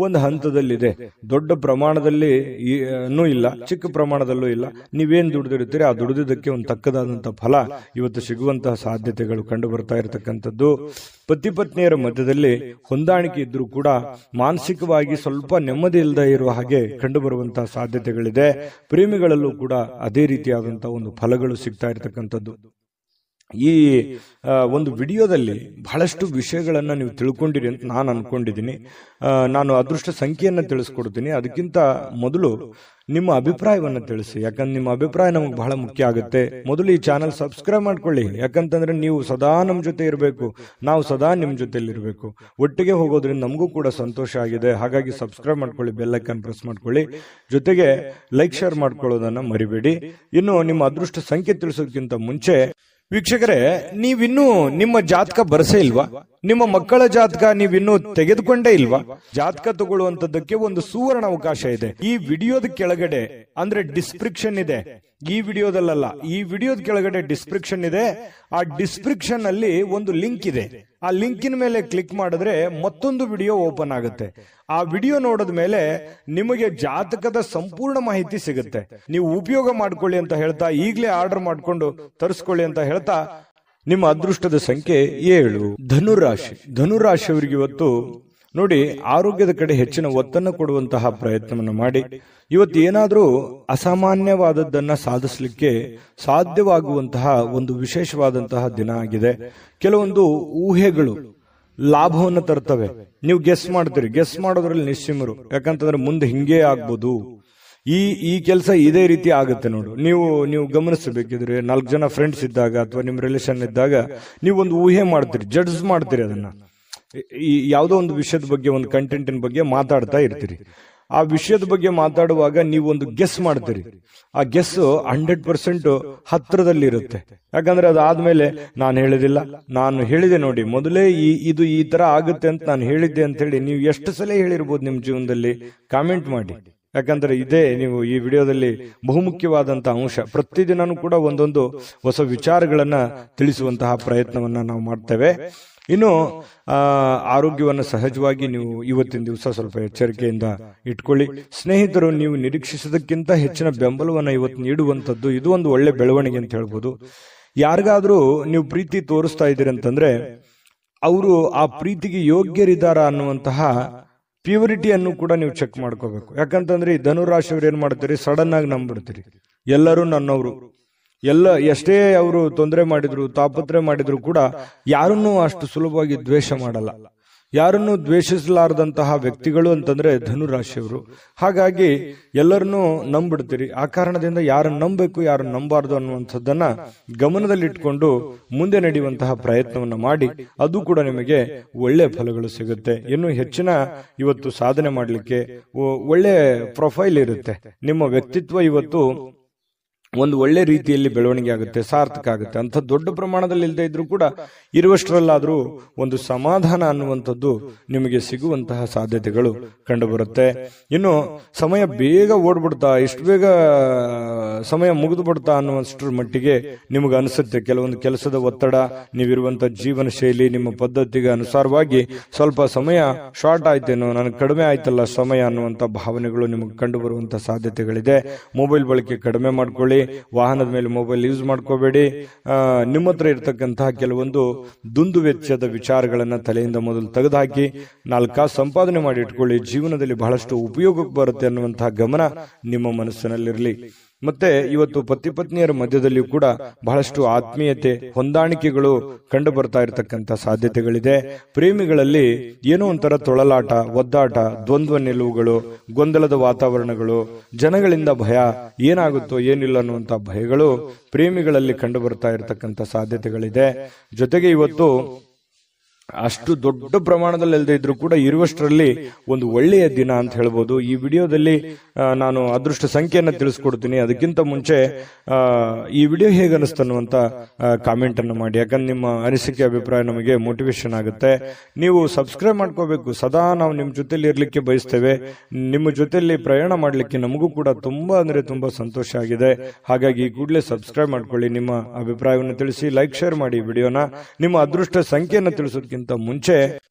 A: ಒಂದು ಹಂತದಲ್ಲಿದೆ. ದೊಡ್ಡ ಪ್ರಮಾಣದಲ್ಲಿ ಇಲ್ಲ, ಚಿಕ್ಕ ಪ್ರಮಾಣದಲ್ಲೂ ಇಲ್ಲ. ನೀವೇನ್ ದುಡಿದಿರ್ತೀರಿ ಆ ದುಡಿದಕ್ಕೆ ಒಂದು ತಕ್ಕದಾದಂತಹ ಫಲ ಇವತ್ತು ಸಿಗುವಂತಹ ಸಾಧ್ಯತೆಗಳು ಕಂಡು ಬರ್ತಾ ಇರತಕ್ಕಂಥದ್ದು. ಪತಿ ಪತ್ನಿಯರ ಮಧ್ಯದಲ್ಲಿ ಹೊಂದಾಣಿಕೆ ಇದ್ರೂ ಕೂಡ ಮಾನಸಿಕವಾಗಿ ಸ್ವಲ್ಪ ನೆಮ್ಮದಿ ಇಲ್ಲದೆ ಇರುವ ಹಾಗೆ ಕಂಡು ಬರುವಂತಹ ಸಾಧ್ಯತೆಗಳಿದೆ. ಪ್ರೇಮಿಗಳಲ್ಲೂ ಕೂಡ ಅದೇ ರೀತಿಯಾದಂತಹ ಒಂದು ಫಲಗಳು ಸಿಗ್ತಾ ಇರತಕ್ಕಂಥದ್ದು. ಈ ಒಂದು ವಿಡಿಯೋದಲ್ಲಿ ಬಹಳಷ್ಟು ವಿಷಯಗಳನ್ನ ನೀವು ತಿಳ್ಕೊಂಡಿರಿ ಅಂತ ನಾನು ಅನ್ಕೊಂಡಿದ್ದೀನಿ. ನಾನು ಅದೃಷ್ಟ ಸಂಖ್ಯೆಯನ್ನ ತಿಳಿಸ್ಕೊಡ್ತೀನಿ. ಅದಕ್ಕಿಂತ ಮೊದಲು ನಿಮ್ಮ ಅಭಿಪ್ರಾಯವನ್ನ ತಿಳಿಸಿ, ಯಾಕಂದ್ರೆ ನಿಮ್ಮ ಅಭಿಪ್ರಾಯ ನಮಗೆ ಬಹಳ ಮುಖ್ಯ ಆಗುತ್ತೆ. ಮೊದಲು ಈ ಚಾನಲ್ ಸಬ್ಸ್ಕ್ರೈಬ್ ಮಾಡ್ಕೊಳ್ಳಿ, ಯಾಕಂತಂದ್ರೆ ನೀವು ಸದಾ ನಮ್ಮ ಜೊತೆ ಇರಬೇಕು, ನಾವು ಸದಾ ನಿಮ್ಮ ಜೊತೆಲಿ ಇರಬೇಕು. ಒಟ್ಟಿಗೆ ಹೋಗೋದ್ರಿಂದ ನಮಗೂ ಕೂಡ ಸಂತೋಷ ಆಗಿದೆ. ಹಾಗಾಗಿ ಸಬ್ಸ್ಕ್ರೈಬ್ ಮಾಡ್ಕೊಳ್ಳಿ, ಬೆಲ್ ಐಕಾನ್ ಪ್ರೆಸ್ ಮಾಡ್ಕೊಳ್ಳಿ, ಜೊತೆಗೆ ಲೈಕ್ ಶೇರ್ ಮಾಡ್ಕೊಳ್ಳೋದನ್ನ ಮರಿಬೇಡಿ. ಇನ್ನು ನಿಮ್ಮ ಅದೃಷ್ಟ ಸಂಖ್ಯೆ ತಿಳಿಸೋದಕ್ಕಿಂತ ಮುಂಚೆ ವೀಕ್ಷಕರೇ, ನೀವಿನ್ನೂ ನಿಮ್ಮ ಜಾತಕ ಬರಸೇ ಇಲ್ವಾ? ನಿಮ್ಮ ಮಕ್ಕಳ ಜಾತಕ ನೀವಿನ್ನೂ ತೆಗೆದುಕೊಂಡೇ ಇಲ್ವಾ? ಜಾತಕ ತಗೊಳ್ಳುವಂತದ್ದಕ್ಕೆ ಒಂದು ಸುವರ್ಣ ಅವಕಾಶ ಇದೆ. ಈ ವಿಡಿಯೋದ ಕೆಳಗಡೆ ಅಂದ್ರೆ ಡಿಸ್ಕ್ರಿಪ್ಷನ್ ಇದೆ. ಈ ವಿಡಿಯೋದಲ್ಲ, ಈ ವಿಡಿಯೋದ ಕೆಳಗಡೆ ಡಿಸ್ಕ್ರಿಪ್ಷನ್ ಇದೆ. ಆ ಡಿಸ್ಕ್ರಿಪ್ಷನ್ ಅಲ್ಲಿ ಒಂದು ಲಿಂಕ್ ಇದೆ. ಆ ಲಿಂಕಿನ ಮೇಲೆ ಕ್ಲಿಕ್ ಮಾಡಿದ್ರೆ ಮತ್ತೊಂದು ವಿಡಿಯೋ ಓಪನ್ ಆಗುತ್ತೆ. ಆ ವಿಡಿಯೋ ನೋಡಿದ ಮೇಲೆ ನಿಮಗೆ ಜಾತಕದ ಸಂಪೂರ್ಣ ಮಾಹಿತಿ ಸಿಗುತ್ತೆ. ನೀವು ಉಪಯೋಗ ಮಾಡ್ಕೊಳ್ಳಿ ಅಂತ ಹೇಳ್ತಾ, ಈಗಲೇ ಆರ್ಡರ್ ಮಾಡ್ಕೊಂಡು ತರಿಸ್ಕೊಳ್ಳಿ ಅಂತ ಹೇಳ್ತಾ, ನಿಮ್ಮ ಅದೃಷ್ಟದ ಸಂಖ್ಯೆ 7. ಧನುರಾಶಿ. ಧನುರಾಶಿಯವರಿಗೆ ಇವತ್ತು ನೋಡಿ, ಆರೋಗ್ಯದ ಕಡೆ ಹೆಚ್ಚಿನ ಒತ್ತನ್ನು ಕೊಡುವಂತಹ ಪ್ರಯತ್ನವನ್ನು ಮಾಡಿ. ಇವತ್ತು ಏನಾದ್ರೂ ಅಸಾಮಾನ್ಯವಾದದ್ದನ್ನ ಸಾಧಿಸಲಿಕ್ಕೆ ಸಾಧ್ಯವಾಗುವಂತಹ ಒಂದು ವಿಶೇಷವಾದಂತಹ ದಿನ ಆಗಿದೆ. ಕೆಲವೊಂದು ಊಹೆಗಳು ಲಾಭವನ್ನು ತರ್ತವೆ. ನೀವು ಗೆಸ್ ಮಾಡ್ತೀರಿ, ಗೆಸ್ ಮಾಡೋದ್ರಲ್ಲಿ ನಿಶ್ಚಿಮರು. ಯಾಕಂತಂದ್ರೆ ಮುಂದೆ ಹಿಂಗೆ ಆಗ್ಬೋದು, ಈ ಕೆಲಸ ಇದೇ ರೀತಿ ಆಗುತ್ತೆ. ನೋಡು, ನೀವು ಗಮನಿಸಬೇಕಿದ್ರೆ 4 ಜನ ಫ್ರೆಂಡ್ಸ್ ಇದ್ದಾಗ ಅಥವಾ ನಿಮ್ಮ ರಿಲೇಷನ್ ಇದ್ದಾಗ ನೀವು ಒಂದು ಊಹೆ ಮಾಡ್ತೀರಿ, ಜಡ್ಜ್ ಮಾಡ್ತೀರಿ. ಅದನ್ನ ಯಾವುದೋ ಒಂದು ವಿಷಯದ ಬಗ್ಗೆ, ಒಂದು ಕಂಟೆಂಟಿನ ಬಗ್ಗೆ ಮಾತಾಡ್ತಾ ಇರ್ತೀರಿ. ಆ ವಿಷಯದ ಬಗ್ಗೆ ಮಾತಾಡುವಾಗ ನೀವೊಂದು ಗೆಸ್ ಮಾಡ್ತೀರಿ. ಆ ಗೆಸ್ 100% ಹತ್ರದಲ್ಲಿ ಇರುತ್ತೆ. ಯಾಕಂದ್ರೆ ಅದಾದ್ಮೇಲೆ ನಾನು ಹೇಳಿದೆ ನೋಡಿ, ಮೊದಲೇ ಇದು ಈ ತರ ಆಗುತ್ತೆ ಅಂತ ನಾನು ಹೇಳಿದ್ದೆ ಅಂತ ಹೇಳಿ ನೀವು ಎಷ್ಟು ಸಲ ಹೇಳಿರ್ಬೋದು ನಿಮ್ಮ ಜೀವನದಲ್ಲಿ? ಕಾಮೆಂಟ್ ಮಾಡಿ. ಯಾಕಂದ್ರೆ ಇದೇ ನೀವು ಈ ವಿಡಿಯೋದಲ್ಲಿ ಬಹುಮುಖ್ಯವಾದಂತಹ ಅಂಶ. ಪ್ರತಿದಿನನೂ ಕೂಡ ಒಂದೊಂದು ಹೊಸ ವಿಚಾರಗಳನ್ನ ತಿಳಿಸುವಂತಹ ಪ್ರಯತ್ನವನ್ನ ನಾವು ಮಾಡ್ತೇವೆ. ಇನ್ನು ಆರೋಗ್ಯವನ್ನು ಸಹಜವಾಗಿ ನೀವು ಇವತ್ತಿನ ದಿವಸ ಸ್ವಲ್ಪ ಎಚ್ಚರಿಕೆಯಿಂದ ಇಟ್ಕೊಳ್ಳಿ. ಸ್ನೇಹಿತರು, ನೀವು ನಿರೀಕ್ಷಿಸೋದಕ್ಕಿಂತ ಹೆಚ್ಚಿನ ಬೆಂಬಲವನ್ನು ಇವತ್ತು ನೀಡುವಂಥದ್ದು ಇದು ಒಂದು ಒಳ್ಳೆ ಬೆಳವಣಿಗೆ ಅಂತ ಹೇಳ್ಬೋದು. ಯಾರಿಗಾದ್ರೂ ನೀವು ಪ್ರೀತಿ ತೋರಿಸ್ತಾ ಇದ್ದೀರಿ ಅಂತಂದ್ರೆ ಅವರು ಆ ಪ್ರೀತಿಗೆ ಯೋಗ್ಯರಿದ್ದಾರಾ ಅನ್ನುವಂತಹ ಪ್ಯೂರಿಟಿಯನ್ನು ಕೂಡ ನೀವು ಚೆಕ್ ಮಾಡ್ಕೋಬೇಕು. ಯಾಕಂತಂದ್ರೆ ಈ ಧನುರಾಶಿಯವ್ರು ಏನ್ ಮಾಡ್ತೀರಿ, ಸಡನ್ ಆಗಿ ನಂಬಿಡ್ತೀರಿ. ಎಲ್ಲರೂ ನನ್ನವರು, ಎಷ್ಟೇ ಅವರು ತೊಂದರೆ ಮಾಡಿದ್ರು, ತಾಪತ್ರೆ ಮಾಡಿದ್ರು ಕೂಡ ಯಾರನ್ನೂ ಅಷ್ಟು ಸುಲಭವಾಗಿ ದ್ವೇಷ ಮಾಡಲ್ಲ. ಯಾರನ್ನು ದ್ವೇಷಿಸಲಾರದಂತಹ ವ್ಯಕ್ತಿಗಳು ಅಂತಂದ್ರೆ ಧನುರಾಶಿಯವರು. ಹಾಗಾಗಿ ಎಲ್ಲರನ್ನೂ ನಂಬಿಡ್ತೀರಿ. ಆ ಕಾರಣದಿಂದ ಯಾರನ್ನು ನಂಬಬೇಕು ಯಾರನ್ನು ನಂಬಾರ್ದು ಅನ್ನುವಂಥದ್ದನ್ನ ಗಮನದಲ್ಲಿಟ್ಕೊಂಡು ಮುಂದೆ ನಡೆಯುವಂತಹ ಪ್ರಯತ್ನವನ್ನ ಮಾಡಿ, ಅದು ಕೂಡ ನಿಮಗೆ ಒಳ್ಳೆ ಫಲಗಳು ಸಿಗುತ್ತೆ. ಇನ್ನು ಹೆಚ್ಚಿನ ಇವತ್ತು ಸಾಧನೆ ಮಾಡಲಿಕ್ಕೆ ಒಳ್ಳೆ ಪ್ರೊಫೈಲ್ ಇರುತ್ತೆ. ನಿಮ್ಮ ವ್ಯಕ್ತಿತ್ವ ಇವತ್ತು ಒಂದು ಒಳ್ಳೆ ರೀತಿಯಲ್ಲಿ ಬೆಳವಣಿಗೆ ಆಗುತ್ತೆ, ಸಾರ್ಥಕ ಆಗುತ್ತೆ. ಅಂತ ದೊಡ್ಡ ಪ್ರಮಾಣದಲ್ಲಿ ಇಲ್ಲದೆ ಇದ್ರೂ ಕೂಡ ಇರುವಷ್ಟರಲ್ಲಾದ್ರೂ ಒಂದು ಸಮಾಧಾನ ಅನ್ನುವಂಥದ್ದು ನಿಮಗೆ ಸಿಗುವಂತಹ ಸಾಧ್ಯತೆಗಳು ಕಂಡುಬರುತ್ತೆ. ಇನ್ನು ಸಮಯ ಬೇಗ ಓಡ್ಬಿಡ್ತಾ, ಇಷ್ಟು ಬೇಗ ಸಮಯ ಮುಗಿದು ಬಿಡ್ತಾ ಅನ್ನುವಷ್ಟರ ಮಟ್ಟಿಗೆ ನಿಮಗೆ ಅನಿಸುತ್ತೆ. ಕೆಲವೊಂದು ಕೆಲಸದ ಒತ್ತಡ, ನೀವಿರುವಂತಹ ಜೀವನ ಶೈಲಿ, ನಿಮ್ಮ ಪದ್ಧತಿಗೆ ಅನುಸಾರವಾಗಿ ಸ್ವಲ್ಪ ಸಮಯ ಶಾರ್ಟ್ ಆಯ್ತೇನೋ, ನನಗೆ ಕಡಿಮೆ ಆಯ್ತಲ್ಲ ಸಮಯ ಅನ್ನುವಂಥ ಭಾವನೆಗಳು ನಿಮಗೆ ಕಂಡು ಬರುವಂತಹ ಸಾಧ್ಯತೆಗಳಿದೆ. ಮೊಬೈಲ್ ಬಳಕೆ ಕಡಿಮೆ ಮಾಡ್ಕೊಳ್ಳಿ, ವಾಹನದ ಮೇಲೆ ಮೊಬೈಲ್ ಯೂಸ್ ಮಾಡ್ಕೋಬೇಡಿ. ನಿಮ್ಮ ಹತ್ರ ಇರತಕ್ಕಂತಹ ಕೆಲವೊಂದು ದುಂದು ವೆಚ್ಚದ ವಿಚಾರಗಳನ್ನ ತಲೆಯಿಂದ ಮೊದಲು ತೆಗೆದುಹಾಕಿ 4 ಕಾಸು ಸಂಪಾದನೆ ಮಾಡಿ ಇಟ್ಕೊಳ್ಳಿ. ಜೀವನದಲ್ಲಿ ಬಹಳಷ್ಟು ಉಪಯೋಗಕ್ಕೆ ಬರುತ್ತೆ ಅನ್ನುವಂತಹ ಗಮನ ನಿಮ್ಮ ಮನಸ್ಸಿನಲ್ಲಿರಲಿ. ಮತ್ತೆ ಇವತ್ತು ಪತಿ ಪತ್ನಿಯರ ಮಧ್ಯದಲ್ಲಿಯೂ ಕೂಡ ಬಹಳಷ್ಟು ಆತ್ಮೀಯತೆ, ಹೊಂದಾಣಿಕೆಗಳು ಕಂಡು ಬರ್ತಾ ಇರತಕ್ಕಂಥ ಸಾಧ್ಯತೆಗಳಿದೆ. ಪ್ರೇಮಿಗಳಲ್ಲಿ ಏನೋ ಒಂಥರ ತೊಳಲಾಟ, ಒದ್ದಾಟ, ದ್ವಂದ್ವ ನಿಲುವುಗಳು, ಗೊಂದಲದ ವಾತಾವರಣಗಳು, ಜನಗಳಿಂದ ಭಯ, ಏನಾಗುತ್ತೋ ಏನಿಲ್ಲ ಅನ್ನುವಂಥ ಭಯಗಳು ಪ್ರೇಮಿಗಳಲ್ಲಿ ಕಂಡು ಬರ್ತಾ ಇರತಕ್ಕಂಥ ಸಾಧ್ಯತೆಗಳಿದೆ. ಜೊತೆಗೆ ಇವತ್ತು ಅಷ್ಟು ದೊಡ್ಡ ಪ್ರಮಾಣದಲ್ಲಿ ಅಲ್ಲದೆ ಇದ್ರೂ ಕೂಡ ಇರುವಷ್ಟರಲ್ಲಿ ಒಂದು ಒಳ್ಳೆಯ ದಿನ ಅಂತ ಹೇಳ್ಬೋದು. ಈ ವಿಡಿಯೋದಲ್ಲಿ ನಾನು ಅದೃಷ್ಟ ಸಂಖ್ಯೆಯನ್ನು ತಿಳಿಸ್ಕೊಡ್ತೀನಿ. ಅದಕ್ಕಿಂತ ಮುಂಚೆ ಈ ವಿಡಿಯೋ ಹೇಗೆ ಅನಿಸ್ತನ್ನುವಂತ ಕಾಮೆಂಟ್ ಅನ್ನು ಮಾಡಿ. ಯಾಕಂದ್ರೆ ನಿಮ್ಮ ಅನಿಸಿಕೆ, ಅಭಿಪ್ರಾಯ ನಮಗೆ ಮೋಟಿವೇಶನ್ ಆಗುತ್ತೆ. ನೀವು ಸಬ್ಸ್ಕ್ರೈಬ್ ಮಾಡ್ಕೋಬೇಕು. ಸದಾ ನಾವು ನಿಮ್ಮ ಜೊತೆಲಿ ಇರ್ಲಿಕ್ಕೆ ಬಯಸ್ತೇವೆ. ನಿಮ್ಮ ಜೊತೆಲಿ ಪ್ರಯಾಣ ಮಾಡ್ಲಿಕ್ಕೆ ನಮಗೂ ಕೂಡ ತುಂಬಾ ಸಂತೋಷ ಆಗಿದೆ. ಹಾಗಾಗಿ ಈ ಕೂಡಲೇ ಸಬ್ಸ್ಕ್ರೈಬ್ ಮಾಡ್ಕೊಳ್ಳಿ. ನಿಮ್ಮ ಅಭಿಪ್ರಾಯವನ್ನು ತಿಳಿಸಿ, ಲೈಕ್, ಶೇರ್ ಮಾಡಿ ವಿಡಿಯೋನ. ನಿಮ್ಮ ಅದೃಷ್ಟ ಸಂಖ್ಯೆಯನ್ನು ತಿಳಿಸೋದಕ್ಕಿಂತ ಮುಂಚೆ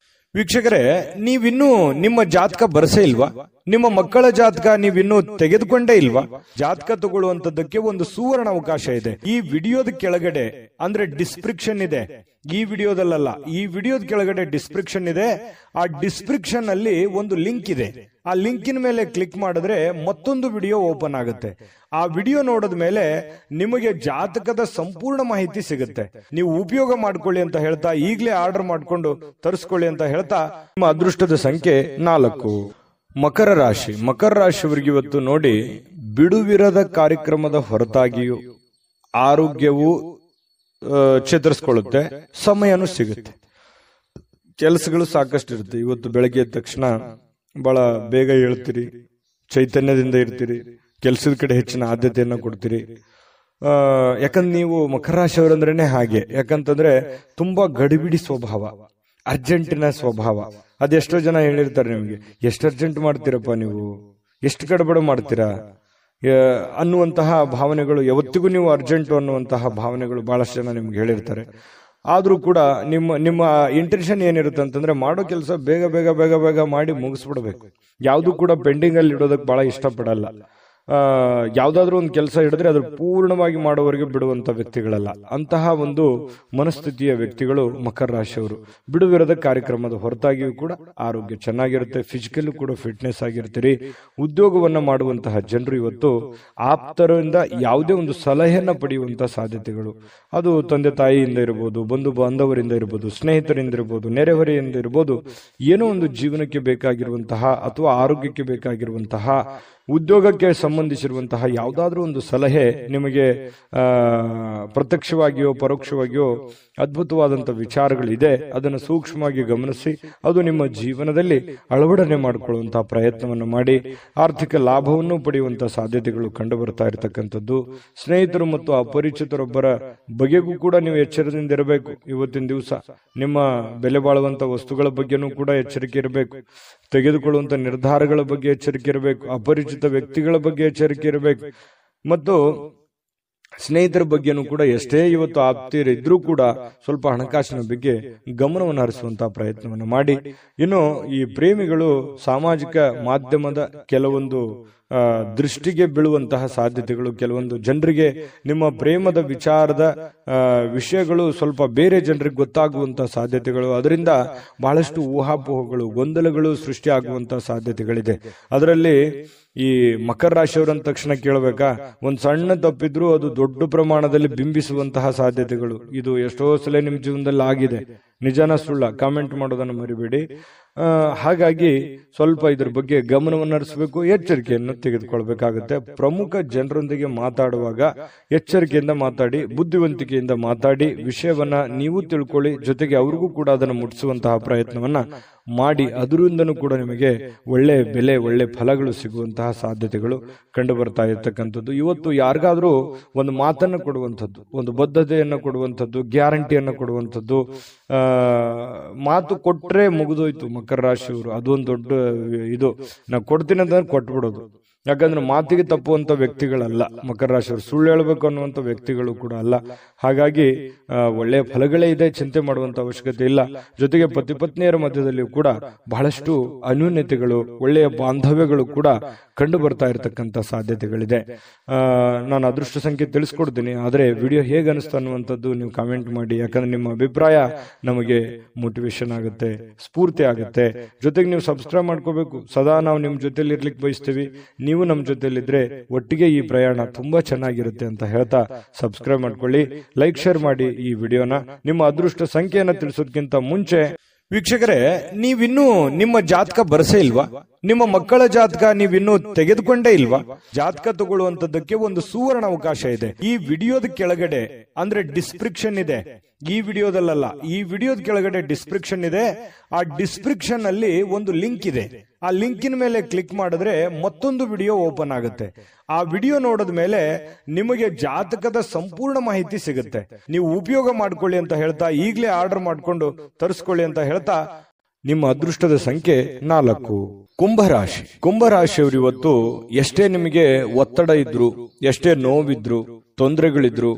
A: ವೀಕ್ಷಕರೇ, ನೀವಿನ್ನೂ ನಿಮ್ಮ ಜಾತಕ ಬರಸೇ ಇಲ್ವಾ? ನಿಮ್ಮ ಮಕ್ಕಳ ಜಾತಕ ನೀವಿನ್ನೂ ತೆಗೆದುಕೊಂಡೇ ಇಲ್ವಾ? ಜಾತಕ ತಗೊಳ್ಳುವಂತದ್ದಕ್ಕೆ ಒಂದು ಸುವರ್ಣ ಅವಕಾಶ ಇದೆ. ಈ ವಿಡಿಯೋದ ಕೆಳಗಡೆ ಅಂದ್ರೆ ಡಿಸ್ಕ್ರಿಪ್ಷನ್ ಇದೆ. ಈ ವಿಡಿಯೋದಲ್ಲ, ಈ ವಿಡಿಯೋದ ಕೆಳಗಡೆ ಡಿಸ್ಕ್ರಿಪ್ಷನ್ ಇದೆ. ಆ ಡಿಸ್ಕ್ರಿಪ್ಷನ್ ಅಲ್ಲಿ ಒಂದು ಲಿಂಕ್ ಇದೆ. ಆ ಲಿಂಕಿನ ಮೇಲೆ ಕ್ಲಿಕ್ ಮಾಡಿದ್ರೆ ಮತ್ತೊಂದು ವಿಡಿಯೋ ಓಪನ್ ಆಗುತ್ತೆ. ಆ ವಿಡಿಯೋ ನೋಡಿದ ಮೇಲೆ ನಿಮಗೆ ಜಾತಕದ ಸಂಪೂರ್ಣ ಮಾಹಿತಿ ಸಿಗುತ್ತೆ. ನೀವು ಉಪಯೋಗ ಮಾಡ್ಕೊಳ್ಳಿ ಅಂತ ಹೇಳ್ತಾ, ಈಗಲೇ ಆರ್ಡರ್ ಮಾಡ್ಕೊಂಡು ತರಿಸ್ಕೊಳ್ಳಿ ಅಂತ ಹೇಳ್ತಾ, ನಿಮ್ಮ ಅದೃಷ್ಟದ ಸಂಖ್ಯೆ 4. ಮಕರ ರಾಶಿ. ಮಕರ ರಾಶಿಯವರಿಗೆ ಇವತ್ತು ನೋಡಿ, ಬಿಡುವಿರದ ಕಾರ್ಯಕ್ರಮದ ಹೊರತಾಗಿಯೂ ಆರೋಗ್ಯವು ಚೇತರಿಸಿಕೊಳ್ಳುತ್ತೆ, ಸಮಯನೂ ಸಿಗುತ್ತೆ, ಕೆಲಸಗಳು ಸಾಕಷ್ಟು ಇರುತ್ತೆ. ಇವತ್ತು ಬೆಳಗ್ಗೆ ಎದ್ದ ತಕ್ಷಣ ಬಹಳ ಬೇಗ ಹೇಳ್ತೀರಿ, ಚೈತನ್ಯದಿಂದ ಇರ್ತೀರಿ, ಕೆಲಸದ ಕಡೆ ಹೆಚ್ಚಿನ ಆದ್ಯತೆಯನ್ನು ಕೊಡ್ತೀರಿ. ಯಾಕಂದ್ರೆ ನೀವು ಮಕರ ರಾಶಿಯವರಂದ್ರೇನೆ ಹಾಗೆ. ಯಾಕಂತಂದ್ರೆ ತುಂಬಾ ಗಡಿಬಿಡಿ ಸ್ವಭಾವ, ಅರ್ಜೆಂಟಿನ ಸ್ವಭಾವ. ಅದೆಷ್ಟೋ ಜನ ಹೇಳಿರ್ತಾರೆ ನಿಮಗೆ, ಎಷ್ಟು ಅರ್ಜೆಂಟ್ ಮಾಡ್ತೀರಪ್ಪ ನೀವು, ಎಷ್ಟು ಗಡಬಡ ಮಾಡ್ತೀರಾ ಅನ್ನುವಂತಹ ಭಾವನೆಗಳು. ಯಾವತ್ತಿಗೂ ನೀವು ಅರ್ಜೆಂಟು ಅನ್ನುವಂತಹ ಭಾವನೆಗಳು ಬಹಳಷ್ಟು ಜನ ನಿಮ್ಗೆ ಹೇಳಿರ್ತಾರೆ. ಆದ್ರೂ ಕೂಡ ನಿಮ್ಮ ಇಂಟೆನ್ಷನ್ ಏನಿರುತ್ತೆ ಅಂತಂದ್ರೆ, ಮಾಡೋ ಕೆಲಸ ಬೇಗ ಬೇಗ ಬೇಗ ಬೇಗ ಮಾಡಿ ಮುಗಿಸ್ಬಿಡ್ಬೇಕು. ಯಾವುದು ಕೂಡ ಪೆಂಡಿಂಗ್ ಅಲ್ಲಿ ಇಡೋದಕ್ಕೆ ಬಹಳ ಇಷ್ಟಪಡಲ್ಲ. ಯಾವ್ದಾದ್ರು ಒಂದು ಕೆಲಸ ಹಿಡಿದ್ರೆ ಅದ್ರ ಪೂರ್ಣವಾಗಿ ಮಾಡೋವರೆಗೆ ಬಿಡುವಂತ ವ್ಯಕ್ತಿಗಳಲ್ಲ. ಅಂತಹ ಒಂದು ಮನಸ್ಥಿತಿಯ ವ್ಯಕ್ತಿಗಳು ಮಕರ ರಾಶಿಯವರು. ಬಿಡುವಿರದ ಕಾರ್ಯಕ್ರಮದ ಹೊರತಾಗಿಯೂ ಕೂಡ ಆರೋಗ್ಯ ಚೆನ್ನಾಗಿರುತ್ತೆ, ಫಿಸಿಕಲ್ ಕೂಡ ಫಿಟ್ನೆಸ್ ಆಗಿರ್ತೀರಿ. ಉದ್ಯೋಗವನ್ನ ಮಾಡುವಂತಹ ಜನರು ಇವತ್ತು ಆಪ್ತರಿಂದ ಯಾವುದೇ ಒಂದು ಸಲಹೆಯನ್ನ ಪಡೆಯುವಂತಹ ಸಾಧ್ಯತೆಗಳು, ಅದು ತಂದೆ ತಾಯಿಯಿಂದ ಇರಬಹುದು, ಬಂಧು ಬಾಂಧವರಿಂದ ಇರಬಹುದು, ಸ್ನೇಹಿತರಿಂದ ಇರಬಹುದು, ನೆರೆಹೊರೆಯಿಂದ ಇರಬಹುದು. ಏನೋ ಒಂದು ಜೀವನಕ್ಕೆ ಬೇಕಾಗಿರುವಂತಹ ಅಥವಾ ಆರೋಗ್ಯಕ್ಕೆ ಬೇಕಾಗಿರುವಂತಹ, ಉದ್ಯೋಗಕ್ಕೆ ಸಂಬಂಧಿಸಿರುವಂತಹ ಯಾವುದಾದ್ರೂ ಒಂದು ಸಲಹೆ ನಿಮಗೆ ಪ್ರತ್ಯಕ್ಷವಾಗಿಯೋ ಪರೋಕ್ಷವಾಗಿಯೋ ಅದ್ಭುತವಾದಂತಹ ವಿಚಾರಗಳಿದೆ. ಅದನ್ನು ಸೂಕ್ಷ್ಮವಾಗಿ ಗಮನಿಸಿ ಅದು ನಿಮ್ಮ ಜೀವನದಲ್ಲಿ ಅಳವಡನೆ ಮಾಡಿಕೊಳ್ಳುವಂತಹ ಪ್ರಯತ್ನವನ್ನು ಮಾಡಿ ಆರ್ಥಿಕ ಲಾಭವನ್ನು ಪಡೆಯುವಂತಹ ಸಾಧ್ಯತೆಗಳು ಕಂಡು ಬರ್ತಾ ಇರತಕ್ಕಂಥದ್ದು. ಸ್ನೇಹಿತರು ಮತ್ತು ಅಪರಿಚಿತರೊಬ್ಬರ ಬಗೆಗೂ ಕೂಡ ನೀವು ಎಚ್ಚರದಿಂದ ಇರಬೇಕು. ಇವತ್ತಿನ ದಿವಸ ನಿಮ್ಮ ಬೆಲೆ ಬಾಳುವಂತ ವಸ್ತುಗಳ ಬಗ್ಗೆನೂ ಕೂಡ ಎಚ್ಚರಿಕೆ ಇರಬೇಕು. ತೆಗೆದುಕೊಳ್ಳುವಂತ ನಿರ್ಧಾರಗಳ ಬಗ್ಗೆ ಎಚ್ಚರಿಕೆ ಇರಬೇಕು. ಅಪರಿಚಿತ ವ್ಯಕ್ತಿಗಳ ಬಗ್ಗೆ ಎಚ್ಚರಿಕೆ ಇರಬೇಕು. ಮತ್ತು ಸ್ನೇಹಿತರ ಬಗ್ಗೆನೂ ಕೂಡ ಎಷ್ಟೇ ಇವತ್ತು ಆಪ್ತಿರಿದ್ರೂ ಕೂಡ ಸ್ವಲ್ಪ ಹಣಕಾಸಿನ ಬಗ್ಗೆ ಗಮನವನ್ನು ಹರಿಸುವಂತಹ ಪ್ರಯತ್ನವನ್ನು ಮಾಡಿ. ಇನ್ನು ಈ ಪ್ರೇಮಿಗಳು ಸಾಮಾಜಿಕ ಮಾಧ್ಯಮದ ಕೆಲವೊಂದು ದೃಷ್ಟಿಗೆ ಬೀಳುವಂತಹ ಸಾಧ್ಯತೆಗಳು, ಕೆಲವೊಂದು ಜನರಿಗೆ ನಿಮ್ಮ ಪ್ರೇಮದ ವಿಚಾರದ ವಿಷಯಗಳು ಸ್ವಲ್ಪ ಬೇರೆ ಜನರಿಗೆ ಗೊತ್ತಾಗುವಂತಹ ಸಾಧ್ಯತೆಗಳು, ಅದರಿಂದ ಬಹಳಷ್ಟು ಊಹಾಪೋಹಗಳು, ಗೊಂದಲಗಳು ಸೃಷ್ಟಿಯಾಗುವಂತಹ ಸಾಧ್ಯತೆಗಳಿದೆ. ಅದರಲ್ಲಿ ಈ ಮಕರ ರಾಶಿಯವರು ಅಂದ ತಕ್ಷಣ ಕೇಳಬೇಕಾ, ಒಂದ್ ಸಣ್ಣ ತಪ್ಪಿದ್ರು ಅದು ದೊಡ್ಡ ಪ್ರಮಾಣದಲ್ಲಿ ಬಿಂಬಿಸುವಂತಹ ಸಾಧ್ಯತೆಗಳು ಇದು ಎಷ್ಟೋ ಸಲ ನಿಮ್ ಜೀವನದಲ್ಲಿ ಆಗಿದೆ. ನಿಜಾನ ಸುಳ್ಳ ಕಾಮೆಂಟ್ ಮಾಡೋದನ್ನು ಮರಿಬೇಡಿ. ಹಾಗಾಗಿ ಸ್ವಲ್ಪ ಇದ್ರ ಬಗ್ಗೆ ಗಮನವನ್ನು ಹರಿಸಬೇಕು, ಎಚ್ಚರಿಕೆಯನ್ನು ತೆಗೆದುಕೊಳ್ಬೇಕಾಗುತ್ತೆ. ಪ್ರಮುಖ ಜನರೊಂದಿಗೆ ಮಾತಾಡುವಾಗ ಎಚ್ಚರಿಕೆಯಿಂದ ಮಾತಾಡಿ, ಬುದ್ಧಿವಂತಿಕೆಯಿಂದ ಮಾತಾಡಿ, ವಿಷಯವನ್ನ ನೀವು ತಿಳ್ಕೊಳ್ಳಿ, ಜೊತೆಗೆ ಅವ್ರಿಗೂ ಕೂಡ ಅದನ್ನು ಮುಟ್ಟಿಸುವಂತಹ ಪ್ರಯತ್ನವನ್ನ ಮಾಡಿ. ಅದರಿಂದನೂ ಕೂಡ ನಿಮಗೆ ಒಳ್ಳೆ ಬೆಲೆ, ಒಳ್ಳೆ ಫಲಗಳು ಸಿಗುವಂತಹ ಸಾಧ್ಯತೆಗಳು ಕಂಡು ಬರ್ತಾ ಇರ್ತಕ್ಕಂಥದ್ದು. ಇವತ್ತು ಯಾರಿಗಾದ್ರೂ ಒಂದು ಮಾತನ್ನು ಕೊಡುವಂಥದ್ದು, ಒಂದು ಬದ್ಧತೆಯನ್ನು ಕೊಡುವಂಥದ್ದು, ಗ್ಯಾರಂಟಿಯನ್ನು ಕೊಡುವಂಥದ್ದು, ಮಾತು ಕೊಟ್ರೆ ಮುಗಿದೋಯ್ತು ಮಕರ ರಾಶಿಯವರು. ಅದೊಂದು ದೊಡ್ಡ ಇದು, ನಾ ಕೊಡ್ತೀನಿ ಅಂತ ಕೊಟ್ಬಿಡೋದು. ಯಾಕಂದ್ರೆ ಮಾತಿಗೆ ತಪ್ಪುವಂತ ವ್ಯಕ್ತಿಗಳಲ್ಲ ಮಕರ ರಾಶಿಯವರು, ಸುಳ್ಳು ಹೇಳ್ಬೇಕು ಅನ್ನುವಂಥ ವ್ಯಕ್ತಿಗಳು ಕೂಡ ಅಲ್ಲ. ಹಾಗಾಗಿ ಒಳ್ಳೆಯ ಫಲಗಳೇ ಇದೆ, ಚಿಂತೆ ಮಾಡುವಂತ ಅವಶ್ಯಕತೆ ಇಲ್ಲ. ಜೊತೆಗೆ ಪತಿ ಪತ್ನಿಯರ ಮಧ್ಯದಲ್ಲಿಯೂ ಕೂಡ ಬಹಳಷ್ಟು ಅನ್ಯೂನ್ಯತೆಗಳು, ಒಳ್ಳೆಯ ಬಾಂಧವ್ಯಗಳು ಕೂಡ ಕಂಡು ಬರ್ತಾ ಇರತಕ್ಕಂತ ಸಾಧ್ಯತೆಗಳಿದೆ. ನಾನು ಅದೃಷ್ಟ ಸಂಖ್ಯೆ ತಿಳಿಸ್ಕೊಡ್ತೀನಿ, ಆದ್ರೆ ವಿಡಿಯೋ ಹೇಗೆ ಅನಿಸ್ತಾ ಅನ್ನುವಂಥದ್ದು ನೀವು ಕಾಮೆಂಟ್ ಮಾಡಿ. ಯಾಕಂದ್ರೆ ನಿಮ್ಮ ಅಭಿಪ್ರಾಯ ನಮಗೆ ಮೋಟಿವೇಶನ್ ಆಗುತ್ತೆ, ಸ್ಫೂರ್ತಿ ಆಗುತ್ತೆ. ಜೊತೆಗೆ ನೀವು ಸಬ್ಸ್ಕ್ರೈಬ್ ಮಾಡ್ಕೋಬೇಕು. ಸದಾ ನಾವು ನಿಮ್ ಜೊತೆಲಿ ಇರ್ಲಿಕ್ಕೆ ಬಯಸ್ತೀವಿ, ನೀವು ನಮ್ಮ ಜೊತೆಲಿದ್ರೆ ಒಟ್ಟಿಗೆ ಈ ಪ್ರಯಾಣ ತುಂಬಾ ಚೆನ್ನಾಗಿರುತ್ತೆ ಅಂತ ಹೇಳ್ತಾ ಸಬ್ಸ್ಕ್ರೈಬ್ ಮಾಡ್ಕೊಳ್ಳಿ, ಲೈಕ್ ಶೇರ್ ಮಾಡಿ ಈ ವಿಡಿಯೋನ. ನಿಮ್ಮ ಅದೃಷ್ಟ ಸಂಖ್ಯೆಯನ್ನ ತಿಳಿಸೋದಕ್ಕಿಂತ ಮುಂಚೆ ವೀಕ್ಷಕರೇ, ನೀವಿನ್ನೂ ನಿಮ್ಮ ಜಾತಕ ಬರಸೇ ಇಲ್ವಾ? ನಿಮ್ಮ ಮಕ್ಕಳ ಜಾತಕ ನೀವಿನ್ನೂ ತೆಗೆದುಕೊಂಡೇ ಇಲ್ವಾ? ಜಾತಕ ತಗೊಳ್ಳುವಂತದ್ದಕ್ಕೆ ಒಂದು ಸುವರ್ಣ ಅವಕಾಶ ಇದೆ. ಈ ವಿಡಿಯೋದ ಕೆಳಗಡೆ ಅಂದ್ರೆ ಡಿಸ್ಕ್ರಿಪ್ಷನ್ ಇದೆ, ಈ ವಿಡಿಯೋದಲ್ಲ, ಈ ವಿಡಿಯೋದ ಕೆಳಗಡೆ ಡಿಸ್ಕ್ರಿಪ್ಷನ್ ಇದೆ. ಆ ಡಿಸ್ಕ್ರಿಪ್ಷನ್ ಅಲ್ಲಿ ಒಂದು ಲಿಂಕ್ ಇದೆ. ಆ ಲಿಂಕಿನ ಮೇಲೆ ಕ್ಲಿಕ್ ಮಾಡಿದ್ರೆ ಮತ್ತೊಂದು ವಿಡಿಯೋ ಓಪನ್ ಆಗುತ್ತೆ. ಆ ವಿಡಿಯೋ ನೋಡಿದ ಮೇಲೆ ನಿಮಗೆ ಜಾತಕದ ಸಂಪೂರ್ಣ ಮಾಹಿತಿ ಸಿಗುತ್ತೆ. ನೀವು ಉಪಯೋಗ ಮಾಡ್ಕೊಳ್ಳಿ ಅಂತ ಹೇಳ್ತಾ, ಈಗಲೇ ಆರ್ಡರ್ ಮಾಡ್ಕೊಂಡು ತರಿಸ್ಕೊಳ್ಳಿ ಅಂತ ಹೇಳ್ತಾ, ನಿಮ್ಮ ಅದೃಷ್ಟದ ಸಂಖ್ಯೆ 4. ಕುಂಭರಾಶಿ. ಕುಂಭರಾಶಿಯವರು ಇವತ್ತು ಎಷ್ಟೇ ನಿಮಗೆ ಒತ್ತಡ ಇದ್ರು, ಎಷ್ಟೇ ನೋವಿದ್ರು, ತೊಂದರೆಗಳಿದ್ರು,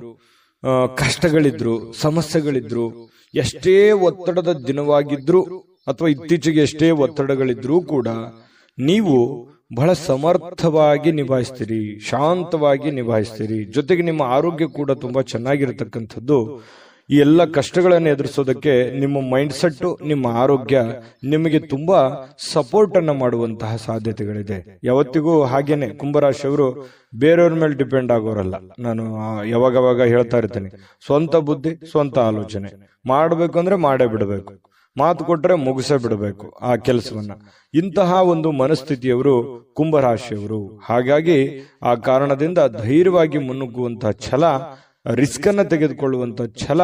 A: ಕಷ್ಟಗಳಿದ್ರು, ಸಮಸ್ಯೆಗಳಿದ್ರು, ಎಷ್ಟೇ ಒತ್ತಡದ ದಿನವಾಗಿದ್ರು ಅಥವಾ ಇತ್ತೀಚೆಗೆ ಎಷ್ಟೇ ಒತ್ತಡಗಳಿದ್ರೂ ಕೂಡ ನೀವು ಬಹಳ ಸಮರ್ಥವಾಗಿ ನಿಭಾಯಿಸ್ತೀರಿ, ಶಾಂತವಾಗಿ ನಿಭಾಯಿಸ್ತೀರಿ. ಜೊತೆಗೆ ನಿಮ್ಮ ಆರೋಗ್ಯ ಕೂಡ ತುಂಬಾ ಚೆನ್ನಾಗಿರತಕ್ಕಂಥದ್ದು. ಈ ಎಲ್ಲ ಕಷ್ಟಗಳನ್ನು ಎದುರಿಸೋದಕ್ಕೆ ನಿಮ್ಮ ಮೈಂಡ್ ಸೆಟ್, ನಿಮ್ಮ ಆರೋಗ್ಯ ನಿಮಗೆ ತುಂಬಾ ಸಪೋರ್ಟ್ ಅನ್ನ ಮಾಡುವಂತಹ ಸಾಧ್ಯತೆಗಳಿದೆ. ಯಾವತ್ತಿಗೂ ಹಾಗೇನೆ ಕುಂಭರಾಶಿಯವರು ಬೇರೆಯವ್ರ ಮೇಲೆ ಡಿಪೆಂಡ್ ಆಗೋರಲ್ಲ. ನಾನು ಯಾವಾಗವಾಗ ಹೇಳ್ತಾ ಇರ್ತೇನೆ, ಸ್ವಂತ ಬುದ್ಧಿ, ಸ್ವಂತ ಆಲೋಚನೆ, ಮಾಡ್ಬೇಕು ಅಂದ್ರೆ ಮಾಡೇ ಬಿಡಬೇಕು, ಮಾತು ಕೊಟ್ರೆ ಮುಗಿಸೇ ಬಿಡಬೇಕು ಆ ಕೆಲಸವನ್ನ. ಇಂತಹ ಒಂದು ಮನಸ್ಥಿತಿಯವರು ಕುಂಭರಾಶಿಯವರು. ಹಾಗಾಗಿ ಆ ಕಾರಣದಿಂದ ಧೈರ್ಯವಾಗಿ ಮುನ್ನುಗ್ಗುವಂತಹ ಛಲ, ರಿಸ್ಕ್ ಅನ್ನ ತೆಗೆದುಕೊಳ್ಳುವಂತ ಛಲ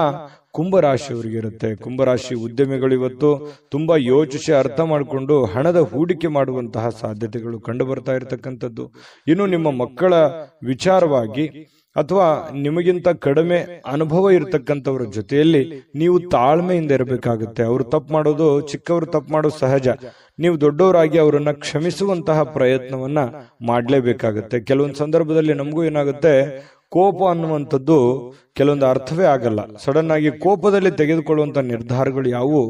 A: ಕುಂಭರಾಶಿಯವರಿಗೆ ಇರುತ್ತೆ. ಕುಂಭರಾಶಿ ಉದ್ಯಮಿಗಳು ಇವತ್ತು ತುಂಬಾ ಯೋಚಿಸಿ ಅರ್ಥ ಮಾಡಿಕೊಂಡು ಹಣದ ಹೂಡಿಕೆ ಮಾಡುವಂತಹ ಸಾಧ್ಯತೆಗಳು ಕಂಡು ಬರ್ತಾ ಇರತಕ್ಕಂಥದ್ದು. ಇನ್ನು ನಿಮ್ಮ ಮಕ್ಕಳ ವಿಚಾರವಾಗಿ ಅಥವಾ ನಿಮಗಿಂತ ಕಡಿಮೆ ಅನುಭವ ಇರತಕ್ಕಂಥವ್ರ ಜೊತೆಯಲ್ಲಿ ನೀವು ತಾಳ್ಮೆಯಿಂದ ಇರಬೇಕಾಗುತ್ತೆ. ಅವರು ತಪ್ಪು ಮಾಡೋದು, ಚಿಕ್ಕವರು ತಪ್ಪು ಮಾಡೋದು ಸಹಜ. ನೀವು ದೊಡ್ಡವರಾಗಿ ಅವರನ್ನ ಕ್ಷಮಿಸುವಂತಹ ಪ್ರಯತ್ನವನ್ನ ಮಾಡಲೇಬೇಕಾಗುತ್ತೆ. ಕೆಲವೊಂದು ಸಂದರ್ಭದಲ್ಲಿ ನಮಗೂ ಏನಾಗುತ್ತೆ, ಕೋಪ ಅನ್ನುವಂಥದ್ದು ಕೆಲವೊಂದು ಅರ್ಥವೇ ಆಗಲ್ಲ. ಸಡನ್ ಆಗಿ ಕೋಪದಲ್ಲಿ ತೆಗೆದುಕೊಳ್ಳುವಂತ ನಿರ್ಧಾರಗಳು ಯಾವುವು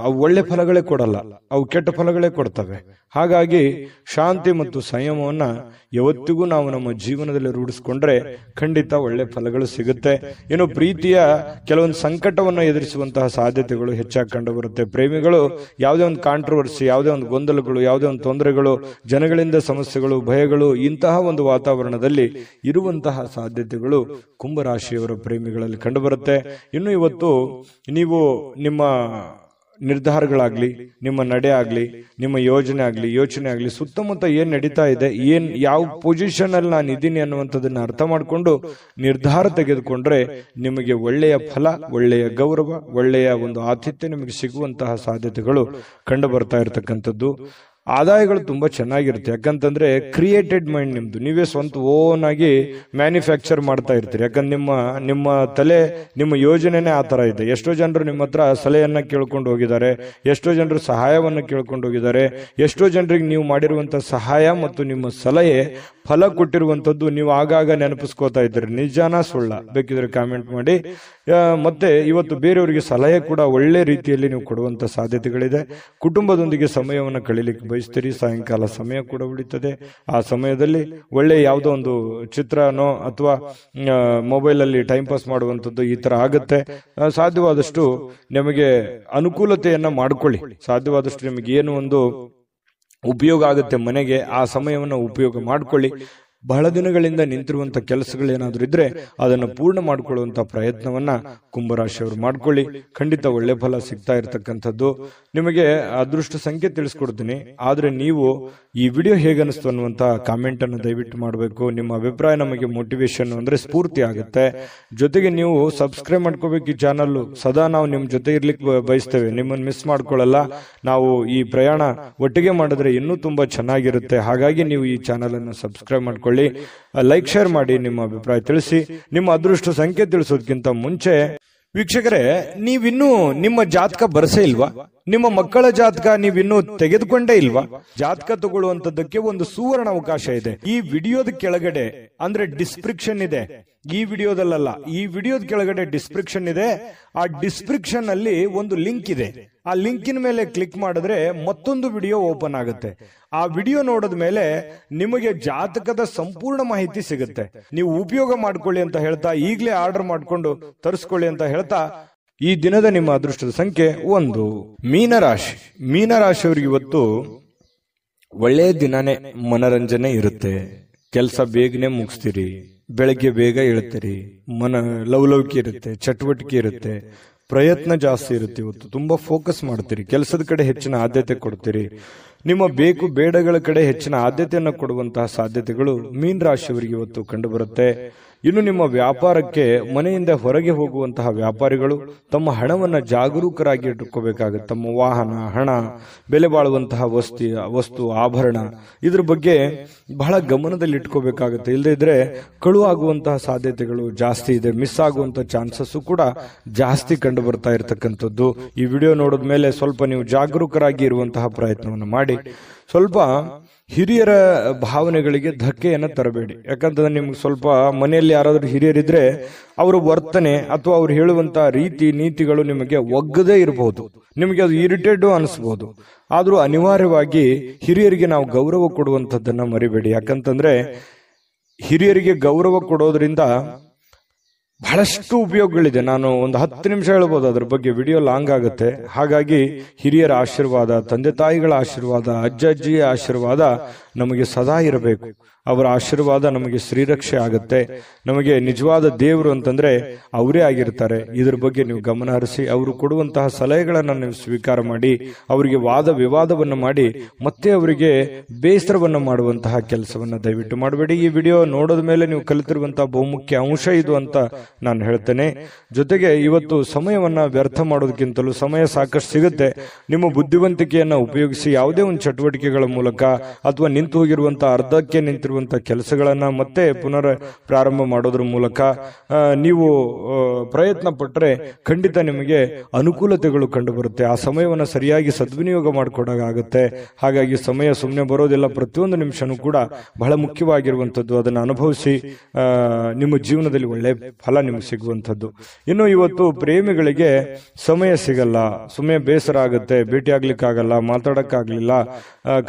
A: ಅವು ಒಳ್ಳೆ ಫಲಗಳೇ ಕೊಡಲ್ಲ, ಅವು ಕೆಟ್ಟ ಫಲಗಳೇ ಕೊಡ್ತವೆ. ಹಾಗಾಗಿ ಶಾಂತಿ ಮತ್ತು ಸಂಯಮವನ್ನ ಯಾವತ್ತಿಗೂ ನಾವು ನಮ್ಮ ಜೀವನದಲ್ಲಿ ರೂಢಿಸ್ಕೊಂಡ್ರೆ ಖಂಡಿತ ಒಳ್ಳೆ ಫಲಗಳು ಸಿಗುತ್ತೆ. ಇನ್ನು ಪ್ರೀತಿಯ ಕೆಲವೊಂದು ಸಂಕಟವನ್ನ ಎದುರಿಸುವಂತಹ ಸಾಧ್ಯತೆಗಳು ಹೆಚ್ಚಾಗಿ ಕಂಡು ಬರುತ್ತೆ. ಪ್ರೇಮಿಗಳು ಯಾವುದೇ ಒಂದು ಕಾಂಟ್ರವರ್ಸಿ, ಯಾವುದೇ ಒಂದು ಗೊಂದಲಗಳು, ಯಾವುದೇ ಒಂದು ತೊಂದರೆಗಳು, ಜನಗಳಿಂದ ಸಮಸ್ಯೆಗಳು, ಭಯಗಳು, ಇಂತಹ ಒಂದು ವಾತಾವರಣದಲ್ಲಿ ಇರುವಂತಹ ಸಾಧ್ಯತೆಗಳು ಕುಂಭರಾಶಿಯವರ ಪ್ರೇಮಿಗಳಲ್ಲಿ ಕಂಡುಬರುತ್ತೆ. ಇನ್ನು ಇವತ್ತು ನೀವು ನಿಮ್ಮ ನಿರ್ಧಾರಗಳಾಗ್ಲಿ, ನಿಮ್ಮ ನಡೆ ಆಗ್ಲಿ, ನಿಮ್ಮ ಯೋಚನೆ ಆಗ್ಲಿ, ಸುತ್ತಮುತ್ತ ಏನ್ ನಡೀತಾ ಇದೆ, ಯಾವ ಪೊಸಿಷನ್ ಅಲ್ಲಿ ನಾನು ಇದ್ದೀನಿ ಅನ್ನುವಂಥದ್ದನ್ನ ಅರ್ಥ ಮಾಡಿಕೊಂಡು ನಿರ್ಧಾರ ತೆಗೆದುಕೊಂಡ್ರೆ ನಿಮಗೆ ಒಳ್ಳೆಯ ಫಲ, ಒಳ್ಳೆಯ ಗೌರವ, ಒಳ್ಳೆಯ ಒಂದು ಆತಿಥ್ಯ ನಿಮಗೆ ಸಿಗುವಂತಹ ಸಾಧ್ಯತೆಗಳು ಕಂಡು ಬರ್ತಾ ಇರತಕ್ಕಂಥದ್ದು. ಆದಾಯಗಳು ತುಂಬಾ ಚೆನ್ನಾಗಿರುತ್ತೆ. ಯಾಕಂತಂದ್ರೆ ಕ್ರಿಯೇಟೆಡ್ ಮೈಂಡ್ ನಿಮ್ದು, ನೀವೇ ಸ್ವಂತ ಓನ್ ಆಗಿ ಮ್ಯಾನುಫ್ಯಾಕ್ಚರ್ ಮಾಡ್ತಾ ಇರ್ತೀರಿ. ಯಾಕಂದ್ರೆ ನಿಮ್ಮ ತಲೆ, ನಿಮ್ಮ ಯೋಜನೆನೇ ಆ ತರ ಇದೆ. ಎಷ್ಟೋ ಜನರು ನಿಮ್ಮ ಹತ್ರ ಸಲಹೆಯನ್ನ ಕೇಳ್ಕೊಂಡು ಹೋಗಿದ್ದಾರೆ, ಎಷ್ಟೋ ಜನರು ಸಹಾಯವನ್ನ ಕೇಳ್ಕೊಂಡು ಹೋಗಿದ್ದಾರೆ. ಎಷ್ಟೋ ಜನರಿಗೆ ನೀವು ಮಾಡಿರುವಂತ ಸಹಾಯ ಮತ್ತು ನಿಮ್ಮ ಸಲಹೆ ಫಲ ಕೊಟ್ಟಿರುವಂತದ್ದು ನೀವು ಆಗಾಗ ನೆನಪಿಸ್ಕೋತಾ ಇದ್ದೀರಿ. ನಿಜಾನ ಸುಳ್ಳ ಬೇಕಿದ್ರೆ ಕಾಮೆಂಟ್ ಮಾಡಿ. ಮತ್ತೆ ಇವತ್ತು ಬೇರೆಯವರಿಗೆ ಸಲಹೆ ಕೂಡ ಒಳ್ಳೆ ರೀತಿಯಲ್ಲಿ ನೀವು ಕೊಡುವಂತ ಸಾಧ್ಯತೆಗಳಿದೆ. ಕುಟುಂಬದೊಂದಿಗೆ ಸಮಯವನ್ನು ಕಳೀಲಿಕ್ಕೆ ಬಯಸ್ತೀರಿ. ಸಾಯಂಕಾಲ ಸಮಯ ಕೂಡ ಉಳಿತದೆ. ಆ ಸಮಯದಲ್ಲಿ ಒಳ್ಳೆ ಯಾವುದೋ ಒಂದು ಚಿತ್ರನೋ ಅಥವಾ ಮೊಬೈಲ್ ಅಲ್ಲಿ ಟೈಮ್ ಪಾಸ್ ಮಾಡುವಂಥದ್ದು ಈ ತರ ಆಗುತ್ತೆ. ಸಾಧ್ಯವಾದಷ್ಟು ನಿಮಗೆ ಅನುಕೂಲತೆಯನ್ನ ಮಾಡ್ಕೊಳ್ಳಿ. ಸಾಧ್ಯವಾದಷ್ಟು ನಿಮಗೆ ಏನು ಒಂದು ಉಪಯೋಗ ಆಗುತ್ತೆ ಮನೆಗೆ. ಆ ಸಮಯವನ್ನು ಉಪಯೋಗ ಮಾಡ್ಕೊಳ್ಳಿ. ಬಹಳ ದಿನಗಳಿಂದ ನಿಂತಿರುವಂತ ಕೆಲಸಗಳೇನಾದ್ರೂ ಇದ್ರೆ ಅದನ್ನು ಪೂರ್ಣ ಮಾಡಿಕೊಳ್ಳುವಂತ ಪ್ರಯತ್ನವನ್ನ ಕುಂಭರಾಶಿಯವರು ಮಾಡ್ಕೊಳ್ಳಿ. ಖಂಡಿತ ಒಳ್ಳೆ ಫಲ ಸಿಗ್ತಾ ಇರತಕ್ಕಂಥದ್ದು. ನಿಮಗೆ ಅದೃಷ್ಟ ಸಂಖ್ಯೆ ತಿಳಿಸ್ಕೊಡ್ತೀನಿ, ಆದ್ರೆ ನೀವು ಈ ವಿಡಿಯೋ ಹೇಗನಿಸ್ತು ಅನ್ನುವಂತ ಕಾಮೆಂಟ್ ಅನ್ನು ದಯವಿಟ್ಟು ಮಾಡಬೇಕು. ನಿಮ್ಮ ಅಭಿಪ್ರಾಯ ನಮಗೆ ಮೋಟಿವೇಶನ್ ಅಂದ್ರೆ ಸ್ಫೂರ್ತಿ ಆಗುತ್ತೆ. ಜೊತೆಗೆ ನೀವು ಸಬ್ಸ್ಕ್ರೈಬ್ ಮಾಡ್ಕೋಬೇಕು ಈ ಚಾನಲ್. ಸದಾ ನಾವು ನಿಮ್ ಜೊತೆ ಇರ್ಲಿಕ್ಕೆ ಬಯಸ್ತೇವೆ, ನಿಮ್ಮನ್ನು ಮಿಸ್ ಮಾಡ್ಕೊಳ್ಳಲ್ಲ. ನಾವು ಈ ಪ್ರಯಾಣ ಒಟ್ಟಿಗೆ ಮಾಡಿದ್ರೆ ಇನ್ನೂ ತುಂಬಾ ಚೆನ್ನಾಗಿರುತ್ತೆ. ಹಾಗಾಗಿ ನೀವು ಈ ಚಾನಲ್ ಅನ್ನು ಸಬ್ಸ್ಕ್ರೈಬ್ ಮಾಡ್ಕೊಳ್ಳಿ, ಲೈಕ್ ಶೇರ್ ಮಾಡಿ, ನಿಮ್ಮ ಅಭಿಪ್ರಾಯ ತಿಳಿಸಿ. ನಿಮ್ಮ ಅದೃಷ್ಟ ಸಂಖ್ಯೆ ತಿಳಿಸೋದಕ್ಕಿಂತ ಮುಂಚೆ ವೀಕ್ಷಕರೇ, ನೀವಿನ್ನೂ ನಿಮ್ಮ ಜಾತಕ ಬರಸೇ ಇಲ್ವಾ? ನಿಮ್ಮ ಮಕ್ಕಳ ಜಾತಕ ನೀವಿನ್ನೂ ತೆಗೆದುಕೊಂಡೇ ಇಲ್ವಾ? ಜಾತಕ ತಗೊಳ್ಳುವಂತದ್ದಕ್ಕೆ ಒಂದು ಸುವರ್ಣ ಅವಕಾಶ ಇದೆ. ಈ ವಿಡಿಯೋದ ಕೆಳಗಡೆ ಅಂದ್ರೆ ಡಿಸ್ಕ್ರಿಪ್ಷನ್ ಇದೆ, ಈ ವಿಡಿಯೋದಲ್ಲ, ಈ ವಿಡಿಯೋದ ಕೆಳಗಡೆ ಡಿಸ್ಕ್ರಿಪ್ಷನ್ ಇದೆ. ಆ ಡಿಸ್ಕ್ರಿಪ್ಷನ್ ಅಲ್ಲಿ ಒಂದು ಲಿಂಕ್ ಇದೆ. ಆ ಲಿಂಕಿನ ಮೇಲೆ ಕ್ಲಿಕ್ ಮಾಡಿದ್ರೆ ಮತ್ತೊಂದು ವಿಡಿಯೋ ಓಪನ್ ಆಗುತ್ತೆ. ಆ ವಿಡಿಯೋ ನೋಡಿದ ಮೇಲೆ ನಿಮಗೆ ಜಾತಕದ ಸಂಪೂರ್ಣ ಮಾಹಿತಿ ಸಿಗುತ್ತೆ. ನೀವು ಉಪಯೋಗ ಮಾಡ್ಕೊಳ್ಳಿ ಅಂತ ಹೇಳ್ತಾ, ಈಗಲೇ ಆರ್ಡರ್ ಮಾಡ್ಕೊಂಡು ತರಿಸ್ಕೊಳ್ಳಿ ಅಂತ ಹೇಳ್ತಾ, ಈ ದಿನದ ನಿಮ್ಮ ಅದೃಷ್ಟದ ಸಂಖ್ಯೆ 1. ಮೀನರಾಶಿ. ಮೀನರಾಶಿಯವರಿಗೆ ಇವತ್ತು ಒಳ್ಳೆಯ ದಿನನೇ. ಮನರಂಜನೆ ಇರುತ್ತೆ, ಕೆಲಸ ಬೇಗನೆ ಮುಗಿಸ್ತೀರಿ, ಬೆಳಗ್ಗೆ ಬೇಗ ಹೇಳ್ತೀರಿ, ಲವಲವಿಕೆ ಇರುತ್ತೆ, ಚಟುವಟಿಕೆ ಇರುತ್ತೆ, ಪ್ರಯತ್ನ ಜಾಸ್ತಿ ಇರುತ್ತೆ. ಇವತ್ತು ತುಂಬಾ ಫೋಕಸ್ ಮಾಡ್ತೀರಿ, ಕೆಲಸದ ಕಡೆ ಹೆಚ್ಚಿನ ಆದ್ಯತೆ ಕೊಡ್ತೀರಿ. ನಿಮ್ಮ ಬೇಕು ಬೇಡಗಳ ಕಡೆ ಹೆಚ್ಚಿನ ಆದ್ಯತೆಯನ್ನು ಕೊಡುವಂತಹ ಸಾಧ್ಯತೆಗಳು ಮೀನ ರಾಶಿಯವರಿಗೆ ಇವತ್ತು ಕಂಡು ಬರುತ್ತೆ. ಇನ್ನು ನಿಮ್ಮ ವ್ಯಾಪಾರಕ್ಕೆ ಮನೆಯಿಂದ ಹೊರಗೆ ಹೋಗುವಂತಹ ವ್ಯಾಪಾರಿಗಳು ತಮ್ಮ ಹಣವನ್ನು ಜಾಗರೂಕರಾಗಿ ಇಟ್ಟುಕೋಬೇಕಾಗುತ್ತೆ. ತಮ್ಮ ವಾಹನ, ಹಣ, ಬೆಲೆ ಬಾಳುವಂತಹ ವಸ್ತು ಆಭರಣ, ಇದ್ರ ಬಗ್ಗೆ ಬಹಳ ಗಮನದಲ್ಲಿ ಇಟ್ಕೋಬೇಕಾಗುತ್ತೆ. ಇಲ್ಲದೇ ಇದ್ರೆ ಕಳು ಆಗುವಂತಹ ಸಾಧ್ಯತೆಗಳು ಜಾಸ್ತಿ ಇದೆ. ಮಿಸ್ ಆಗುವಂತಹ ಚಾನ್ಸಸ್ ಕೂಡ ಜಾಸ್ತಿ ಕಂಡು ಬರ್ತಾ ಇರತಕ್ಕಂಥದ್ದು. ಈ ವಿಡಿಯೋ ನೋಡಿದ ಮೇಲೆ ಸ್ವಲ್ಪ ನೀವು ಜಾಗರೂಕರಾಗಿ ಇರುವಂತಹ ಪ್ರಯತ್ನವನ್ನು ಮಾಡಿ. ಸ್ವಲ್ಪ ಹಿರಿಯರ ಭಾವನೆಗಳಿಗೆ ಧಕ್ಕೆಯನ್ನು ತರಬೇಡಿ. ಯಾಕಂತಂದ್ರೆ ನಿಮ್ಗೆ ಸ್ವಲ್ಪ ಮನೆಯಲ್ಲಿ ಯಾರಾದ್ರೂ ಹಿರಿಯರಿದ್ರೆ ಅವರ ವರ್ತನೆ ಅಥವಾ ಅವ್ರು ಹೇಳುವಂತಹ ರೀತಿ ನೀತಿಗಳು ನಿಮಗೆ ಒಗ್ಗದೇ ಇರಬಹುದು, ನಿಮಗೆ ಅದು ಇರಿಟೇಟ್ ಅನಿಸಬಹುದು. ಆದ್ರೂ ಅನಿವಾರ್ಯವಾಗಿ ಹಿರಿಯರಿಗೆ ನಾವು ಗೌರವ ಕೊಡುವಂತದ್ದನ್ನ ಮರಿಬೇಡಿ. ಯಾಕಂತಂದ್ರೆ ಹಿರಿಯರಿಗೆ ಗೌರವ ಕೊಡೋದ್ರಿಂದ ಬಹಳಷ್ಟು ಉಪಯೋಗಗಳಿದೆ. ನಾನು ಒಂದು 10 ನಿಮಿಷ ಹೇಳ್ಬೋದು, ಅದ್ರ ಬಗ್ಗೆ ವಿಡಿಯೋ ಲಾಂಗ್ ಆಗುತ್ತೆ. ಹಾಗಾಗಿ ಹಿರಿಯರ ಆಶೀರ್ವಾದ, ತಂದೆ ತಾಯಿಗಳ ಆಶೀರ್ವಾದ, ಅಜ್ಜಿಯ ಆಶೀರ್ವಾದ ನಮಗೆ ಸದಾ ಇರಬೇಕು. ಅವರ ಆಶೀರ್ವಾದ ನಮಗೆ ಶ್ರೀರಕ್ಷೆ ಆಗುತ್ತೆ. ನಮಗೆ ನಿಜವಾದ ದೇವರು ಅಂತಂದ್ರೆ ಅವರೇ ಆಗಿರ್ತಾರೆ. ಇದ್ರ ಬಗ್ಗೆ ನೀವು ಗಮನ ಹರಿಸಿ, ಅವರು ಕೊಡುವಂತಹ ಸಲಹೆಗಳನ್ನು ನೀವು ಸ್ವೀಕಾರ ಮಾಡಿ, ಅವರಿಗೆ ವಾದ ವಿವಾದವನ್ನು ಮಾಡಿ ಮತ್ತೆ ಅವರಿಗೆ ಬೇಸರವನ್ನು ಮಾಡುವಂತಹ ಕೆಲಸವನ್ನ ದಯವಿಟ್ಟು ಮಾಡಬೇಡಿ. ಈ ವಿಡಿಯೋ ನೋಡೋದ ಮೇಲೆ ನೀವು ಕಲಿತಿರುವಂತಹ ಬಹುಮುಖ್ಯ ಅಂಶ ಇದು ಅಂತ ನಾನು ಹೇಳ್ತೇನೆ. ಜೊತೆಗೆ ಇವತ್ತು ಸಮಯವನ್ನ ವ್ಯರ್ಥ ಮಾಡೋದಕ್ಕಿಂತಲೂ ಸಮಯ ಸಾಕಷ್ಟು ಸಿಗುತ್ತೆ. ನಿಮ್ಮ ಬುದ್ಧಿವಂತಿಕೆಯನ್ನ ಉಪಯೋಗಿಸಿ ಯಾವುದೇ ಒಂದು ಚಟುವಟಿಕೆಗಳ ಮೂಲಕ ಅಥವಾ ನಿಂತು ಹೋಗಿರುವಂತಹ ಅರ್ಧಕ್ಕೆ ನಿಂತಿರುವಂತಹ ಕೆಲಸಗಳನ್ನ ಮತ್ತೆ ಪುನರ್ ಪ್ರಾರಂಭ ಮಾಡೋದ್ರ ಮೂಲಕ ನೀವು ಪ್ರಯತ್ನ ಪಟ್ಟರೆ ಖಂಡಿತ ನಿಮಗೆ ಅನುಕೂಲತೆಗಳು ಕಂಡು ಬರುತ್ತೆ. ಆ ಸಮಯವನ್ನು ಸರಿಯಾಗಿ ಸದ್ವಿನಿಯೋಗ ಮಾಡಿಕೊಡಾಗುತ್ತೆ. ಹಾಗಾಗಿ ಸಮಯ ಸುಮ್ಮನೆ ಬರೋದಿಲ್ಲ, ಪ್ರತಿಯೊಂದು ನಿಮಿಷನೂ ಕೂಡ ಬಹಳ ಮುಖ್ಯವಾಗಿರುವಂತದ್ದು. ಅದನ್ನು ಅನುಭವಿಸಿ ನಿಮ್ಮ ಜೀವನದಲ್ಲಿ ಒಳ್ಳೆ ಫಲ ನಿಮ್ಗೆ ಸಿಗುವಂಥದ್ದು. ಇನ್ನು ಇವತ್ತು ಪ್ರೇಮಿಗಳಿಗೆ ಸಮಯ ಸಿಗಲ್ಲ, ಸಮಯ ಬೇಸರ ಆಗುತ್ತೆ, ಭೇಟಿ ಆಗ್ಲಿಕ್ಕಾಗಲ್ಲ, ಮಾತಾಡಕ್ಕಾಗ್ಲಿಲ್ಲ,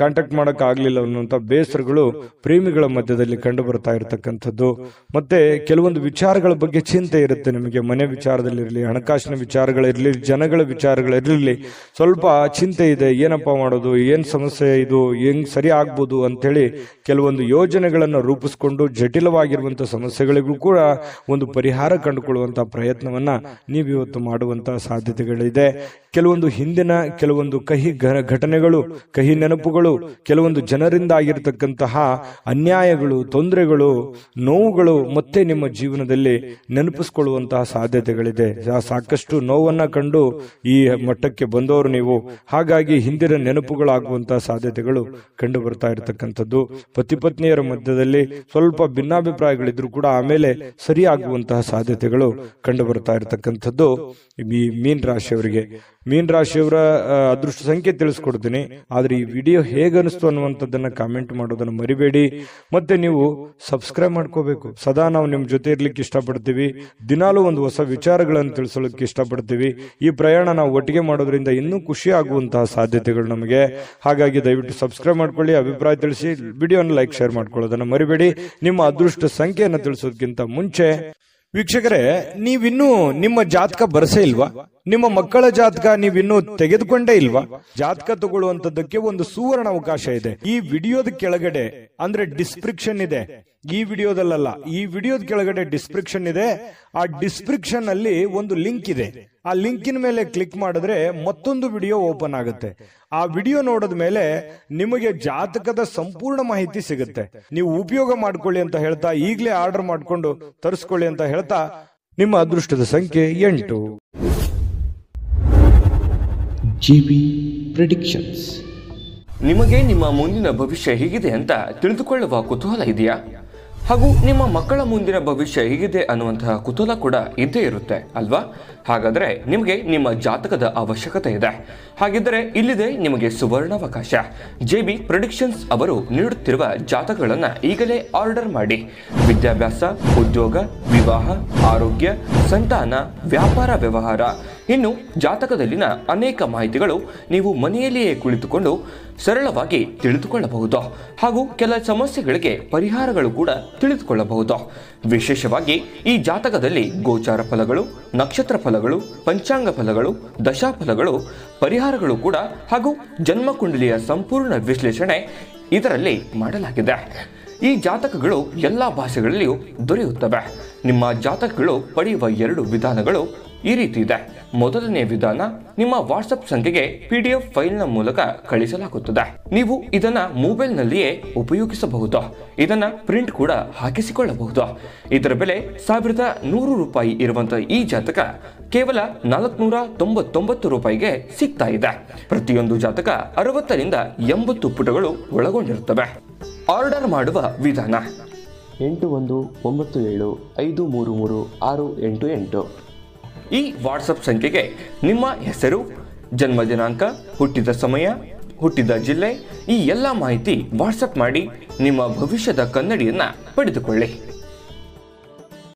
A: ಕಾಂಟ್ಯಾಕ್ಟ್ ಮಾಡಕ್ ಆಗ್ಲಿಲ್ಲ ಅನ್ನುವಂಥ ಬೇಸರಗಳು ಪ್ರೇಮಿಗಳ ಮಧ್ಯದಲ್ಲಿ ಕಂಡು ಬರ್ತಾ ಇರತಕ್ಕಂಥದ್ದು. ಮತ್ತೆ ಕೆಲವೊಂದು ವಿಚಾರಗಳ ಬಗ್ಗೆ ಚಿಂತೆ ಇರುತ್ತೆ ನಿಮಗೆ. ಮನೆ ವಿಚಾರದಲ್ಲಿರಲಿ, ಹಣಕಾಸಿನ ವಿಚಾರಗಳಿರಲಿ, ಜನಗಳ ವಿಚಾರಗಳಿರಲಿ, ಸ್ವಲ್ಪ ಚಿಂತೆ ಇದೆ. ಏನಪ್ಪಾ ಮಾಡೋದು, ಏನ್ ಸಮಸ್ಯೆ ಇದು, ಹೆಂಗ್ ಸರಿ ಆಗ್ಬೋದು ಅಂತೇಳಿ ಕೆಲವೊಂದು ಯೋಜನೆಗಳನ್ನು ರೂಪಿಸ್ಕೊಂಡು ಜಟಿಲವಾಗಿರುವಂತಹ ಸಮಸ್ಯೆಗಳಿಗೂ ಕೂಡ ಒಂದು ಪರಿಹಾರ ಕಂಡುಕೊಳ್ಳುವಂತಹ ಪ್ರಯತ್ನವನ್ನ ನೀವಿವತ್ತು ಮಾಡುವಂತಹ ಸಾಧ್ಯತೆಗಳಿದೆ. ಕೆಲವೊಂದು ಹಿಂದಿನ ಕೆಲವೊಂದು ಕಹಿ ಘಟನೆಗಳು, ಕಹಿ ನೆನಪುಗಳು, ಕೆಲವೊಂದು ಜನರಿಂದ ಆಗಿರತಕ್ಕಂತಹ ಅನ್ಯಾಯಗಳು, ತೊಂದರೆಗಳು, ನೋವುಗಳು ಮತ್ತೆ ನಿಮ್ಮ ಜೀವನದಲ್ಲಿ ನೆನಪಿಸಿಕೊಳ್ಳುವಂತಹ ಸಾಧ್ಯತೆಗಳಿದೆ. ಸಾಕಷ್ಟು ನೋವನ್ನ ಕಂಡು ಈ ಮಟ್ಟಕ್ಕೆ ಬಂದವರು ನೀವು. ಹಾಗಾಗಿ ಹಿಂದಿನ ನೆನಪುಗಳಾಗುವಂತಹ ಸಾಧ್ಯತೆಗಳು ಕಂಡು ಬರ್ತಾ ಇರತಕ್ಕಂಥದ್ದು. ಪತಿ ಪತ್ನಿಯರ ಮಧ್ಯದಲ್ಲಿ ಸ್ವಲ್ಪ ಭಿನ್ನಾಭಿಪ್ರಾಯಗಳಿದ್ರು ಕೂಡ ಆಮೇಲೆ ಸರಿಯಾಗುವಂತಹ ಸಾಧ್ಯತೆಗಳು ಕಂಡು ಬರ್ತಾ ಇರತಕ್ಕಂಥದ್ದು ಈ ಮೀನ ರಾಶಿಯವರಿಗೆ. ಮೀನ ರಾಶಿಯವರ ಅದೃಷ್ಟ ಸಂಖ್ಯೆ ತಿಳಿಸ್ಕೊಡ್ತೀನಿ, ಆದ್ರೆ ಈ ವಿಡಿಯೋ ಹೇಗನಿಸ್ತು ಅನ್ನುವಂಥದ್ದನ್ನ ಕಾಮೆಂಟ್ ಮಾಡೋದನ್ನ ಮರಿಬೇಡಿ. ಮತ್ತೆ ನೀವು ಸಬ್ಸ್ಕ್ರೈಬ್ ಮಾಡ್ಕೋಬೇಕು. ಸದಾ ನಾವು ನಿಮ್ ಜೊತೆ ಇರ್ಲಿಕ್ಕೆ ಇಷ್ಟಪಡ್ತೀವಿ. ದಿನಾಲೂ ಒಂದು ಹೊಸ ವಿಚಾರಗಳನ್ನು ತಿಳಿಸೋದಕ್ಕೆ ಇಷ್ಟಪಡ್ತೀವಿ. ಈ ಪ್ರಯಾಣ ನಾವು ಒಟ್ಟಿಗೆ ಮಾಡೋದ್ರಿಂದ ಇನ್ನೂ ಖುಷಿ ಆಗುವಂತಹ ಸಾಧ್ಯತೆಗಳು ನಮಗೆ. ಹಾಗಾಗಿ ದಯವಿಟ್ಟು ಸಬ್ಸ್ಕ್ರೈಬ್ ಮಾಡ್ಕೊಳ್ಳಿ, ಅಭಿಪ್ರಾಯ ತಿಳಿಸಿ, ವಿಡಿಯೋನ ಲೈಕ್ ಶೇರ್ ಮಾಡ್ಕೊಳ್ಳೋದನ್ನ ಮರಿಬೇಡಿ. ನಿಮ್ಮ ಅದೃಷ್ಟ ಸಂಖ್ಯೆಯನ್ನು ತಿಳಿಸೋದಕ್ಕಿಂತ ಮುಂಚೆ ವೀಕ್ಷಕರೇ, ನೀವಿನ್ನೂ ನಿಮ್ಮ ಜಾತಕ ಬರಸೇ ಇಲ್ವಾ? ನಿಮ್ಮ ಮಕ್ಕಳ ಜಾತಕ ನೀವಿನ್ನೂ ತೆಗೆದುಕೊಂಡೇ ಇಲ್ವಾ? ಜಾತಕ ತಗೊಳ್ಳುವಂತದ್ದಕ್ಕೆ ಒಂದು ಸುವರ್ಣ ಅವಕಾಶ ಇದೆ. ಈ ವಿಡಿಯೋದ ಕೆಳಗಡೆ ಅಂದ್ರೆ ಡಿಸ್ಕ್ರಿಪ್ಷನ್ ಇದೆ. ಈ ವಿಡಿಯೋದಲ್ಲ, ಈ ವಿಡಿಯೋದ ಕೆಳಗಡೆ ಡಿಸ್ಕ್ರಿಪ್ಷನ್ ಇದೆ. ಆ ಡಿಸ್ಕ್ರಿಪ್ಷನ್ ಅಲ್ಲಿ ಒಂದು ಲಿಂಕ್ ಇದೆ. ಆ ಲಿಂಕಿನ ಮೇಲೆ ಕ್ಲಿಕ್ ಮಾಡಿದ್ರೆ ಮತ್ತೊಂದು ವಿಡಿಯೋ ಓಪನ್ ಆಗುತ್ತೆ. ಆ ವಿಡಿಯೋ ನೋಡಿದ ಮೇಲೆ ನಿಮಗೆ ಜಾತಕದ ಸಂಪೂರ್ಣ ಮಾಹಿತಿ ಸಿಗುತ್ತೆ. ನೀವು ಉಪಯೋಗ ಮಾಡ್ಕೊಳ್ಳಿ ಅಂತ ಹೇಳ್ತಾ, ಈಗಲೇ ಆರ್ಡರ್ ಮಾಡ್ಕೊಂಡು ತರಿಸ್ಕೊಳ್ಳಿ ಅಂತ ಹೇಳ್ತಾ, ನಿಮ್ಮ ಅದೃಷ್ಟದ ಸಂಖ್ಯೆ 8.
B: GB Predictions.
C: ನಿಮಗೆ ನಿಮ್ಮ ಮುಂದಿನ ಭವಿಷ್ಯ ಹೇಗಿದೆ ಅಂತ ತಿಳಿದುಕೊಳ್ಳುವ ಕುತೂಹಲ ಇದೆಯಾ? ಹಾಗೂ ನಿಮ್ಮ ಮಕ್ಕಳ ಮುಂದಿನ ಭವಿಷ್ಯ ಹೇಗಿದೆ ಅನ್ನುವಂತಹ ಕುತೂಹಲ ಕೂಡ ಇದ್ದೇ ಇರುತ್ತೆ ಅಲ್ವಾ? ಹಾಗಾದರೆ ನಿಮಗೆ ನಿಮ್ಮ ಜಾತಕದ ಅವಶ್ಯಕತೆ ಇದೆ. ಹಾಗಿದ್ದರೆ ಇಲ್ಲಿದೆ ನಿಮಗೆ ಸುವರ್ಣಾವಕಾಶ. JB ಪ್ರೆಡಿಕ್ಷನ್ಸ್ ಅವರು ನೀಡುತ್ತಿರುವ ಜಾತಕಗಳನ್ನು ಈಗಲೇ ಆರ್ಡರ್ ಮಾಡಿ. ವಿದ್ಯಾಭ್ಯಾಸ, ಉದ್ಯೋಗ, ವಿವಾಹ, ಆರೋಗ್ಯ, ಸಂತಾನ, ವ್ಯಾಪಾರ ವ್ಯವಹಾರ, ಇನ್ನು ಜಾತಕದಲ್ಲಿನ ಅನೇಕ ಮಾಹಿತಿಗಳು ನೀವು ಮನೆಯಲ್ಲಿಯೇ ಕುಳಿತುಕೊಂಡು ಸರಳವಾಗಿ ತಿಳಿದುಕೊಳ್ಳಬಹುದು. ಹಾಗೂ ಕೆಲ ಸಮಸ್ಯೆಗಳಿಗೆ ಪರಿಹಾರಗಳು ಕೂಡ ತಿಳಿದುಕೊಳ್ಳಬಹುದು. ವಿಶೇಷವಾಗಿ ಈ ಜಾತಕದಲ್ಲಿ ಗೋಚಾರ ಫಲಗಳು, ನಕ್ಷತ್ರ ಫಲಗಳು, ಪಂಚಾಂಗ ಫಲಗಳು, ದಶಾಫಲಗಳು, ಪರಿಹಾರಗಳು ಕೂಡ ಹಾಗೂ ಜನ್ಮಕುಂಡಲಿಯ ಸಂಪೂರ್ಣ ವಿಶ್ಲೇಷಣೆ ಇದರಲ್ಲಿ ಮಾಡಲಾಗಿದೆ. ಈ ಜಾತಕಗಳು ಎಲ್ಲ ಭಾಷೆಗಳಲ್ಲಿಯೂ ದೊರೆಯುತ್ತವೆ. ನಿಮ್ಮ ಜಾತಕಗಳು ಪಡೆಯುವ 2 ವಿಧಾನಗಳು ಈ ರೀತಿ ಇದೆ. ಮೊದಲನೇ ವಿಧಾನ, ನಿಮ್ಮ ವಾಟ್ಸಪ್ ಸಂಖ್ಯೆಗೆ PDF ಫೈಲ್ನ ಮೂಲಕ ಕಳಿಸಲಾಗುತ್ತದೆ. ನೀವು ಇದನ್ನ ಮೊಬೈಲ್ನಲ್ಲಿಯೇ ಉಪಯೋಗಿಸಬಹುದು. ಇದನ್ನ ಪ್ರಿಂಟ್ ಕೂಡ ಹಾಕಿಸಿಕೊಳ್ಳಬಹುದು. ಇದರ ಬೆಲೆ 1100 ರೂಪಾಯಿ ಇರುವಂತಹ ಈ ಜಾತಕ ಕೇವಲ 499 ರೂಪಾಯಿಗೆ ಸಿಗ್ತಾ ಇದೆ. ಪ್ರತಿಯೊಂದು ಜಾತಕ 60 ರಿಂದ 80 ಪುಟಗಳು ಒಳಗೊಂಡಿರುತ್ತವೆ. ಆರ್ಡರ್ ಮಾಡುವ ವಿಧಾನ:
B: 8197533688.
C: ಈ ವಾಟ್ಸಪ್ ಸಂಖ್ಯೆಗೆ ನಿಮ್ಮ ಹೆಸರು, ಜನ್ಮ ದಿನಾಂಕ, ಹುಟ್ಟಿದ ಸಮಯ, ಹುಟ್ಟಿದ ಜಿಲ್ಲೆ, ಈ ಎಲ್ಲ ಮಾಹಿತಿ ವಾಟ್ಸಪ್ ಮಾಡಿ ನಿಮ್ಮ ಭವಿಷ್ಯದ ಕನ್ನಡಿಯನ್ನ ಪಡೆದುಕೊಳ್ಳಿ.